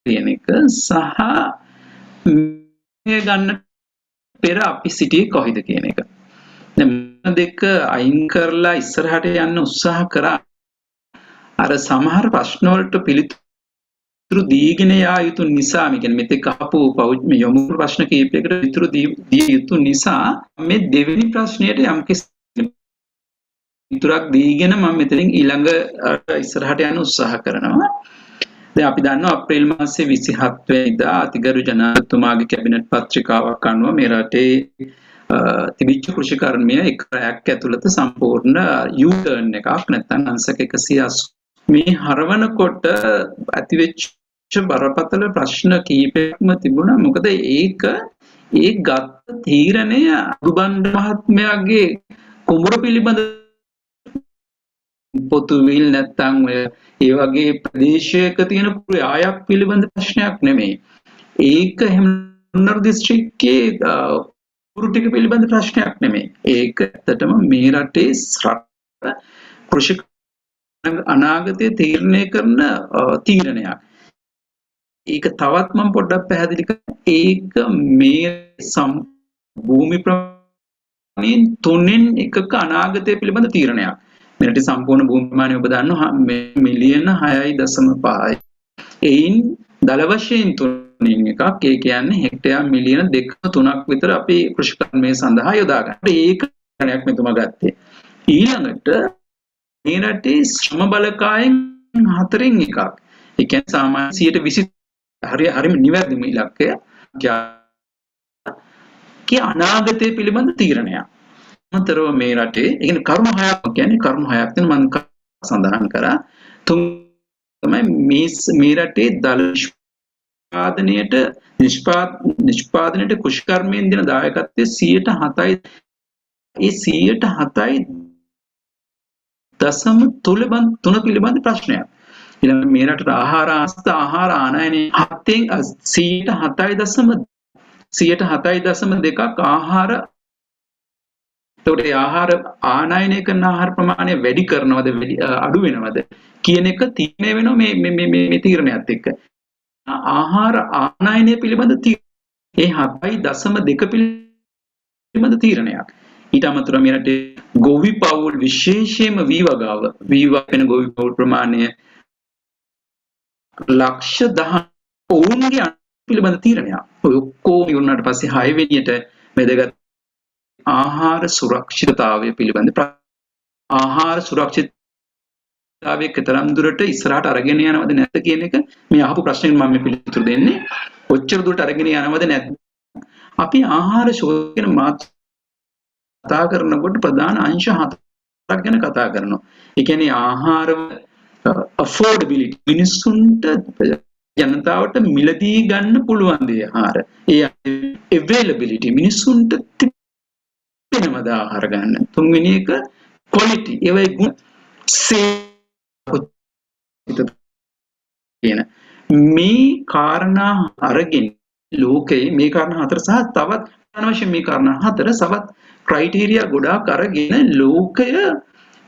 කියන එක සහ මේ ගන්න පෙර අපි සිටියේ කොහෙද කියන එක. දැන් දෙක අයින් කරලා ඉස්සරහට යන්න උත්සාහ කරා. අර සමහර ප්‍රශ්න වලට පිළිතුරු දීගෙන යා යුතු නිසා මේ කියන්නේ මෙතෙක් අහපු යොමු ප්‍රශ්න කීපයකට පිළිතුරු දිය යුතු නිසා මේ දෙවෙනි ප්‍රශ්නයට යම්කිසි පිළිතුරක් දීගෙන මම මෙතනින් ඊළඟ ඉස්සරහට යන්න උත්සාහ කරනවා. දැන් අපි දන්නවා අප්‍රේල් මාසයේ 27 වෙනිදා අතිගරු ජනාධිපතිතුමාගේ කැබිනට් පත්‍රිකාවක් අනුව මේ රටේ තිබිච්ච කෘෂිකර්මය එක් රැයක් ඇතුළත සම්පූර්ණ U-turn එකක් නැත්නම් අංශක 180 මේ හරවනකොට ඇතිවෙච්ච බරපතල ප්‍රශ්න කීපයක්ම තිබුණා. මොකද ඒ ගත්ත තීරණය අනුබණ්ඩ මහත්මයාගේ කුඹුර පිළිබඳ පොතුවිල් නැත්නම් ඒ වගේ ප්‍රදේශයක තියෙන ප්‍රායක් පිළිබඳ ප්‍රශ්නයක් නෙමෙයි. ඒක හැමනර දිස්ත්‍රික්කයේ කුරු ටික පිළිබඳ ප්‍රශ්නයක් නෙමෙයි. ඒක ඇත්තටම මේ රටේ කෘෂි අනාගතය තීරණය කරන තීරණයක්. ඒක තවත් මම පොඩ්ඩක් පැහැදිලි කරන්න. ඒක මේ භූමි ප්‍රමාණයෙන් 3න් 1ක අනාගතය පිළිබඳ තීරණයක්. මෙරට සම්පූර්ණ භූමි ප්‍රමාණය ඔබ දන්නවා මිලියන 6.5යි. එයින් දල වශයෙන් 3න් එකක්. ඒ කියන්නේ හෙක්ටයාර් මිලියන 2-3ක් විතර අපි කෘෂිකර්මය සඳහා යොදා ගන්නවා. ඒක ගණනයක් මෙතුමා ගත්තේ. ඊළඟට මේ රටේ ශ්‍රම බලකායෙන් 4න් එකක්. ඒ කියන්නේ සාමාන්‍ය 120 හරිම නිවැරදිම ඉලක්කය. කී අනාගතය පිළිබඳ තීරණයක්. අතරව මේ රටේ ඒ කියන්නේ කර්ම 6ක් කියන්නේ කර්ම 6ක් තියෙන මම සඳහන් කරා. තුන් තමයි මේ රටේ දල නිෂ්පාදනයට කෘෂිකර්මයෙන් දෙන දායකත්වයේ 7%යි. ඒ 7.3 පිළිබඳ ප්‍රශ්නයක්. ඊළඟ මේ රටට ආහාර ආනයනයේ 7.2ක් ආහාර. ඒකට ආහාර ආනයනය කරන ආහාර ප්‍රමාණය වැඩි කරනවද අඩු වෙනවද කියන එක තීරණය වෙනවා මේ තීරණයත් එක්ක. ආහාර ආනයනය පිළිබඳ ඒ 7.2 පිළිබඳ තීරණයක්. ඊට අමතරව මේ රටේ ගොවි පවුල් විශේෂයෙන්ම වී වෙන ගොවි පවුල් ප්‍රමාණය ලක්ෂ 10 ඔවුන්ගේ පිළිබඳ තීරණයක්. ඔය ඔක්කොම ඉවරනට පස්සේ 6 වෙනියට වැදගත් ආහාර සුරක්ෂිතතාවය පිළිබඳ ආහාර සුරක්ෂිතතාවය කතරම් දුරට ඉස්සරහට අරගෙන යනවද නැද්ද කියන එක මේ අහපු ප්‍රශ්නෙට මම පිළිතුරු දෙන්නේ. ඔච්චර දුරට අරගෙන යනවද නැද්ද? අපි ආහාර ශෝෂණය කතා කරනකොට ප්‍රධාන අංශ 4ක් ගැන කතා කරනවා. ඒ කියන්නේ ආහාර affordability මිනිස්සුන්ට ජනතාවට මිලදී ගන්න පුළුවන් දේ ආහාර. ඒ availability මිනිස්සුන්ට වෙනවද ආහාර ගන්න. තුන්වෙනි එක quality. ඒවයි ගුණ කියන මේ කාරණා අරගෙන ලෝකයේ මේ කාරණා 4 සහ තවත් වශයෙන් මේ කාරණා හතර සවත් ක්‍රයිටීරියා ගොඩාක් අරගෙන ලෝකය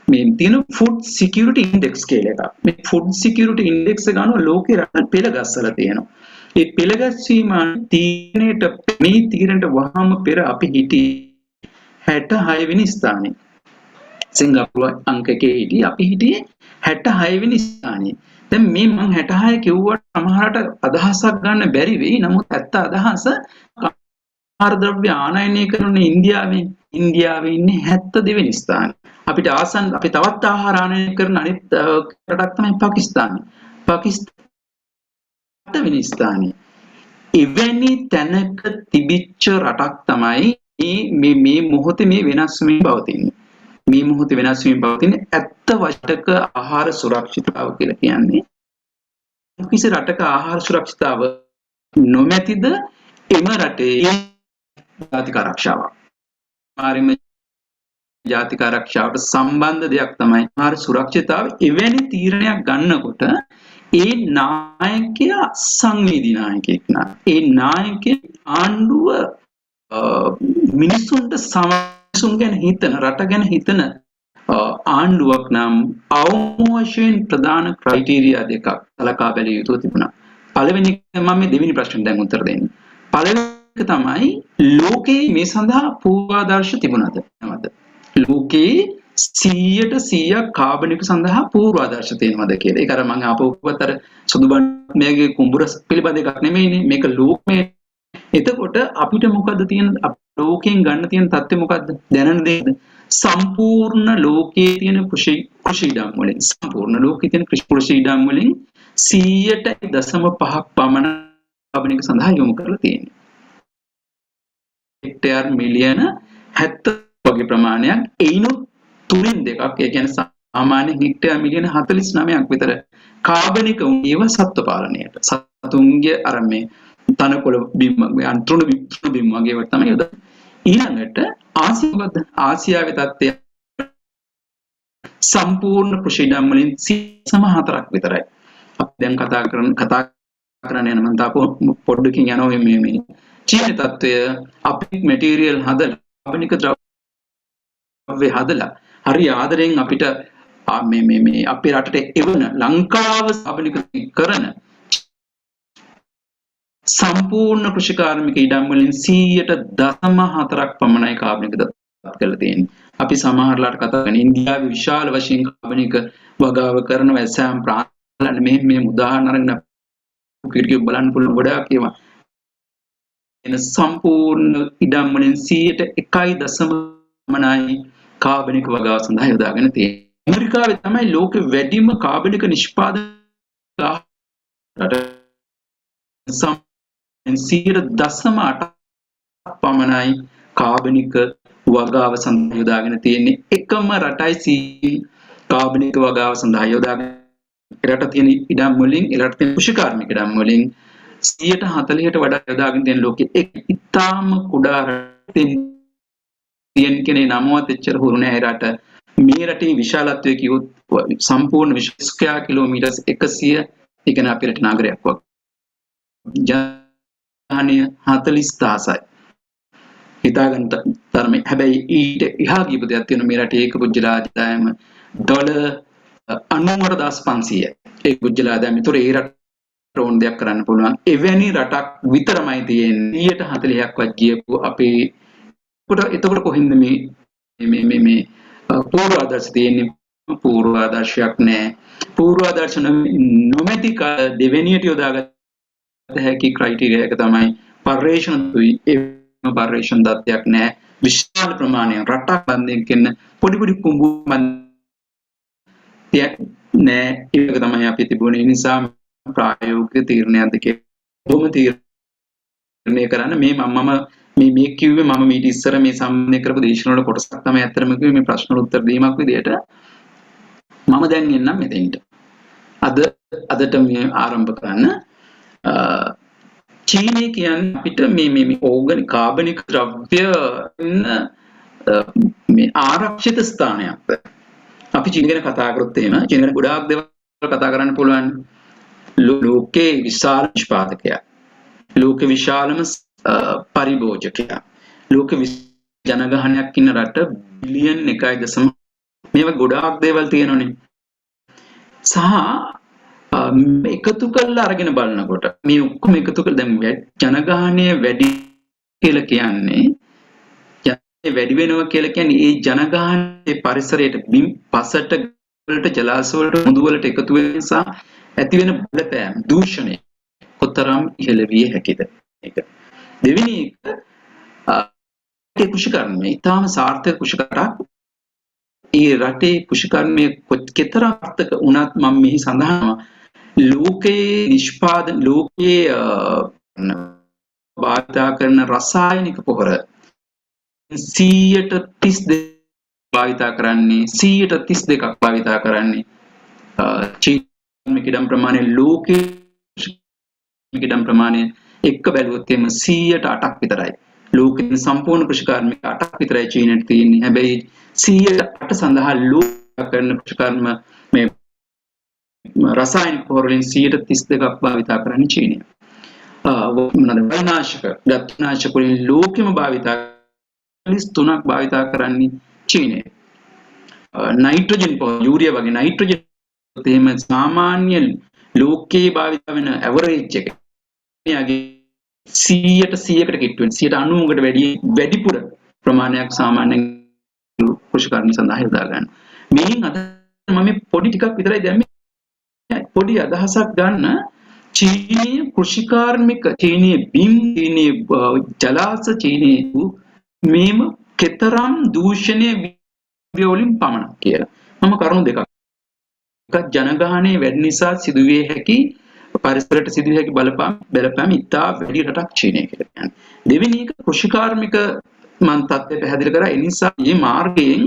මේ තියෙන ෆුඩ් සිකියුරිටි ඉන්ඩෙක්ස් කියලා එකක්. මේ ෆුඩ් සිකියුරිටි ඉන්ඩෙක්ස් එක ගන්නවා ලෝකේ රට පෙළ ගස්සලා තියෙනවා. ඒ පෙළ ගැස්වීම තීරණයට වහාම පෙර අපි හිටියේ 66 වෙනි ස්ථානයේ. සිංගප්පූරු අංක එකේ හිටියේ අපි හිටියේ 66 වෙනි ස්ථානයේ. දැන් මේ මම 66 කිව්වට සමහරට අදහසක් ගන්න බැරි වෙයි. නමුත් ඇත්ත අදහස ආහාර ද්‍රව්‍ය ආනයනය කරන ඉන්දියාවේ ඉන්නේ 72 වෙනි ස්ථානයේ. අපිට ආසන්න අපි තවත් ආහාර ආනයනය කරන අනිත් රටක් තමයි පාකිස්තානය. පාකිස්තාන 8 වෙනි ස්ථානයේ. එවැනි තැනක තිබිච්ච රටක් තමයි මේ මොහොතේ මේ වෙනස් වීම පවතින්නේ. මේ මොහොතේ වෙනස් වීම පවතින්නේ ඇත්ත වශයෙන්ක ආහාර සුරක්ෂිතතාව කියලා කියන්නේ. කිසි රටක ආහාර සුරක්ෂිතතාව නොමැතිද එම රටේ ජාතික ආරක්ෂාවක්. මාරිම ජාතික ආරක්ෂාවට සම්බන්ධ දෙයක් තමයි ආහාර සුරක්ෂිතතාව. එවැනි තීරණයක් ගන්නකොට ඒ නායකයා සංවේදී නායකයෙක් නා. ඒ නායකයා ආණ්ඩුව මිනිසුන්ට සමසුන් ගැන හිතන රට ගැන හිතන ආණ්ඩුවක් නම් අවම වශයෙන් ප්‍රධාන ක්‍රයිටීරියා දෙකක් සලකා බැලිය යුතු තිබුණා. පළවෙනි මම මේ දෙවෙනි ප්‍රශ්නෙට දැන් උත්තර දෙන්නේ. පළවෙනි එක තමයි ලෝකයේ මේ සඳහා පූර්වාදර්ශ තිබුණාද නැවත? ලෝකයේ 100% කාබනික සඳහා පූර්වාදර්ශ තියෙනවද කියලා. ඒක අර මම ආපුවත් අර සුදුබන්මේගේ කුඹුර පිළිබඳ එකක් නෙමෙයිනේ. මේක ලෝකයේ. එතකොට අපිට මොකද්ද තියෙන ලෝකයෙන් ගන්න තියෙන தත්ත්වය මොකද්ද? දැනන දෙයක්ද? සම්පූර්ණ ලෝකයේ තියෙන කෘෂි ඉඩම් වලින් සම්පූර්ණ ලෝකයේ තියෙන කෘෂි ඉඩම් වලින් 100.5ක් පමණ කාබනික සඳහා යොමු කරලා තියෙනවා. හෙක්ටයාර් මිලියන 70 වගේ ප්‍රමාණයක් එයිනුත් 3/2ක් ඒ කියන්නේ සාමාන්‍යයෙන් හෙක්ටයාර් මිලියන 49ක් විතර කාබනික ඒව සත්ව පාලනයට සතුන්ගේ අර මේ තනකොළ බිම් අන්තෘණ බිම් වගේ වට තමයි යොදන්නේ. ඊළඟට ආසියාවේ තත්ත්වය සම්පූර්ණ කෘෂි ඉඩම් වලින් 4ක් විතරයි. අපි දැන් කතා කරන්න යන මම තාප පොඩ්ඩකින් යනවා මේ චීන තත්ත්වය අපි මැටීරියල් හදලා කාබනික ද්‍රව්‍ය හදලා හරි ආදරෙන් අපිට මේ අපේ රටට එවන ලංකාව කාබනික කරන සම්පූර්ණ කෘෂිකාර්මික ඉඩම් වලින් 100.4ක් පමණයි කාබනික දත්ත කරලා තියෙන්නේ. අපි සමහරලාට කතා කරන ඉන්දියාවේ විශාල වශයෙන් කාබනික වගාව කරන වැසෑම් ප්‍රාන්තවල මේ උදාහරණ අරගෙන කිරිය බලන්න පුළුවන් ගොඩාක් ඒවා. එන සම්පූර්ණ ඉඩම් වලින් 1.1% කාබනික වගාව සඳහා යොදාගෙන තියෙන්නේ. ඇමරිකාවේ තමයි ලෝකෙ වැඩිම කාබනික නිෂ්පාදන 100.8 පමණයි කාබනික වගාව සඳහා යොදාගෙන තියෙන්නේ. එකම රටයි කාබනික වගාව සඳහා යොදාගෙන රට තියෙන ඉඩම් වලින් රට තියෙන කෘෂිකාර්මික ඉඩම් වලින් 140ට වඩා යොදාගෙන තියෙන ලෝකෙ ඉතාම කුඩා රටින් තියෙන කෙනේ නමවත් එච්චර හුරු නැහැ රට. මේ රටේ විශාලත්වය කිව්වොත් සම්පූර්ණ විශ්ව ස්ක්වයර් කිලෝමීටර් 100 ඒ කියන්නේ අපේ රට නගරයක් වගේ. ජනසංඛ්‍යාව 40000යි. හිතාගන්න තරමේ. හැබැයි ඊට එහා ගියපු දෙයක් තියෙනවා මේ රටේ ඒක පුජ්‍යලා ආදායම $98500යි. ඒ පුජ්‍යලා ආදායම. ඒතොර ඒ රට ඕන දෙයක් කරන්න පුළුවන්. එවැනි රටක් විතරමයි තියෙන්නේ 140ක් වත් ගියපු අපේ එතකොට කොහින්ද මේ පූර්වාදර්ශ තියෙන්නේ? පූර්වාදර්ශයක් නැහැ. පූර්වාදර්ශ නොමැති දෙවෙනියට යොදාගත්ත හැකි ක්‍රයිටීරියා එක තමයි පර්යේෂණතුයි. ඒ පර්යේෂණ දත්තයක් නැහැ. විශාල ප්‍රමාණයක් රටක් බන්ධයෙන් කියන පොඩි කුඹු නැහැ. ඒක තමයි අපි තිබුණේ. නිසා ප්‍රායෝගික තීරණයක් දෙකේ බොහොම තීරණය කරන්න මේ කිව්වේ මම මීට ඉස්සර මේ සම්බන්ධ කරපු දේශන වල කොටසක් තමයි අත්‍තරම කිව්වේ මේ ප්‍රශ්න උත්තර දීමක් විදියට. මම දැන් එන්නම් මෙතෙන්ට. අදට මේ ආරම්භ කරන්න. චීනය කියන්නේ අපිට මේ ඕගනික කාබනික ද්‍රව්‍ය මේ ආරක්ෂිත ස්ථානයක්. අපි චීන ගැන කතා කරොත් එහෙම චීන ගැන ගොඩාක් දේවල් කතා කරන්න පුළුවන්. ලෝකේ විශාල නිෂ්පාදකයා. ලෝකේ විශාලම පරිභෝජකයා. ලෝක ජනගහනයක් ඉන්න රට බිලියන් 1.0 මේවා ගොඩාක් දේවල් තියෙනවනේ. සහ එකතු කරලා අරගෙන බලනකොට මේ ඔක්කොම එකතු කරලා දැන් ජනගහනය වැඩි කියලා කියන්නේ වැඩි වෙනවා කියලා කියන්නේ ඒ ජනගහනයේ පරිසරයට පසට වලට ජලාශ වලට මුදු වලට එකතු වෙන නිසා ඇති වෙන බලපෑම් දූෂණය කොතරම් ඉහළ විය හැකිද? ඒක. දෙවෙනි එක කෘෂිකර්මය ඊටාම සාර්ථක කෘෂිකරක් ඒ රටේ කෘෂිකර්මයේ කෙතරම් අර්ථක වුණත් මම මෙහි සඳහන් ලෝකයේ භාවිතා කරන රසායනික පොහොර 132 භාවිතා කරන්නේ 132ක් භාවිතා කරන්නේ චීන කිඩම් ප්‍රමාණය ලෝකයේ කිඩම් ප්‍රමාණය එක්ක බැලුවොත් එම 108ක් විතරයි. ලෝකයේ සම්පූර්ණ කෘෂිකාර්මික 8ක් විතරයි චීනට තියෙන්නේ. හැබැයි 108 සඳහා ලෝක කරන කෘෂිකර්ම මේ රසායනික පොහොර වලින් 132ක් භාවිතා කරන්නේ චීනය. ගත්නාශක වලින් ලෝකෙම භාවිතා 3ක් භාවිතා කරන්නේ චීනය. නයිට්‍රජන් පොහොර යූරියා වගේ නයිට්‍රජන් තේම සාමාන්‍ය ලෝකයේ භාවිත වෙන ඇවරේජ් එක එයාගේ 100කට කිට්ටු වෙන 90කට වැඩිපුර ප්‍රමාණයක් සාමාන්‍යයෙන් කෘෂිකර්ම සඳහා යොදා ගන්න. මේන් අද මම පොඩි ටිකක් විතරයි දැම්මේ පොඩි අදහසක් ගන්න චීනීය කෘෂිකාර්මික චීනීය බිම් චීනීය ජලාශ චීනීය මේම කෙතරම් දූෂණය වලින් පමණක් කියලා. මම කරුණු දෙකක් ජනගහනය වැඩි නිසා සිදුවිය හැකි පරිසරයට සිදුවිය හැකි බලපෑම ඉතා වැඩි රටක් චීනය කියලා කියන්නේ. දෙවෙනි එක කෘෂිකාර්මික මන් තත්ත්වය පැහැදිලි කරා. ඒ නිසා මේ මාර්ගයෙන්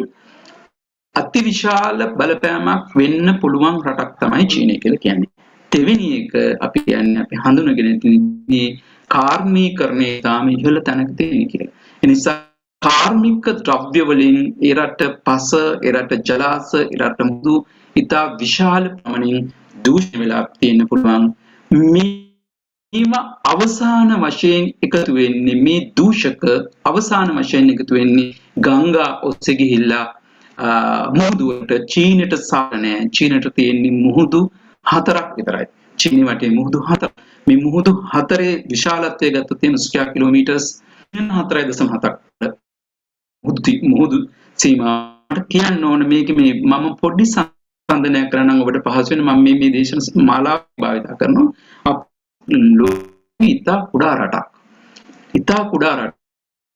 අතිවිශාල බලපෑමක් වෙන්න පුළුවන් රටක් තමයි චීනය කියලා කියන්නේ. දෙවෙනි එක අපි කියන්නේ අපි හඳුනගෙන තියෙන්නේ කාර්මීකරණය තාම ඉහළ තැනක තියෙන කියලා. ඒ නිසා කාර්මික ද්‍රව්‍ය වලින් ඒ රට පස, ඒ රට ජලාශ, ඒ රට මුදු ඉතා විශාල ප්‍රමාණයෙන් දූෂණය වෙලා තියෙන්න පුළුවන්. මේවා අවසාන වශයෙන් එකතු වෙන්නේ මේ දූෂක අවසාන වශයෙන් එකතු වෙන්නේ ගංගා ඔස්සේ ගිහිල්ලා මුහුදුවට චීනට සාරණය. චීනට තියෙන්නේ මුහුදු 4ක් විතරයි. චීන වටේ මුහුදු 4. මේ මුහුදු 4 විශාලත්වය ගත්තොත් තියෙන ස්ක්වයර් කිලෝමීටර්ස් 4.7ක් මුහුදු සීමාවට කියන්න ඕන. මේක මේ මම පොඩි සම්බන්ධනයක් කරනම් ඔබට පහසු වෙන මම මේ දේශන මාලාව භාවිත කරනවා. ඉතා කුඩා රටක්. ඉතා කුඩා රට.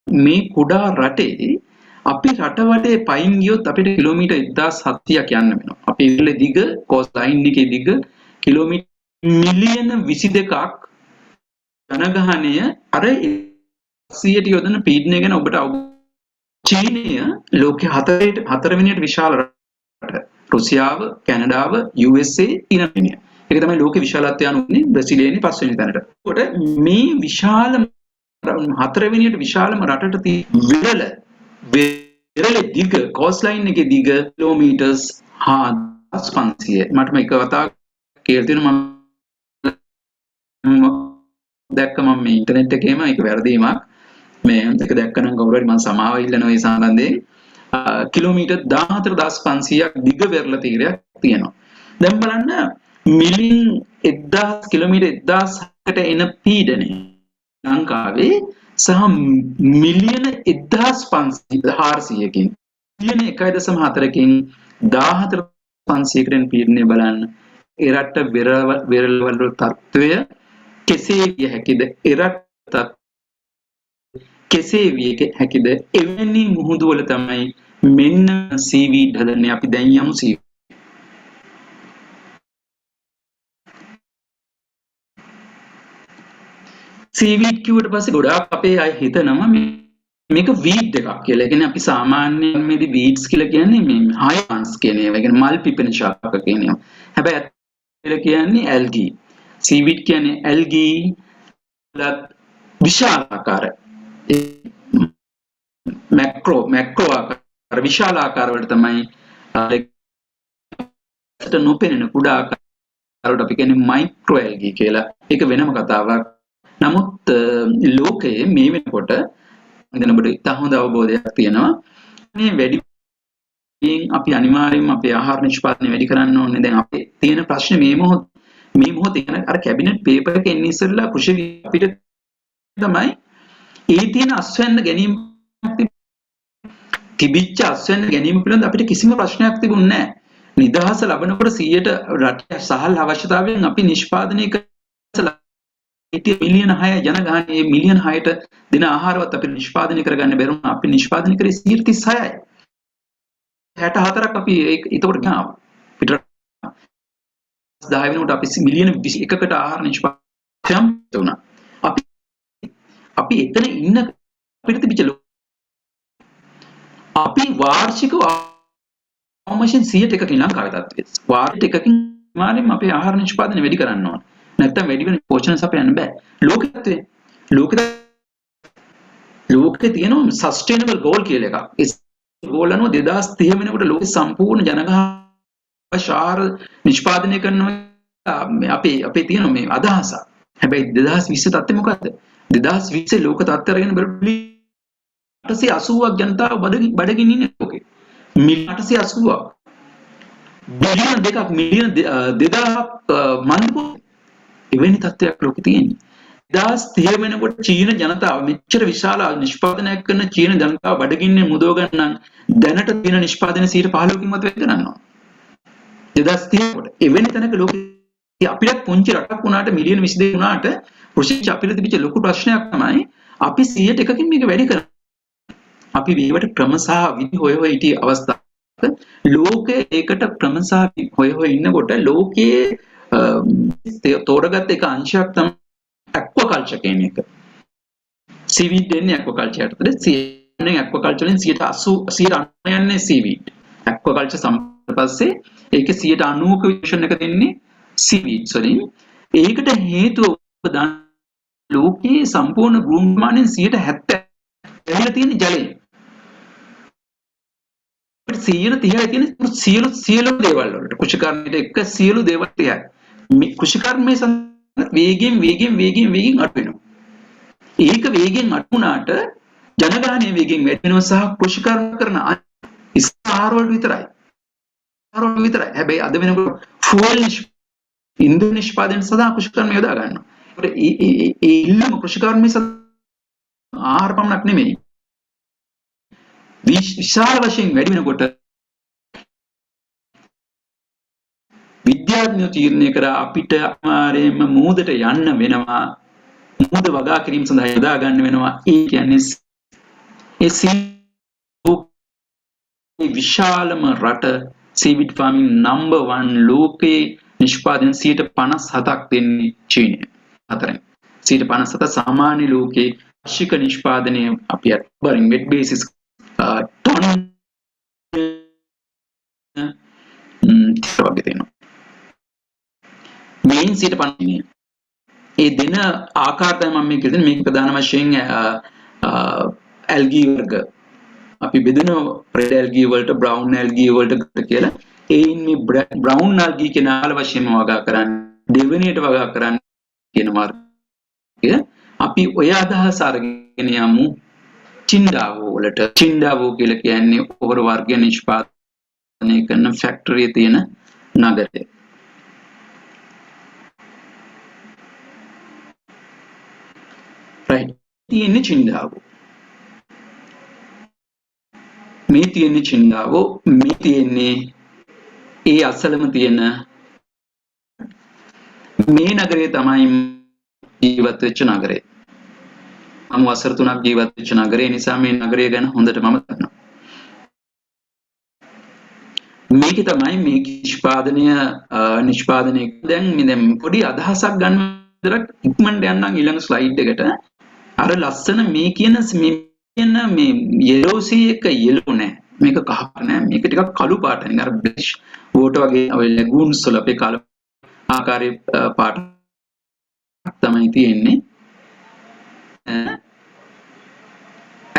මේ කුඩා රටේ අපි රට වටේ පයින් ගියොත් අපිට කිලෝමීටර් 1700ක් යන්න වෙනවා. අපේ ඉහළ දිග කෝස් ලයින් එකේ දිග කිලෝමීටර් මිලියන 22ක් ජනගහනය අර 100ට යොදන පීඩනය ගැන ඔබට චීනය ලෝකේ 4 වෙනියට විශාල රට. රුසියාව, කැනඩාව, USA ඊළඟ ඒක තමයි ලෝකේ විශාලත්වය අනුන්නේ බ්‍රසීලයේනේ 5 වෙනි තැනට. ඒකට මේ විශාල 4 වෙනියට විශාලම රටට තියෙන විරල දිග කෝස් ලයින් එකේ දිග කිලෝමීටර්ස් 7500. මට මේක කතා කියලා තියෙනවා මම දැක්ක මම මේ ඉන්ටර්නෙට් එකේම ඒක වැරදීමක්. මේ එක දැක්කනම් කවුරු හරි මම සමාව ඉල්ලනවා ඒ සම්බන්ධයෙන්. කිලෝමීටර් 14500ක් දිග වෙරළ තීරයක් තියෙනවා. දැන් බලන්න මිලියන් 1000 කිලෝමීටර් 1000කට එන පීඩනය ලංකාවේ සහ මිලියන 1400කින් මිලියන 1.4කින් 14500කට එන පීඩනය බලන්න. ඒ රට වෙරළවල තත්ත්වය කෙසේ විය හැකිද? ඒ රට කෙසේ විය හැකිද? එවැනි මුහුදු වල තමයි මෙන්න සීවීඩ් හදන්නේ. අපි දැන් යමු සීවීඩ් කිව්වට පස්සේ ගොඩාක් අපේ අය හිතනවා මේක වීඩ් එකක් කියලා. ඒ කියන්නේ අපි සාමාන්‍යයෙන් මේදී වීඩ්ස් කියලා කියන්නේ මේ හයන්ස් කියන ඒවා. ඒ කියන්නේ මල් පිපෙන ශාක කියන ඒවා. හැබැයි කියලා කියන්නේ ඇල්ගී. සීවීඩ් කියන්නේ ඇල්ගී විශාල ආකාර මැක්‍රෝ ආකාර විශාල ආකාර වලට තමයි නොපෙනෙන කුඩා ආකාරවලට අපි කියන්නේ මයික්‍රෝ ඇල්ගී කියලා. ඒක වෙනම කතාවක්. නමුත් ලෝකයේ මේ වෙනකොට දෙන ඔබට ඉතා හොඳ අවබෝධයක් තියෙනවා. මේ වැඩි අපි අනිවාර්යයෙන්ම අපේ ආහාර නිෂ්පාදනය වැඩි කරන්න ඕනේ. දැන් අපේ තියෙන ප්‍රශ්නේ මේ මොහොතේ යන අර කැබිනට් පේපර් එක එන්නේ ඉස්සෙල්ලා කෘෂි අපිට තමයි ඒ තියෙන අස්වැන්න ගැනීම තිබිච්ච අස්වැන්න ගැනීම පිළිබඳ අපිට කිසිම ප්‍රශ්නයක් තිබුණේ නැහැ. නිදහස ලබනකොට 100ට රටේ සහල් අවශ්‍යතාවයෙන් අපි නිෂ්පාදනය කරලා මිලියන 6 ජනගහනයේ මිලියන 6ට දෙන ආහාරවත් අපි නිෂ්පාදනය කරගන්න බැරුණා. අපි නිෂ්පාදනය කරේ 36යි. 64ක් අපි ඒකට ගියා. පිට 10 වෙනකොට අපි මිලියන 21කට ආහාර නිෂ්පාදනය වුණා. අපි එතන ඉන්න අපිට තිබිච්ච අපි වාර්ෂිකව අවමෂන් 100%කින් ලංකාවේ තත්ත්වය. වාර්ෂික එකකින් මානෙම අපේ ආහාර නිෂ්පාදනය වැඩි කරන්න ඕන. නැත්තම් වැඩි වෙන පෝෂණ සපයන්න බෑ. ලෝකේ තියෙනවා සස්ටේනබල් ගෝල් කියලා එකක්. ඒ ගෝල් අනුව 2030 වෙනකොට ලෝකේ සම්පූර්ණ ජනගහන ආහාර නිෂ්පාදනය කරනවා අපේ තියෙන මේ අදහස. හැබැයි 2020 තත්ත්වය මොකද්ද? 2020 ලෝක තත්ත්වය අරගෙන බලද්දී 880ක් ජනතාව බඩගින්න ඉන්නේ ලෝකේ. මිලියන 880ක්. බිලියන 2ක් මිලියන 2000ක් මන්ද එවැනි තත්ත්වයක් ලෝකේ තියෙන්නේ. 2030 වෙනකොට චීන ජනතාව මෙච්චර විශාල නිෂ්පාදනයක් කරන චීන ජනතාව බඩගින්නේ මුදව ගන්න දැනට තියෙන නිෂ්පාදන 15%කින් මත වැඩි කරනවා. 2030 කොට එවැනි තැනක ලෝකේ අපිට පුංචි රටක් වුණාට මිලියන 22 වුණාට කෘෂි අපිට තිබිච්ච ලොකු ප්‍රශ්නයක් තමයි අපි 100%කින් මේක වැඩි කරනවා. අපි මේවට ක්‍රම සහ විදි හොය හිටිය අවස්ථාවක ලෝකයේ ඒකට ක්‍රම සහ හොය ඉන්නකොට ලෝකයේ තෝරගත්ත එක අංශයක් තමයි ඇක්වාකල්චර් කියන එක. සීවීඩ් දෙන්නේ ඇක්වාකල්චර් යටතේ. සීවීඩ් ඇක්වාකල්චර් වලින් 80% යන්නේ සීවීඩ්. ඇක්වාකල්චර් සම්පූර්ණ පස්සේ ඒකේ 90ක විෂන් එක දෙන්නේ සීවීඩ්ස් වලින්. ඒකට හේතුව දාන ලෝකයේ සම්පූර්ණ භූමි ප්‍රමාණයෙන් 70% එහි තියෙන ජලය. 130යි තියෙන සියලු දේවල් වලට කෘෂිකර්මයට එක සියලු දේවල් තියයි. මේ කෘෂිකර්මයේ වේගෙන් අඩු වෙනවා. ඒක වේගෙන් අඩු වුණාට ජනගහනය වේගෙන් වැඩි වෙනවා සහ කෘෂිකර්ම කරන ආහාර වල විතරයි. හැබැයි අද වෙනකොට ෆුවල් ඉන්ධන නිෂ්පාදනය සඳහා කෘෂිකර්ම යොදා ගන්නවා. ඒ ඉල්ලම කෘෂිකර්මයේ ආහාර පමණක් නෙමෙයි. විශාල වශයෙන් වැඩි වෙනකොට විද්‍යාඥයෝ තීරණය කරා අපිට අනිවාර්යයෙන්ම මූදට යන්න වෙනවා. මූද වගා කිරීම සඳහා යොදා ගන්න වෙනවා. ඒ කියන්නේ ඒ විශාලම රට සීවිඩ් ෆාමින් නම්බර් 1 ලෝකේ නිෂ්පාදන 57ක් දෙන්නේ චීනය. අතරින් 57 සාමාන්‍ය ලෝකේ ශික නිෂ්පාදනය අපි අත්බරින් වෙට් බේසිස් ටොන් වගේ දෙනවා. මේන් 50 ඒ දෙන ආකාර තමයි මම කියන්නේ. මේක ප්‍රධාන වශයෙන් ඇල්ගී වර්ග අපි බෙදෙන රෙඩ් ඇල්ගී වලට බ්‍රවුන් ඇල්ගී වලට කියලා. ඒයින් මේ බ්‍රවුන් ඇල්ගී කියන ආල වශයෙන්ම වගා කරන්නේ දෙවෙනියට වගා කරන්නේ කියන මාර්ගය. අපි ඔය අදහස අරගෙන යමු චින්ඩාවෝ වලට. චින්ඩාවෝ කියලා කියන්නේ ඔහොර වර්ග නිෂ්පාදනය කරන ෆැක්ටරියේ තියෙන නගරය. right තියෙන්නේ චින්ඩාවෝ. මේ තියෙන්නේ චින්ඩාවෝ. මේ තියෙන්නේ ඒ අසලම තියෙන මේ නගරය තමයි ජීවත් වෙච්ච නගරය. මම වසර 3ක් ජීවත් වෙච්ච නගරය නිසා මේ නගරය ගැන හොඳට මම දන්නවා. මේක තමයි මේ නිෂ්පාදනය දැන් පොඩි අදහසක් ගන්න විතරක් ඉක්මනට යන්නම් ඊළඟ ස්ලයිඩ් එකට. අර ලස්සන මේ කියන මේ yellow එක yellow නෑ. මේක කහ නෑ. මේක ටිකක් කළු පාට නේ. අර බ්ලෂ් වෝටර් වගේ ඔය ලැගූන්ස් වල අපේ කළු ආකාරයේ පාට තමයි තියෙන්නේ.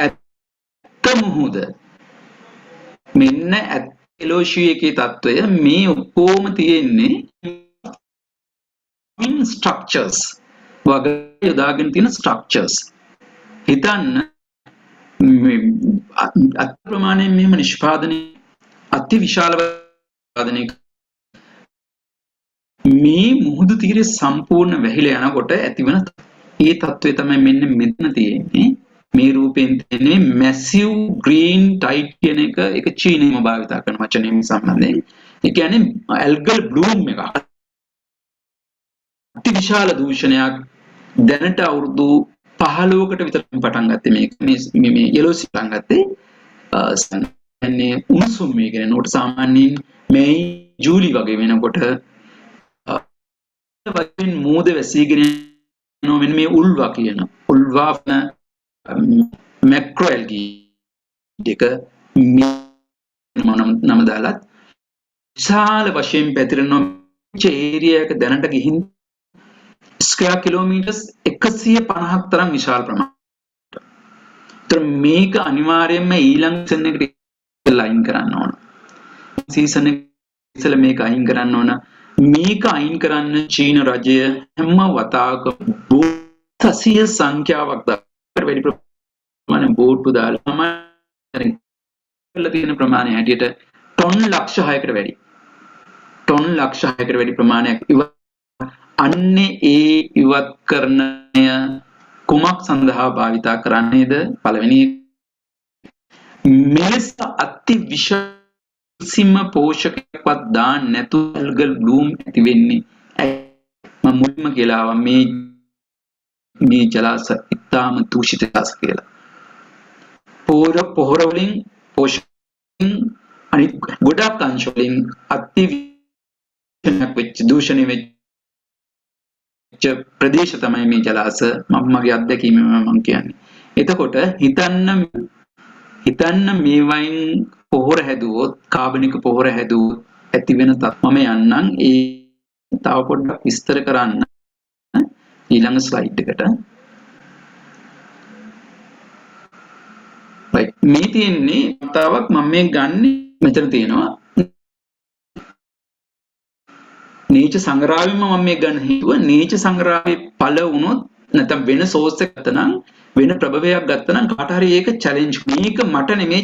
ඇත්ත මුහුද මෙන්න එලෝෂී එකේ තත්වය මේ ඔක්කොම තියෙන්නේ in structures වගේ යොදාගෙන තියෙන structures. හිතන්න අති ප්‍රමාණයෙන් මෙහෙම නිෂ්පාදනය අති විශාල නිෂ්පාදනය මේ මුහුදු තීරය සම්පූර්ණ වැහිලා යනකොට ඇතිවන ඒ තත්ත්වය තමයි මෙන්න මෙතන තියෙන්නේ. මේ රූපයෙන් තියෙන්නේ මැසිව් ග්‍රීන් ටයිඩ් කියන එක චීනෙම භාවිත කරන වචනයෙන් සම්බන්ධයෙන්. ඒ කියන්නේ ඇල්ගල් බ්ලූම් එක. අති විශාල දූෂණයක් දැනට අවුරුදු 15කට විතර පටන් ගත්තේ මේ යෙලෝ පටන් ගත්තේ කියන්නේ උණුසුම් මේ කියන්නේ නෝට සාමාන්‍යයෙන් මේ ජූලි වගේ වෙනකොට වලින් මෝද වැසීගෙන යනවා මෙන්න මේ උල්වා කියන උල්වා මැක්‍රෝඇල්ගී දෙක නම දාලා විශාල වශයෙන් පැතිරෙන ඒරියා එක දැනට ගිහින් ස්ක්වයර් කිලෝමීටර්ස් 150ක් තරම් විශාල ප්‍රමාණයක්. ඒතර මේක අනිවාර්යයෙන්ම ඊළඟ සීසන් එකට ලයින් කරන්න ඕන. සීසන් එක ඉස්සෙල්ලා මේක අයින් කරන්න ඕන. මේක අයින් කරන්න චීන රජය හැම වතාවක බෝට්ටසිය සංඛ්‍යාවක් දක්වන වැඩි ප්‍රමාණයක් බෝට්ටු දාලා කරලා තියෙන ප්‍රමාණය හැටියට ටොන් ලක්ෂ 6කට වැඩි. ටොන් ලක්ෂ 6කට වැඩි ප්‍රමාණයක් අන්නේ ඒ ඉවත් කරණය කුමක් සඳහා භාවිතා කරන්නේද? පළවෙනි මෙලෙස අති විශේෂම පෝෂකයක්වත් දාන්න නැතුව ඇල්ගල් බ්ලූම් ඇති වෙන්නේ මම මුලින්ම කියලා මේ ජලාශ ඉතාම දූෂිත ජලාශ කියලා. පොහොර වලින් පෝෂකයන් අනිත් ගොඩක් අංශ වලින් අති වෙච්ච දූෂණය වෙච්ච ප්‍රදේශ තමයි මේ ජලාශ. මගේ අත්දැකීමෙන් මම කියන්නේ. එතකොට හිතන්න මේ වයින් පොහොර හැදුවොත් කාබනික පොහොර හැදුවොත් ඇති වෙන තත්ත්වම යන්නම් ඒ තව පොඩ්ඩක් විස්තර කරන්න ඊළඟ ස්ලයිඩ් එකට. right මේ තියෙන්නේ කතාවක් මම මේ ගන්න මෙතන තියෙනවා නීච සංග්‍රහයෙන්ම මම මේ ගන්න හිතුවා නීච සංග්‍රහයේ පළ වුණොත් නැත්නම් වෙන සෝස් එකක් ගත්තනම් වෙන ප්‍රභවයක් ගත්තනම් කාට හරි ඒක චැලෙන්ජ් මේක මට නෙමෙයි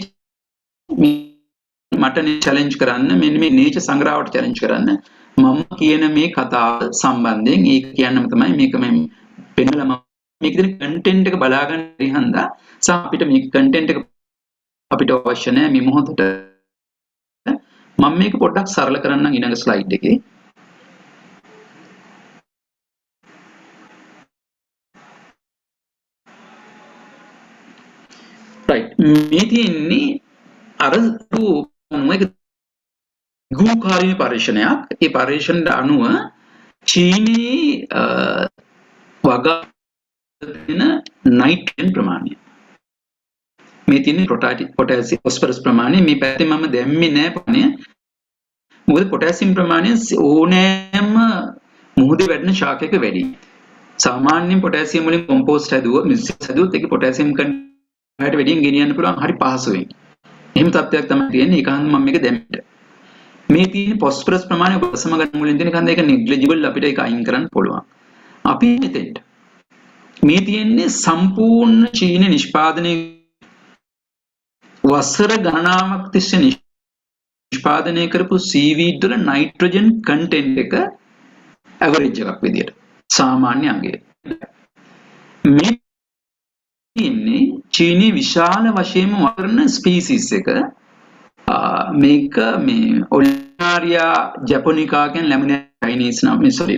චැලෙන්ජ් කරන්න මෙන්න මේ නීච සංග්‍රහවට චැලෙන්ජ් කරන්න මම කියන මේ කතාව සම්බන්ධයෙන් ඒක කියන්නම තමයි මේක මම පෙන්නලා මේක දෙන කන්ටෙන්ට් එක බලා ගන්න ඉහන්දා අපිට මේ කන්ටෙන්ට් එක අපිට අවශ්‍ය නැහැ මේ මොහොතට මම මේක පොඩ්ඩක් සරල කරන්නම් ඊළඟ ස්ලයිඩ් එකේ. right මේ තියෙන්නේ අර ගුරුකාරීන පරීක්ෂණයක්. ඒ පරීක්ෂණයට අනුව චීනයේ වගා දෙන නයිට්‍රජන් ප්‍රමාණය මේ තියෙන පොටෑසියම් ෆොස්ෆරස් ප්‍රමාණය මේ පැත්තේ මම දැම්මේ නැහැ ප්‍රමාණය. මොකද පොටෑසියම් ප්‍රමාණය ඕනෑම මුහුදේ වැඩෙන ශාකයක වැඩි. සාමාන්‍යයෙන් පොටෑසියම් වලින් කොම්පෝස්ට් හැදුවොත් මිශ්‍රිත හැදුවොත් ඒකේ පොටෑසියම් කන්ටෙන්ට් වැඩියෙන් ගෙනියන්න පුළුවන් හරි පහසුවෙන්. එහෙම තත්ත්වයක් තමයි තියෙන්නේ. ඒකනම් මම මේක දැම්මේ. මේ තියෙන ෆොස්ෆරස් ප්‍රමාණය ඔබසම ගන්න මුලින් තියෙන කන්ද ඒක නෙග්ලිජිබල් අපිට ඒක අයින් කරන්න පුළුවන්. අපි මෙතෙන්ට මේ තියෙන්නේ සම්පූර්ණ චීන නිෂ්පාදනයේ වසර ගණනාවක් තිස්සේ නිෂ්පාදනය කරපු සීවීඩ් වල නයිට්‍රජන් කන්ටෙන්ට් එක ඇවරේජ් එකක් විදියට සාමාන්‍ය අංගය. මේ තියෙන්නේ චීනයේ විශාල වශයෙන්ම වර්ණ ස්පීසිස් එක මේක මේ ඔලිනාරියා ජැපොනිකා කියන ලැමිනියා චයිනීස් නම මේ සෝරි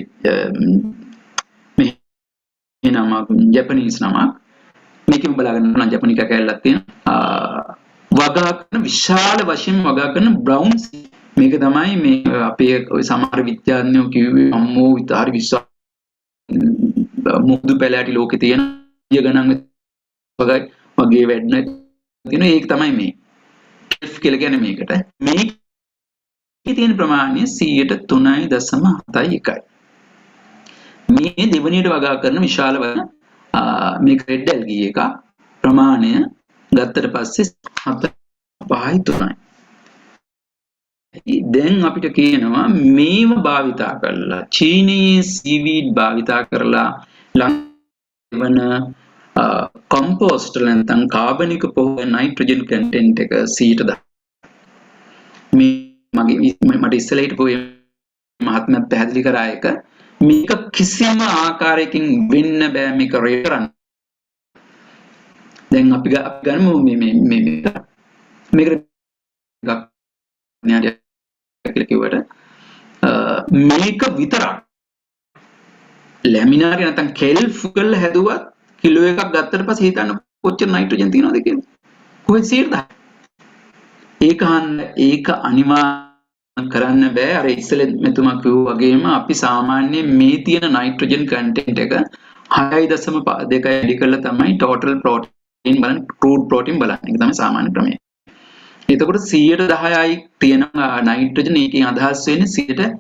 මේ නමක් ජැපනීස් නමක් මේකෙම බලාගන්න පුළුවන් ජැපනිකා කැලලක් තියෙනවා වගා කරන විශාල වශයෙන් වගා කරන බ්‍රවුන් මේක තමයි මේ අපේ ඔය සමහර විද්‍යාඥයෝ කිව්වේ අම්මෝ විතර විශාල මුහුදු පැලෑටි ලෝකේ තියෙන ගණන් වගේ වැඩන තියෙන ඒක තමයි මේ කෙල්ෆ් කියලා කියන්නේ මේකට මේකේ තියෙන ප්‍රමාණය 3.71යි. මේ දෙවනියට වගා කරන විශාල මේක රෙඩ් ඇල්ගී එක ප්‍රමාණය ගත්තට පස්සේ 4.5යි. දැන් අපිට කියනවා මේව භාවිතා කරලා චීනීය සීවීඩ් භාවිතා කරලා ලංවන කොම්පෝස්ට් වල නැත්නම් කාබනික පොහොය නයිට්‍රජන් කන්ටෙන්ට් එක 100%. මට ඉස්සෙල්ලා හිටපු මහත්මයාත් පැහැදිලි කරා එක මේක කිසිම ආකාරයකින් වෙන්න බෑ මේක රේට් කරන්න. දැන් අපි ගන්නමු මේකට කිව්වට මේක විතරක් ලැමිනාරි නැත්නම් කෙල්ෆ් කරලා හැදුවත් කිලෝ එකක් ගත්තට පස්සේ හිතන්න කොච්චර නයිට්‍රජන් තියෙනවද කියලා. කොහෙද 100%? ඒක අනිවාර්යයෙන් කරන්න බෑ. අර ඉස්සෙල්ලා මෙතුමා කිව්වා වගේම අපි සාමාන්‍යයෙන් මේ තියෙන නයිට්‍රජන් කන්ටෙන්ට් එක 6.2 වැඩි කරලා තමයි ටෝටල් ප්‍රෝටීන් බලන්න, ක්‍රූඩ් ප්‍රෝටීන් බලන්න. ඒක තමයි සාමාන්‍ය ක්‍රමය. එතකොට 10%යි තියෙන නයිට්‍රජන් එකකින් අදහස් වෙන්නේ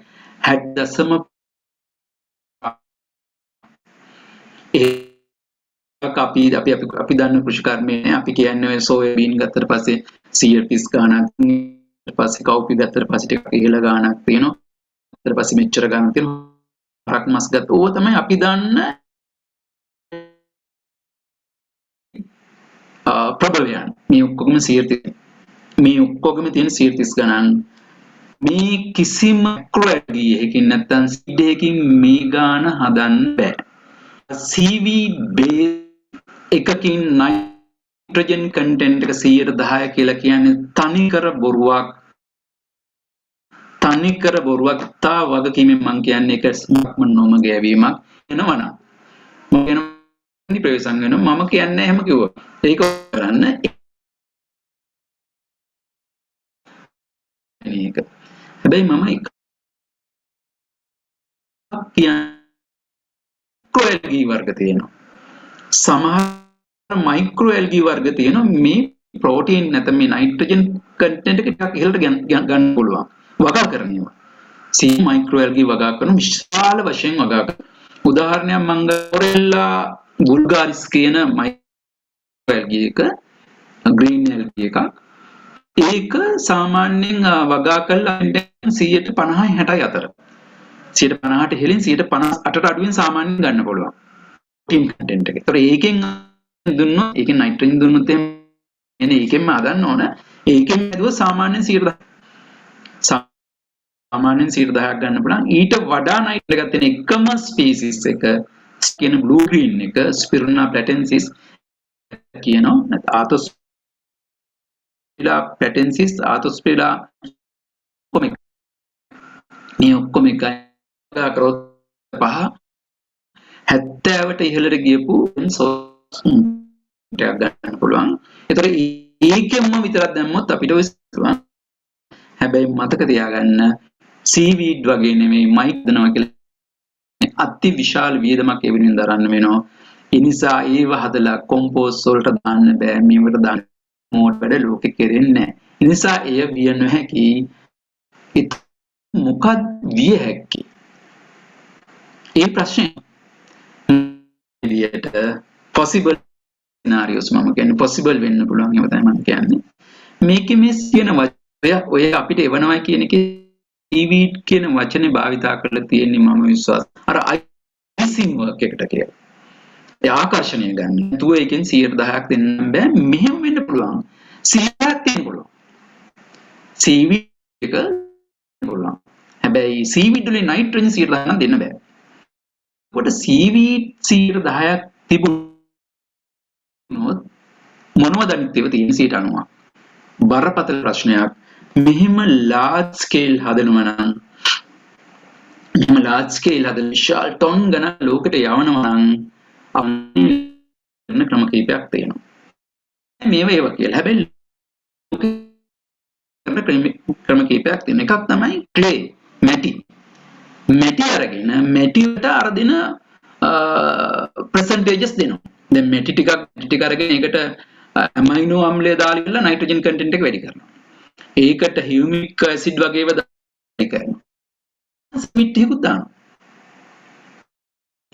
60.5 ඒක අපි දන්න කෘෂිකර්මයේ අපි කියන්නේ සෝයාබීන් ගත්තට පස්සේ 130 ගාණක් ඊට පස්සේ කව්පි ගත්තට පස්සේ ටිකක් ඉහළ ගාණක් තියෙනවා ඊට පස්සේ මෙච්චර ගාණක් තියෙනවා හරක් මස් ගත්ත ඕව තමයි අපි දන්න ප්‍රබලයන් මේ ඔක්කොම 130 මේ ඔක්කොගෙම තියෙන 130 ගණන් මේ කිසිම මැක්‍රෝ එකකින් නැත්තම් සීඩ් එකකින් මේ ගාණ හදන්න බෑ CV බේස් එකකින් නයිට්‍රජන් කන්ටෙන්ට් එක 110 කියලා කියන්නේ තනිකර බොරුවක් තා වගකීමෙන් මම කියන්නේ ඒක නොම ගෑවීමක් වෙනවනම් මම කියන ප්‍රවේශම් වෙනවා මම කියන්නේ එහෙම කිව්වා ඒක කරන්න මේක හැබැයි මම එක මයික්‍රෝඇල්ගී වර්ග තියෙනවා සමහර මයික්‍රෝඇල්ගී වර්ග තියෙනවා මේ ප්‍රෝටීන් නැත්නම් මේ නයිට්‍රජන් කන්ටෙන්ට් එක ටිකක් ඉහළට ගන්න පුළුවන් වගා කරනවා සී මයික්‍රෝඇල්ගී වගා කරන විශාල වශයෙන් වගා කරන උදාහරණයක් මම ගොරෙල්ලා වුල්ගාරිස් කියන මයික්‍රෝඇල්ගී එක ග්‍රීන් ඇල්ගී එකක් ඒක සාමාන්‍යයෙන් වගා කළා 150 60 අතර 150ට ඉහළින් 158ට අඩුවෙන් සාමාන්‍යයෙන් ගන්න පුළුවන් ප්‍රෝටීන් කන්ටෙන්ට් එක. ඒතර ඒකෙන් දුන්නොත් ඒකෙන් නයිට්‍රජන් දුන්නොත් එන්නේ ඒකෙන්ම හදන්න ඕන. ඒකෙන් හදුව සාමාන්‍යයෙන් 110 ගන්න පුළුවන්. ඊට වඩා නයිට්‍රජන් එකක් තියෙන එකම ස්පීසිස් එක කියන බ්ලූ ග්‍රීන් එක ස්පිරුලිනා ප්ලැටෙන්සිස් කියනවා. ආතොස්පිලා ප්ලැටෙන්සිස් ආතොස්පිලා කොමික් මේ ඔක්කොම එකයි කරොත් 70ට ඉහළට ගියපු ටයක් ගන්න පුළුවන්. ඒතර ඒකෙන්ම විතරක් දැම්මොත් අපිට ඔය හැබැයි මතක තියාගන්න සීවීඩ් වගේ නෙමෙයි මයික් දනවා කියලා අති විශාල වියදමක් ඒ වෙනුවෙන් දරන්න වෙනවා. ඒ නිසා ඒව හදලා කොම්පෝස්ට් වලට දාන්න බෑ. මේවට දාන්න මෝඩ් වැඩ ලෝකෙ කෙරෙන්නේ නැහැ. ඒ නිසා එය විය නොහැකි. මොකක්ද විය හැකි? ඒ ප්‍රශ්නේ විදියට possible scenarios මම කියන්නේ possible වෙන්න පුළුවන් ඒවා තමයි මම කියන්නේ. මේකේ මේ කියන වචනය ඔය අපිට එවනවා කියන එකේ seaweed කියන වචනේ භාවිතා කරලා තියෙන්නේ මම විශ්වාස. අර icing work එකට කියලා. ඒ ආකර්ෂණය ගන්න. තුව එකෙන් 110ක් දෙන්න බෑ. මෙහෙම වෙන්න පුළුවන්. 100ක් දෙන්න පුළුවන්. seaweed එක පුළුවන්. හැබැයි seaweed වලින් නයිට්‍රජන් 110ක් දෙන්න බෑ. කොට seaweed 110ක් තිබුණොත් මොනවද අනිත්‍යව තියෙන 90ක්. බරපතල ප්‍රශ්නයක්. මෙහිම large scale හදනවා නම් මෙහිම large scale හදන විශාල ටොන් ගණන් ලෝකෙට යවනවා නම් අපිට ක්‍රම කීපයක් තියෙනවා. මේව ඒවා කියලා. හැබැයි ක්‍රම කීපයක් තියෙන එකක් තමයි clay මැටි. මැටි අරගෙන මැටියට අර දෙන percentages දෙනවා. දැන් මැටි ටික අරගෙන ඒකට ඇමයිනෝ අම්ලය දාලා නයිට්‍රජන් කන්ටෙන්ට් එක වැඩි කරනවා. ඒකට හියුමික් ඇසිඩ් වගේ ඒවා දාලා කරනවා. ස්පිට් එකකුත් දානවා.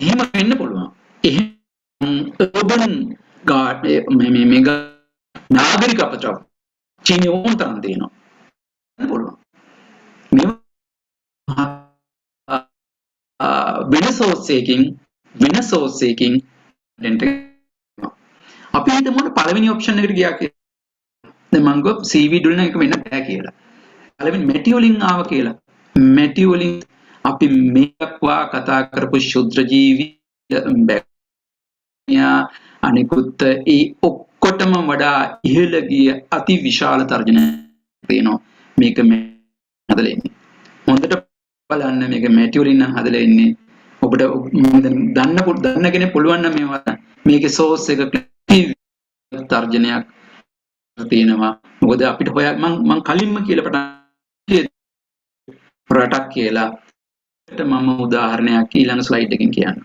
එහෙම වෙන්න පුළුවන්. එහෙම urban garden මේ නාගරික අපතක් චීන ඕන තරම් දෙනවා. පුළුවන්. මේ වෙන සෝස් එකකින් කන්ටෙන්ට් එක හිතමුනේ පළවෙනි ඔප්ෂන් එකට ගියා කියලා. දැන් මම ගෝ CV වලින් එක වෙන්න බෑ කියලා. පළවෙනි මැටි වලින් ආව කියලා. මැටි වලින් අපි මේකවා කතා කරපු ශුද්‍ර ජීවි බැක්ටීරියා අනිකුත් ඒ ඔක්කොටම වඩා ඉහළ ගිය අති විශාල තර්ජනයක් තියෙනවා. මේක හදලා ඉන්නේ. හොඳට බලන්න මේක මැටි වලින් හදලා ඉන්නේ. ඔබට දන්න කෙනෙක් පුළුවන් නම් මේවා මේකේ සෝස් එක තර්ජනයක් තියෙනවා. මොකද අපිට හොයා මම කලින්ම කියලා පටන් රටක් කියලා මම උදාහරණයක් ඊළඟ ස්ලයිඩ් එකකින් කියන්නම්.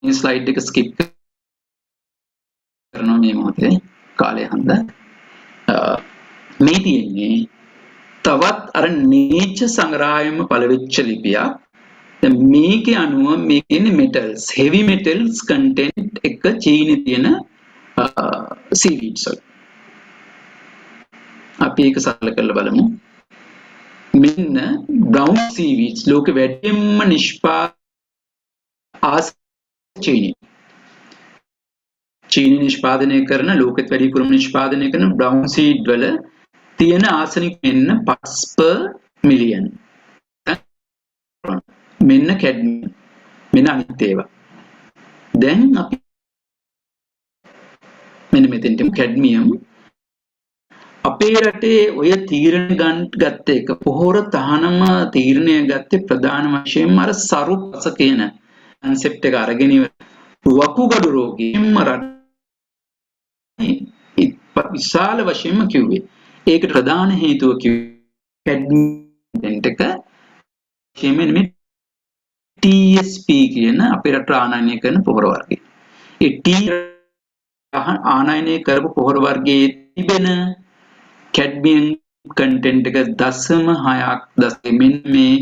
මේ ස්ලයිඩ් එක ස්කිප් කරනවා මේ මොහොතේ කාලය හන්දා. මේ තියෙන්නේ තවත් අර නේචර් සංග්‍රහයෙන්ම පළවෙච්ච ලිපියක්. දැන් මේකේ අනුව මේකේ මෙටල්ස් හෙවි මෙටල්ස් කන්ටෙන්ට් එක චීනේ තියෙන සීවීඩ්ස් වල. අපි ඒක සරල කරලා බලමු. මෙන්න බ්‍රවුන් සීවීඩ්ස් ලෝකෙ වැඩියෙන්ම චීනි නිෂ්පාදනය කරන ලෝකෙත් වැඩිපුරම නිෂ්පාදනය කරන බ්‍රවුන් සීඩ් වල තියෙන ආසනික් මෙන්න parts per million. මෙන්න කැඩ්මියම්. මෙන්න අනිත් ඒවා. දැන් අපි මෙන්න මෙතෙන්ට කැඩ්මියම් අපේ රටේ ඔය තීරණ ගත්ත එක පොහොර තහනම තීරණය ගත්තේ ප්‍රධාන වශයෙන්ම අර සරුපස කියන කන්සෙප්ට් එක අරගෙන වකුගඩු රෝගීන්ම රටේ විශාල වශයෙන්ම කිව්වේ. ඒකට ප්‍රධාන හේතුව කිව්වේ කැඩ්මියම් එක මේ TSP කියන අපේ රට ආනයනය කරන පොහොර වර්ගය. ඒ T ආනයනය කරපු පොහොර වර්ගයේ තිබෙන කැඩ්මියම් කන්ටෙන්ට් එක 0.6ක් මෙන්න මේ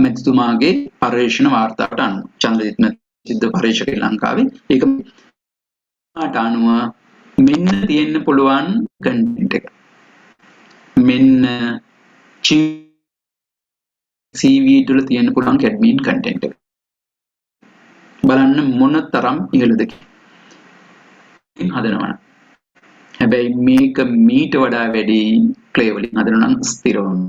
මෙතුමාගේ පර්යේෂණ වාර්තාවට අනුව චන්ද්‍රජිත් සිද්ධ පර්යේෂක ලංකාවේ ඒක මාට අනුව මෙන්න තියෙන්න පුළුවන් කන්ටෙන්ට් එක මෙන්න CV වල තියෙන්න පුළුවන් කැඩ්මියම් කන්ටෙන්ට් එක බලන්න මොන තරම් ඉහළද කියලා හදනවා. හැබැයි මේක මීට වඩා වැඩි ක්ලේ වලින් හදනවා නම් ස්ථිරවම.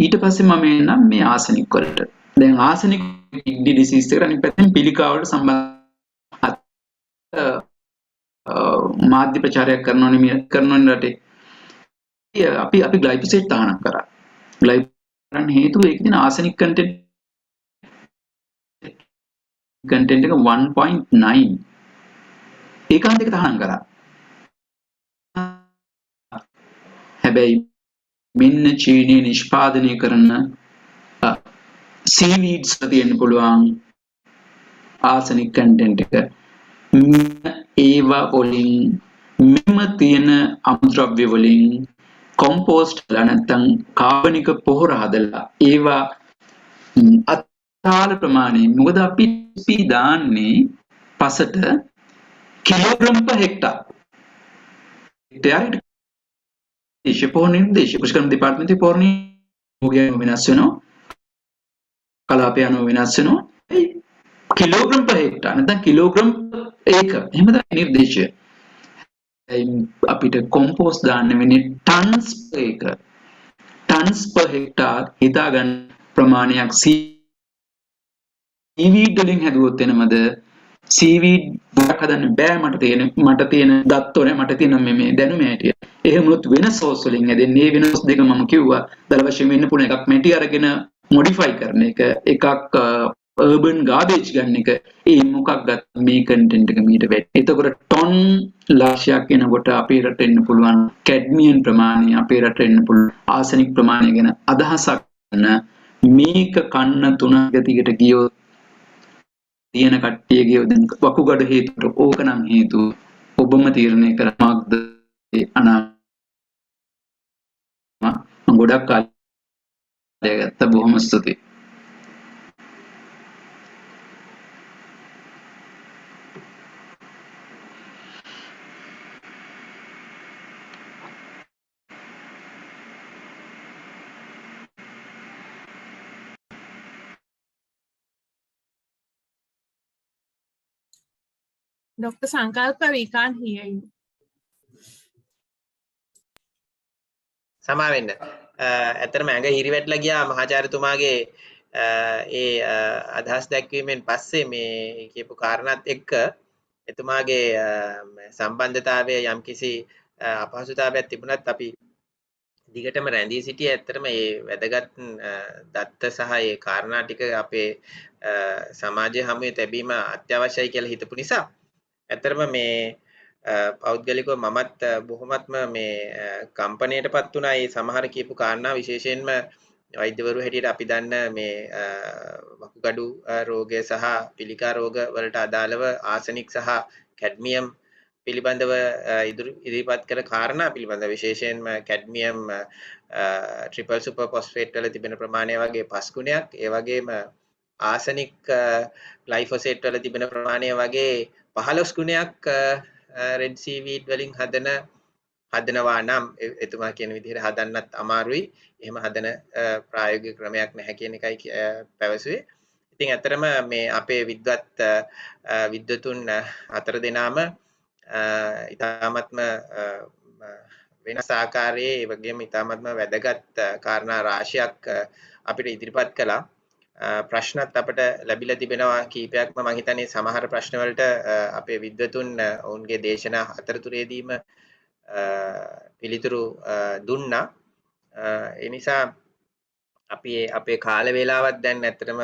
ඊට පස්සේ මම එන්නම් මේ ආසනික් වලට. දැන් ආසනික් කිඩ්නි ඩිසීස් එකට අනිත් පැත්තෙන් පිළිකාවට සම්බන්ධ මාධ්‍ය ප්‍රචාරයක් කරනවනේ රටේ. අපි ග්ලයිෆෝසේට් තහනම් කරා. ග්ලයිෆෝසේට් හේතුව ඒකේ තියෙන ආසනික් කන්ටෙන්ට් එක 1.9 ඒකාන්ත එක තහනම් කරා. හැබැයි මෙන්න චීනයේ නිෂ්පාදනය කරන සීවීඩ්ස් තියෙන්න පුළුවන් ආසනික් කන්ටෙන්ට් එක ඒවා වලින් මෙම තියෙන අමුද්‍රව්‍ය වලින් කොම්පෝස්ට් කරලා නැත්නම් කාබනික පොහොර හදලා ඒවා අත්තාල ප්‍රමාණය මොකද අපි දාන්නේ පසට කිලෝග්‍රෑම් per හෙක්ටාර් දේශීය පොහොර නිර්දේශීය කෘෂිකර්ම දෙපාර්තමේන්තුවේ පොහොර නියෝගය වෙනස් වෙනවා. කලාපය අනුව වෙනස් වෙනවා. කිලෝග්‍රෑම් per හෙක්ටාර් නැත්නම් කිලෝග්‍රෑම් ඒක එහෙම තමයි නිර්දේශය. අපිට කොම්පෝස්ට් දාන්න වෙන්නේ tonnes per acre. Tonnes per හෙක්ටාර් හිතා ගන්න ප්‍රමාණයක් සීවීඩ් වලින් හැදුවොත් එනමද සීවීඩ් වලක් හදන්න බෑ මට තියෙන දත්තෝනේ මට තියෙන මේ දැනුම හැටියට. එහෙමනොත් වෙන සෝස් වලින් හැදෙන්නේ මේ වෙනස් දෙක මම කිව්වා. දල වශයෙන් වෙන්න පුළුවන් එකක් මැටි අරගෙන මොඩිෆයි කරන එකක් urban garbage ගන්න එක. ඒ මොකක් ගත්ත මේ කන්ටෙන්ට් එක මීට වැඩි. එතකොට ටොන් ලක්ෂයක් එනකොට අපේ රට එන්න පුළුවන් කැඩ්මියම් ප්‍රමාණය අපේ රට එන්න පුළුවන් ආසනික් ප්‍රමාණය ගැන අදහසක් ගන්න මේක කන්න 3 ගතියකට ගියොත් තියෙන කට්ටියගේ වකුගඩ හේතුවට ඕක නම් හේතුව ඔබම තීරණය කරනවාක්ද අනාගතේ ගොඩක් කාලය ගත්ත බොහොම ස්තුතියි. Dr. Sankalpa, we can't hear you. සමා වෙන්න. ඇත්තටම ඇඟ හිරිවැටලා ගියා මහාචාර්යතුමාගේ ඒ අදහස් දැක්වීමෙන් පස්සේ මේ කියපු කාරණාත් එක්ක එතුමාගේ සම්බන්ධතාවය යම්කිසි අපහසුතාවයක් තිබුණත් අපි දිගටම රැඳී සිටියේ. ඇත්තටම මේ වැදගත් දත්ත සහ ඒ කාරණා ටික අපේ සමාජයේ හැමුවේ තැබීම අත්‍යවශ්‍යයි කියලා හිතපු නිසා ඇත්තටම මේ පෞද්ගලිකව මමත් බොහොමත්ම මේ කම්පණයටපත් වුණා. මේ සමහර කියපු කාරණා විශේෂයෙන්ම වෛද්‍යවරු හැටියට අපි දන්න මේ වකුගඩු රෝගය සහ පිළිකා රෝග වලට අදාළව ආසනික් සහ කැඩ්මියම් පිළිබඳව ඉදිරිපත් කර කාරණා පිළිබඳව විශේෂයෙන්ම කැඩ්මියම් ට්‍රිපල් සුපර් ෆොස්ෆේට් වල තිබෙන ප්‍රමාණය වගේ 5 ගුණයක්, ඒ වගේම ආසනික් ග්ලයිෆොසේට් වල තිබෙන ප්‍රමාණය වගේ 15 ගුණයක් රෙඩ් සීවීඩ් වලින් හදනවා නම් එතුමා කියන විදිහට හදන්නත් අමාරුයි. එහෙම හදන ප්‍රායෝගික ක්‍රමයක් නැහැ කියන එකයි පැවසුවේ. ඉතින් ඇත්තටම මේ අපේ විද්වතුන් 4 දෙනාම ඉතාමත්ම වෙනස් ආකාරයේ ඒ වගේම ඉතාමත්ම වැදගත් කාරණා රාශියක් අපිට ඉදිරිපත් කළා. ප්‍රශ්නත් අපිට ලැබිලා තිබෙනවා කීපයක්ම. මම හිතන්නේ සමහර ප්‍රශ්න වලට අපේ විද්වතුන් ඔවුන්ගේ දේශනා අතරතුරේදීම පිළිතුරු දුන්නා. ඒ නිසා අපි අපේ කාල වේලාවත් දැන් ඇත්තටම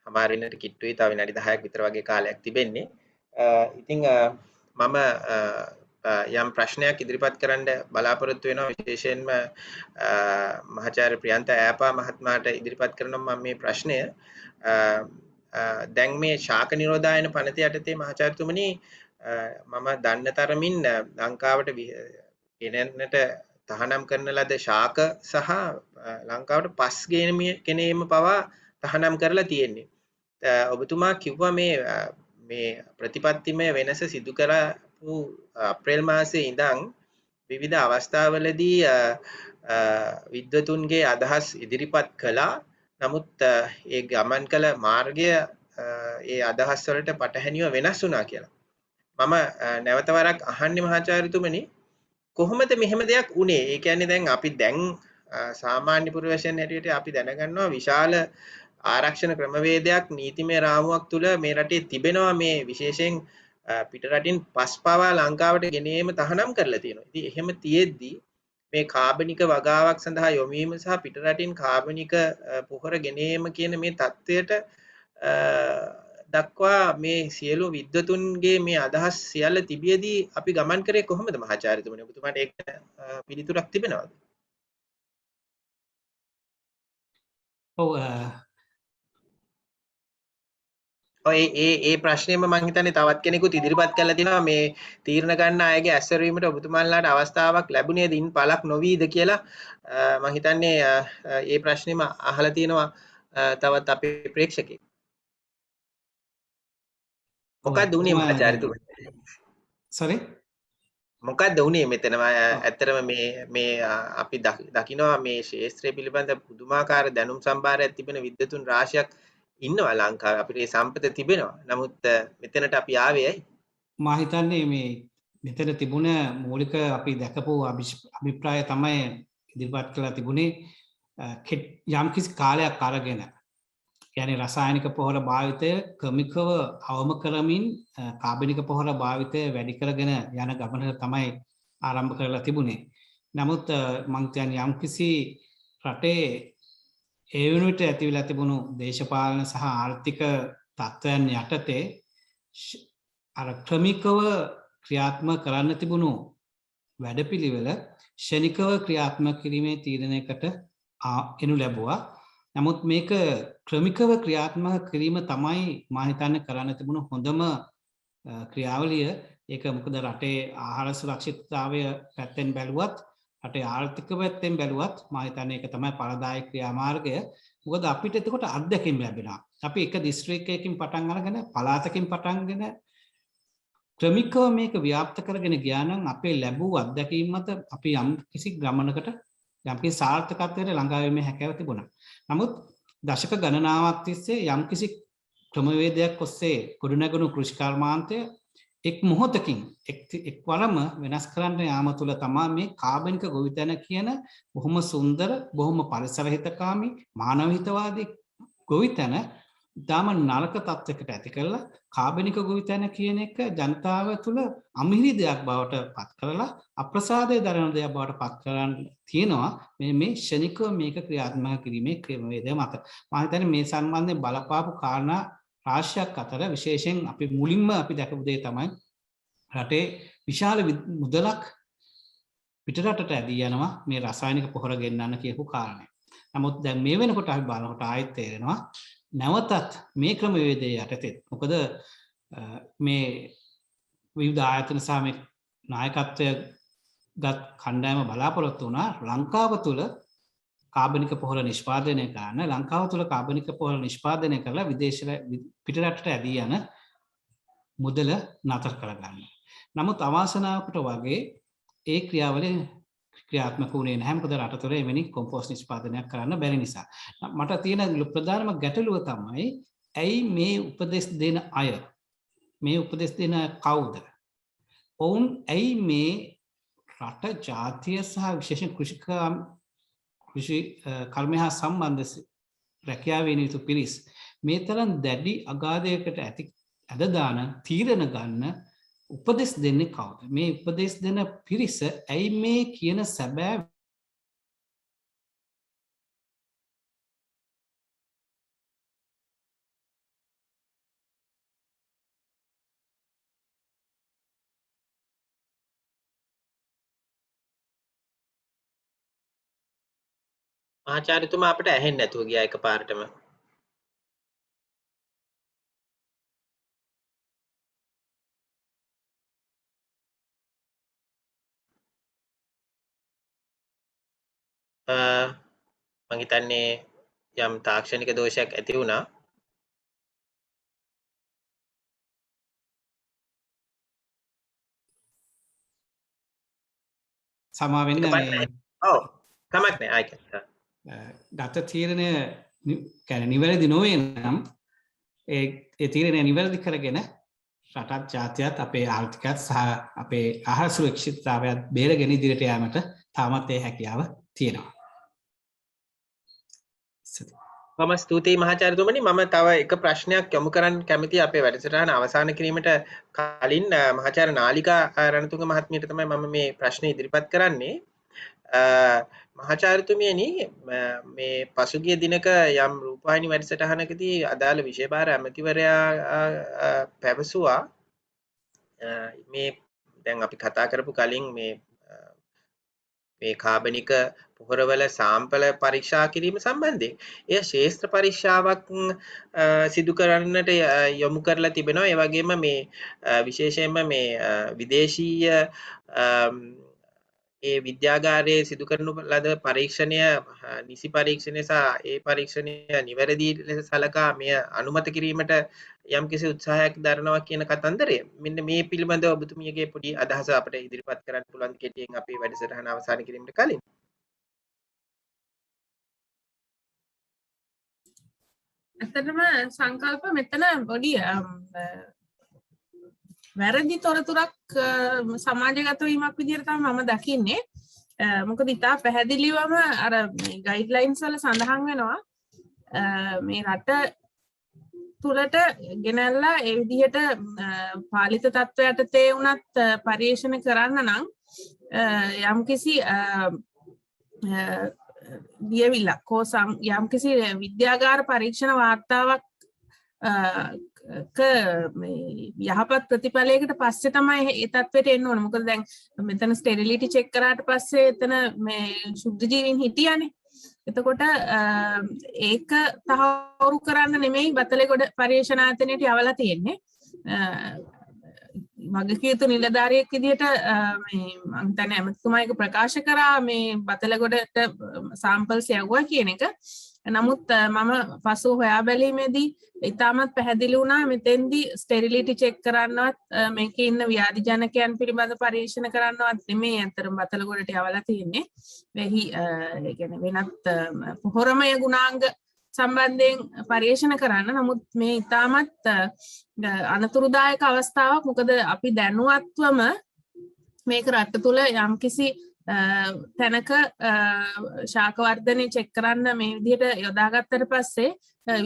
හමාර වෙන්නට කිට්ටුයි. තව විනාඩි 10ක් විතර වගේ කාලයක් තිබෙන්නේ. ඉතින් මම යම් ප්‍රශ්නයක් ඉදිරිපත් කරන්න බලාපොරොත්තු වෙනවා. විශේෂයෙන්ම මහාචාර්ය ප්‍රියන්ත ඈපා මහත්මයාට ඉදිරිපත් කරනවා මම මේ ප්‍රශ්නය. දැන් මේ ශාක නිරෝධායන පනත යටතේ මහාචාර්යතුමනි මම දන්න තරමින් ලංකාවට ගෙනෙන්නට තහනම් කරන ලද ශාක සහ ලංකාවට පස් ගෙනීම පවා තහනම් කරලා තියෙන්නේ. ඔබතුමා කිව්වා මේ ප්‍රතිපත්තිමය වෙනස සිදු කරපු අප්‍රේල් මාසයේ ඉඳන් විවිධ අවස්ථාවලදී විද්වතුන්ගේ අදහස් ඉදිරිපත් කළා. නමුත් ඒ ගමන් කළ මාර්ගය ඒ අදහස් වලට පටහැනිව වෙනස් වුණා කියලා. මම නැවත වරක් අහන්නේ මහාචාර්යතුමනි, කොහොමද මෙහෙම දෙයක් වුනේ? ඒ කියන්නේ දැන් අපි දැන් සාමාන්‍ය පුරවැසියන් හැටියට අපි දැනගන්නවා විශාල ආරක්ෂණ ක්‍රමවේදයක් නීතිමය රාමුවක් තුල මේ රටේ තිබෙනවා. මේ විශේෂයෙන් පිටරටින් පස් පවා ලංකාවට ගෙනීම තහනම් කරලා තියෙනවා. ඉතින් එහෙම තියෙද්දි මේ කාබනික වගාවක් සඳහා යොමු වීම සහ පිටරටින් කාබනික පොහොර ගෙනීම කියන මේ தත්ත්වයට දක්වා මේ සියලු විද්වතුන්ගේ මේ අදහස් සියල්ල තිබියදී අපි ගමන් කරේ කොහොමද මහාචාර්යතුමනි? ඔබතුමාට ඒක පිළිතුරක් තිබෙනවද? ඒ ප්‍රශ්නේම මම හිතන්නේ තවත් කෙනෙකුත් ඉදිරිපත් කරලා තිනවා. මේ තීරණ ගන්න අයගේ ඇස්සරීමට ඔබතුමාලාට අවස්ථාවක් ලැබුණේද ඉන් පළක් නොවීද කියලා මම හිතන්නේ ඒ ප්‍රශ්නේම අහලා තිනවා තවත් අපේ ප්‍රේක්ෂකෙක්. මොකක්ද උනේ මහාචාර්යතුමනි? sorry මොකක්ද උනේ මෙතන? ඇත්තටම මේ අපි දකිනවා මේ ශාස්ත්‍රය පිළිබඳ පුදුමාකාර දැනුම් සම්භාරයක් තිබෙන විද්වතුන් රාශියක් ඉන්නවා ලංකාවේ. අපිට මේ සම්පත තිබෙනවා. නමුත් මෙතනට අපි ආවේ ඇයි? මා හිතන්නේ මේ මෙතන තිබුණ මූලික අපි දැකපු අභිප්‍රාය තමයි ඉදිරිපත් කළා තිබුණේ යම්කිසි කාලයක් අරගෙන. කියන්නේ රසායනික පොහොර භාවිතය ක්‍රමිකව අවම කරමින් කාබනික පොහොර භාවිතය වැඩි කරගෙන යන ගමන තමයි ආරම්භ කරලා තිබුණේ. නමුත් මං කියන්නේ යම්කිසි රටේ ඒ වෙනුවට ඇතිවිලා තිබුණු දේශපාලන සහ ආර්ථික තත්ත්වයන් යටතේ අර ක්‍රමිකව ක්‍රියාත්මක කරන්න තිබුණු වැඩපිළිවෙල ශනිකව ක්‍රියාත්මක කිරීමේ තීරණයකට එනු ලැබුවා. නමුත් මේක ක්‍රමිකව ක්‍රියාත්මක කිරීම තමයි මා හිතන්නේ කරන්න තිබුණු හොඳම ක්‍රියාවලිය. ඒක මොකද රටේ ආහාර සුරක්ෂිතතාවය පැත්තෙන් බැලුවත් රටේ ආර්ථික පැත්තෙන් බැලුවත් මා හිතන්නේ ඒක තමයි ඵලදායක ක්‍රියාමාර්ගය. මොකද අපිට එතකොට අත්දැකීම් ලැබෙනවා. අපි එක දිස්ත්‍රික්කයකින් පටන් අරගෙන පළාතකින් පටන්ගෙන ක්‍රමිකව මේක ව්‍යාප්ත කරගෙන ගියා නම් අපේ ලැබූ අත්දැකීම් මත අපි යම් කිසි ගමනකට යම් කිසි සාර්ථකත්වයට ළඟා වීමේ හැකියාව තිබුණා. නමුත් දශක ගණනාවක් තිස්සේ යම් කිසි ක්‍රමවේදයක් ඔස්සේ ගොඩනැගුණු කෘෂි කර්මාන්තය එක් මොහොතකින් එක් වරම වෙනස් කරන්න යාම තුළ තමා මේ කාබනික ගොවිතැන කියන බොහොම සුන්දර බොහොම පරිසර හිතකාමී මානව හිතවාදී ගොවිතැන ඉතාම නරක තත්ත්වයකට ඇති කරලා කාබනික ගොවිතැන කියන එක ජනතාව තුළ අමිහිරි දෙයක් බවට පත් කරලා අප්‍රසාදය දරන දෙයක් බවට පත් කරන්න තියෙනවා මේ ෂණිකව මේක ක්‍රියාත්මක කිරීමේ ක්‍රමවේදය මත. මම හිතන්නේ මේ සම්බන්ධයෙන් බලපාපු කාරණා රාශියක් අතර විශේෂයෙන් අපි මුලින්ම අපි දැකපු දේ තමයි රටේ විශාල මුදලක් පිටරටට ඇදී යනවා මේ රසායනික පොහොර ගෙන්නන්න කියපු කාරණය. නමුත් දැන් මේ වෙනකොට අපි බලනකොට ආයෙත් තේරෙනවා නැවතත් මේ ක්‍රමවේදය යටතේ මොකද මේ විවිධ ආයතන සහ මේ නායකත්වය ගත් කණ්ඩායම බලාපොරොත්තු වුණා ලංකාව තුළ කාබනික පොහොර නිෂ්පාදනය කරන්න ලංකාව තුළ කාබනික පොහොර නිෂ්පාදනය කරලා විදේශ පිටරටට ඇදී යන මුදල නතර කරගන්න. නමුත් අවාසනාවකට වගේ ඒ ක්‍රියාවලිය ක්‍රියාත්මක වුණේ නැහැ. මොකද රට තුළ එවැනි කොම්පෝස්ට් නිෂ්පාදනයක් කරන්න බැරි නිසා. මට තියෙන ප්‍රධානම ගැටලුව තමයි ඇයි මේ උපදෙස් දෙන අය මේ උපදෙස් දෙන කවුද? ඔවුන් ඇයි මේ රට ජාතිය සහ විශේෂයෙන් කෘෂි කර්මය හා සම්බන්ධ රැකියාවේ යුතු පිරිස් මේ තරම් දැඩි අගාධයකට ඇද දාන තීරණ ගන්න උපදෙස් දෙන්නේ කවුද? මේ උපදෙස් දෙන පිරිස ඇයි මේ කියන සැබෑ මහාචාර්යතුමා අපිට ඇහෙන්නේ නැතුව ගියා එකපාරටම. මම හිතන්නේ යම් තාක්ෂණික දෝෂයක් ඇති වුණා. සමා වෙන්න ඔව් කමක් නැහැ ආයික. ගත තීරණය කියන්නේ නිවැරදි නොවේ නම් ඒ තීරණය නිවැරදි කරගෙන රටත් ජාතියත් අපේ ආර්ථිකයත් සහ අපේ ආහාර සුරක්ෂිතතාවයත් බේරගෙන ඉදිරියට යාමට තාමත් ඒ හැකියාව තියෙනවා. මම ස්තුතියි මහාචාර්යතුමනි. මම තව එක ප්‍රශ්නයක් යොමු කරන්න කැමතියි අපේ වැඩසටහන අවසන් කිරීමට කලින් මහාචාර්ය නාලිකා රණතුංග මහත්මියට තමයි මම මේ ප්‍රශ්නේ ඉදිරිපත් කරන්නේ. මහාචාර්යතුමියනි මේ පසුගිය දිනක යම් රූපවාහිනී වැඩසටහනකදී අදාළ විෂය භාර ඇමතිවරයා පැවසුවා මේ දැන් අපි කතා කරපු කලින් මේ කාබනික පොහොරවල සාම්පල පරීක්ෂා කිරීම සම්බන්ධයෙන් එය ශේෂ්ත්‍ර පරීක්ෂාවක් සිදු කරන්නට යොමු කරලා තිබෙනවා. ඒ වගේම මේ විශේෂයෙන්ම මේ විදේශීය ඒ විද්‍යාගාරයේ සිදු කරන ලද පරීක්ෂණය නිසි පරීක්ෂණය සහ ඒ පරීක්ෂණය නිවැරදි ලෙස සලකා මෙය අනුමත කිරීමට යම්කිසි උත්සාහයක් දරනවා කියන කතන්දරය. මෙන්න මේ පිළිබඳව ඔබතුමියගේ පොඩි අදහස අපිට ඉදිරිපත් කරන්න පුළුවන් කෙටියෙන් අපේ වැඩසටහන අවසන් කිරීමට කලින්. ඇත්තටම සංකල්ප මෙතන පොඩි වැරදි තොරතුරක් සමාජගත වීමක් විදිහට තමයි මම දකින්නේ. මොකද ඉතා පැහැදිලිවම අර ගයිඩ්ලයින්ස් වල සඳහන් වෙනවා මේ රට තුලට ගෙනල්ලා ඒ විදිහට පාලිත තත්ත්ව යටතේ වුණත් පරිශන කරන්න නම් යම්කිසි දියවිල්ලක් හෝ යම්කිසි විද්‍යාගාර පරීක්ෂණ වාර්තාවක් යහපත් ප්‍රතිඵලයකට පස්සේ තමයි ඒ තත්ත්වයට එන්න ඕන. මොකද දැන් මෙතන ස්ටෙරිලිටි චෙක් කරාට පස්සේ එතන මේ ශුද්ධ ජීවීන් හිටියානේ. එතකොට ඒක තහවුරු කරන්න නෙමෙයි බතලේගොඩ පරීක්ෂණායතනයට යවලා තියෙන්නේ. වගකීතු නිලධාරියෙක් විදිහට මේ මම හිතන්නේ ඇමතිතුමා එක ප්‍රකාශ කරා මේ බතලගොඩට සාම්පල්ස් යවුවා කියන එක. නමුත් මම පසු හොයා බැලීමේදී ඉතාමත් පැහැදිලි වුණා මෙතෙන්දී ස්ටෙරිලිටි චෙක් කරන්නවත් මේකේ ඉන්න ව්‍යාධි ජනකයන් පිළිබඳ පරීක්ෂණ කරන්නවත් නෙමෙයි අතරම බතලගොඩට යවලා තියෙන්නේ. වෙහි ඒ කියන්නේ වෙනත් පොහොරමය ගුණාංග සම්බන්ධයෙන් පර්යේෂණ කරන්න. නමුත් මේ ඉතාමත් අනතුරුදායක අවස්ථාවක්. මොකද අපි දැනුවත්වම මේක රට තුළ යම්කිසි තැනක ශාක වර්ධනය චෙක් කරන්න මේ විදිහට යොදාගත්තට පස්සේ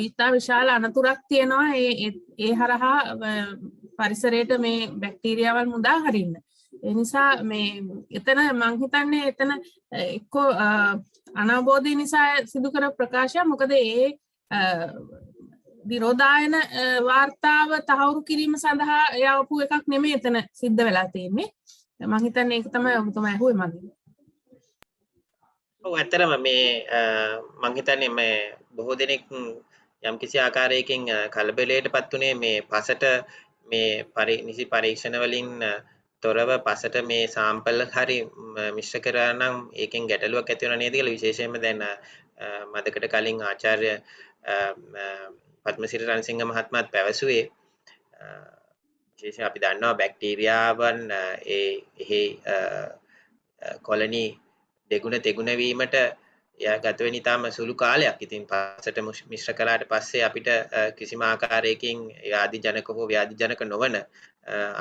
ඉතා විශාල අනතුරක් තියෙනවා ඒ හරහා පරිසරයට මේ බැක්ටීරියාවල් මුදා හරින්න. ඒ නිසා මේ එතන මං හිතන්නේ එතන එක්කෝ අනවබෝධය නිසා සිදු කර ප්‍රකාශය. මොකද ඒ විරෝධායන වාර්තාව තහවුරු කිරීම සඳහා යවපු එකක් නෙමෙයි එතන සිද්ධ වෙලා තියෙන්නේ. මං හිතන්නේ ඒක තමයි ඔබතුමා ඇහුවේ මගෙන්. ඔව් ඇත්තටම මේ මං හිතන්නේ මේ බොහෝ දෙනෙක් යම්කිසි ආකාරයකින් කලබලයටපත් උනේ මේ පසට මේ නිසි පරීක්ෂණ වලින් තොරව පසට මේ සාම්පල් හරි මිශ්‍ර කරා නම් ඒකෙන් ගැටලුවක් ඇති වෙනවා නේද කියලා. විශේෂයෙන්ම දැන් මදකට කලින් ආචාර්ය පද්මසිරි රණසිංහ මහත්මයාත් පැවසුවේ විශේෂයෙන් අපි දන්නවා බැක්ටීරියාවන් එහි කොලනි දෙගුණ තෙගුණ වීමට ගත වෙන ඉතාම සුළු කාලයක්. ඉතින් පසට මිශ්‍ර කළාට පස්සේ අපිට කිසිම ආකාරයකින් ව්‍යාධි ජනක හෝ ව්‍යාධි ජනක නොවන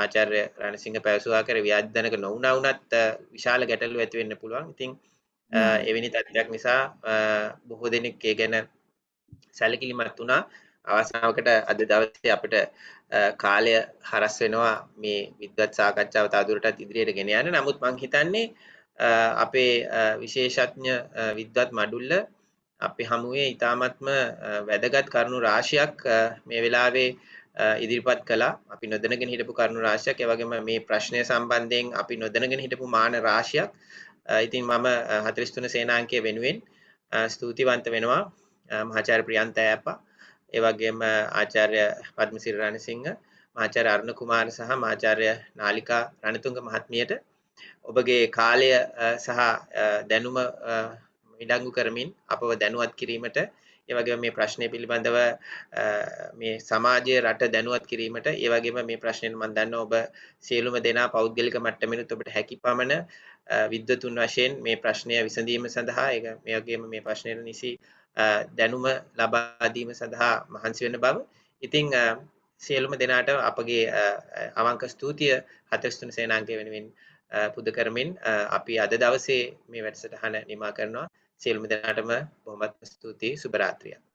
ආචාර්ය රණසිංහ පැවසුවා කර ව්‍යාධි ජනක නොවුණා වුණත් විශාල ගැටලු ඇති වෙන්න පුළුවන්. ඉතින් එවැනි තත්ත්වයක් නිසා බොහෝ දෙනෙක් ඒ ගැන සැලකිලිමත් වුණා. අවසානයකට අද දවසේ අපිට කාලය හරස් වෙනවා මේ විද්වත් සාකච්ඡාව තවදුරටත් ඉදිරියට ගෙන යන්න. නමුත් මම හිතන්නේ අපේ විශේෂඥ විද්වත් මඩුල්ල අපේ හමුවේ ඉතාමත්ම වැදගත් කරුණු රාශියක් මේ වෙලාවේ ඉදිරිපත් කළා. අපි නොදැනගෙන හිටපු කරුණු රාශියක්, ඒ වගේම මේ ප්‍රශ්නය සම්බන්ධයෙන් අපි නොදැනගෙන හිටපු මාන රාශියක්. ඉතින් මම 43 සේනාංකය වෙනුවෙන් ස්තුතිවන්ත වෙනවා මහාචාර්ය ප්‍රියන්ත ඇප්පා, ඒ වගේම ආචාර්ය පද්මසිරි රණසිංහ, මහාචාර්ය අරුණ කුමාර සහ මහාචාර්ය නාලිකා රණතුංග මහත්මියට ඔබගේ කාලය සහ දැනුම ඉඩංගු කරමින් අපව දැනුවත් කිරීමට, ඒ වගේම මේ ප්‍රශ්නය පිළිබඳව මේ සමාජයේ රට දැනුවත් කිරීමට, ඒ වගේම මේ ප්‍රශ්නෙට මම දන්නවා ඔබ සියලුම දෙනා පෞද්ගලික මට්ටමෙනුත් ඔබට හැකි පමණ විද්වතුන් වශයෙන් මේ ප්‍රශ්නය විසඳීම සඳහා, මේ වගේම මේ ප්‍රශ්නයට නිසි දැනුම ලබා දීම සඳහා මහන්සි වෙන බව. ඉතින් සියලුම දෙනාට අපගේ අවංක ස්තුතිය 43 සේනාංකය වෙනුවෙන් පුද කරමින් අපි අද දවසේ මේ වැඩසටහන නිමා කරනවා. සියලුම දෙනාටම බොහොමත් ස්තුතියි. සුබ රාත්‍රියක්.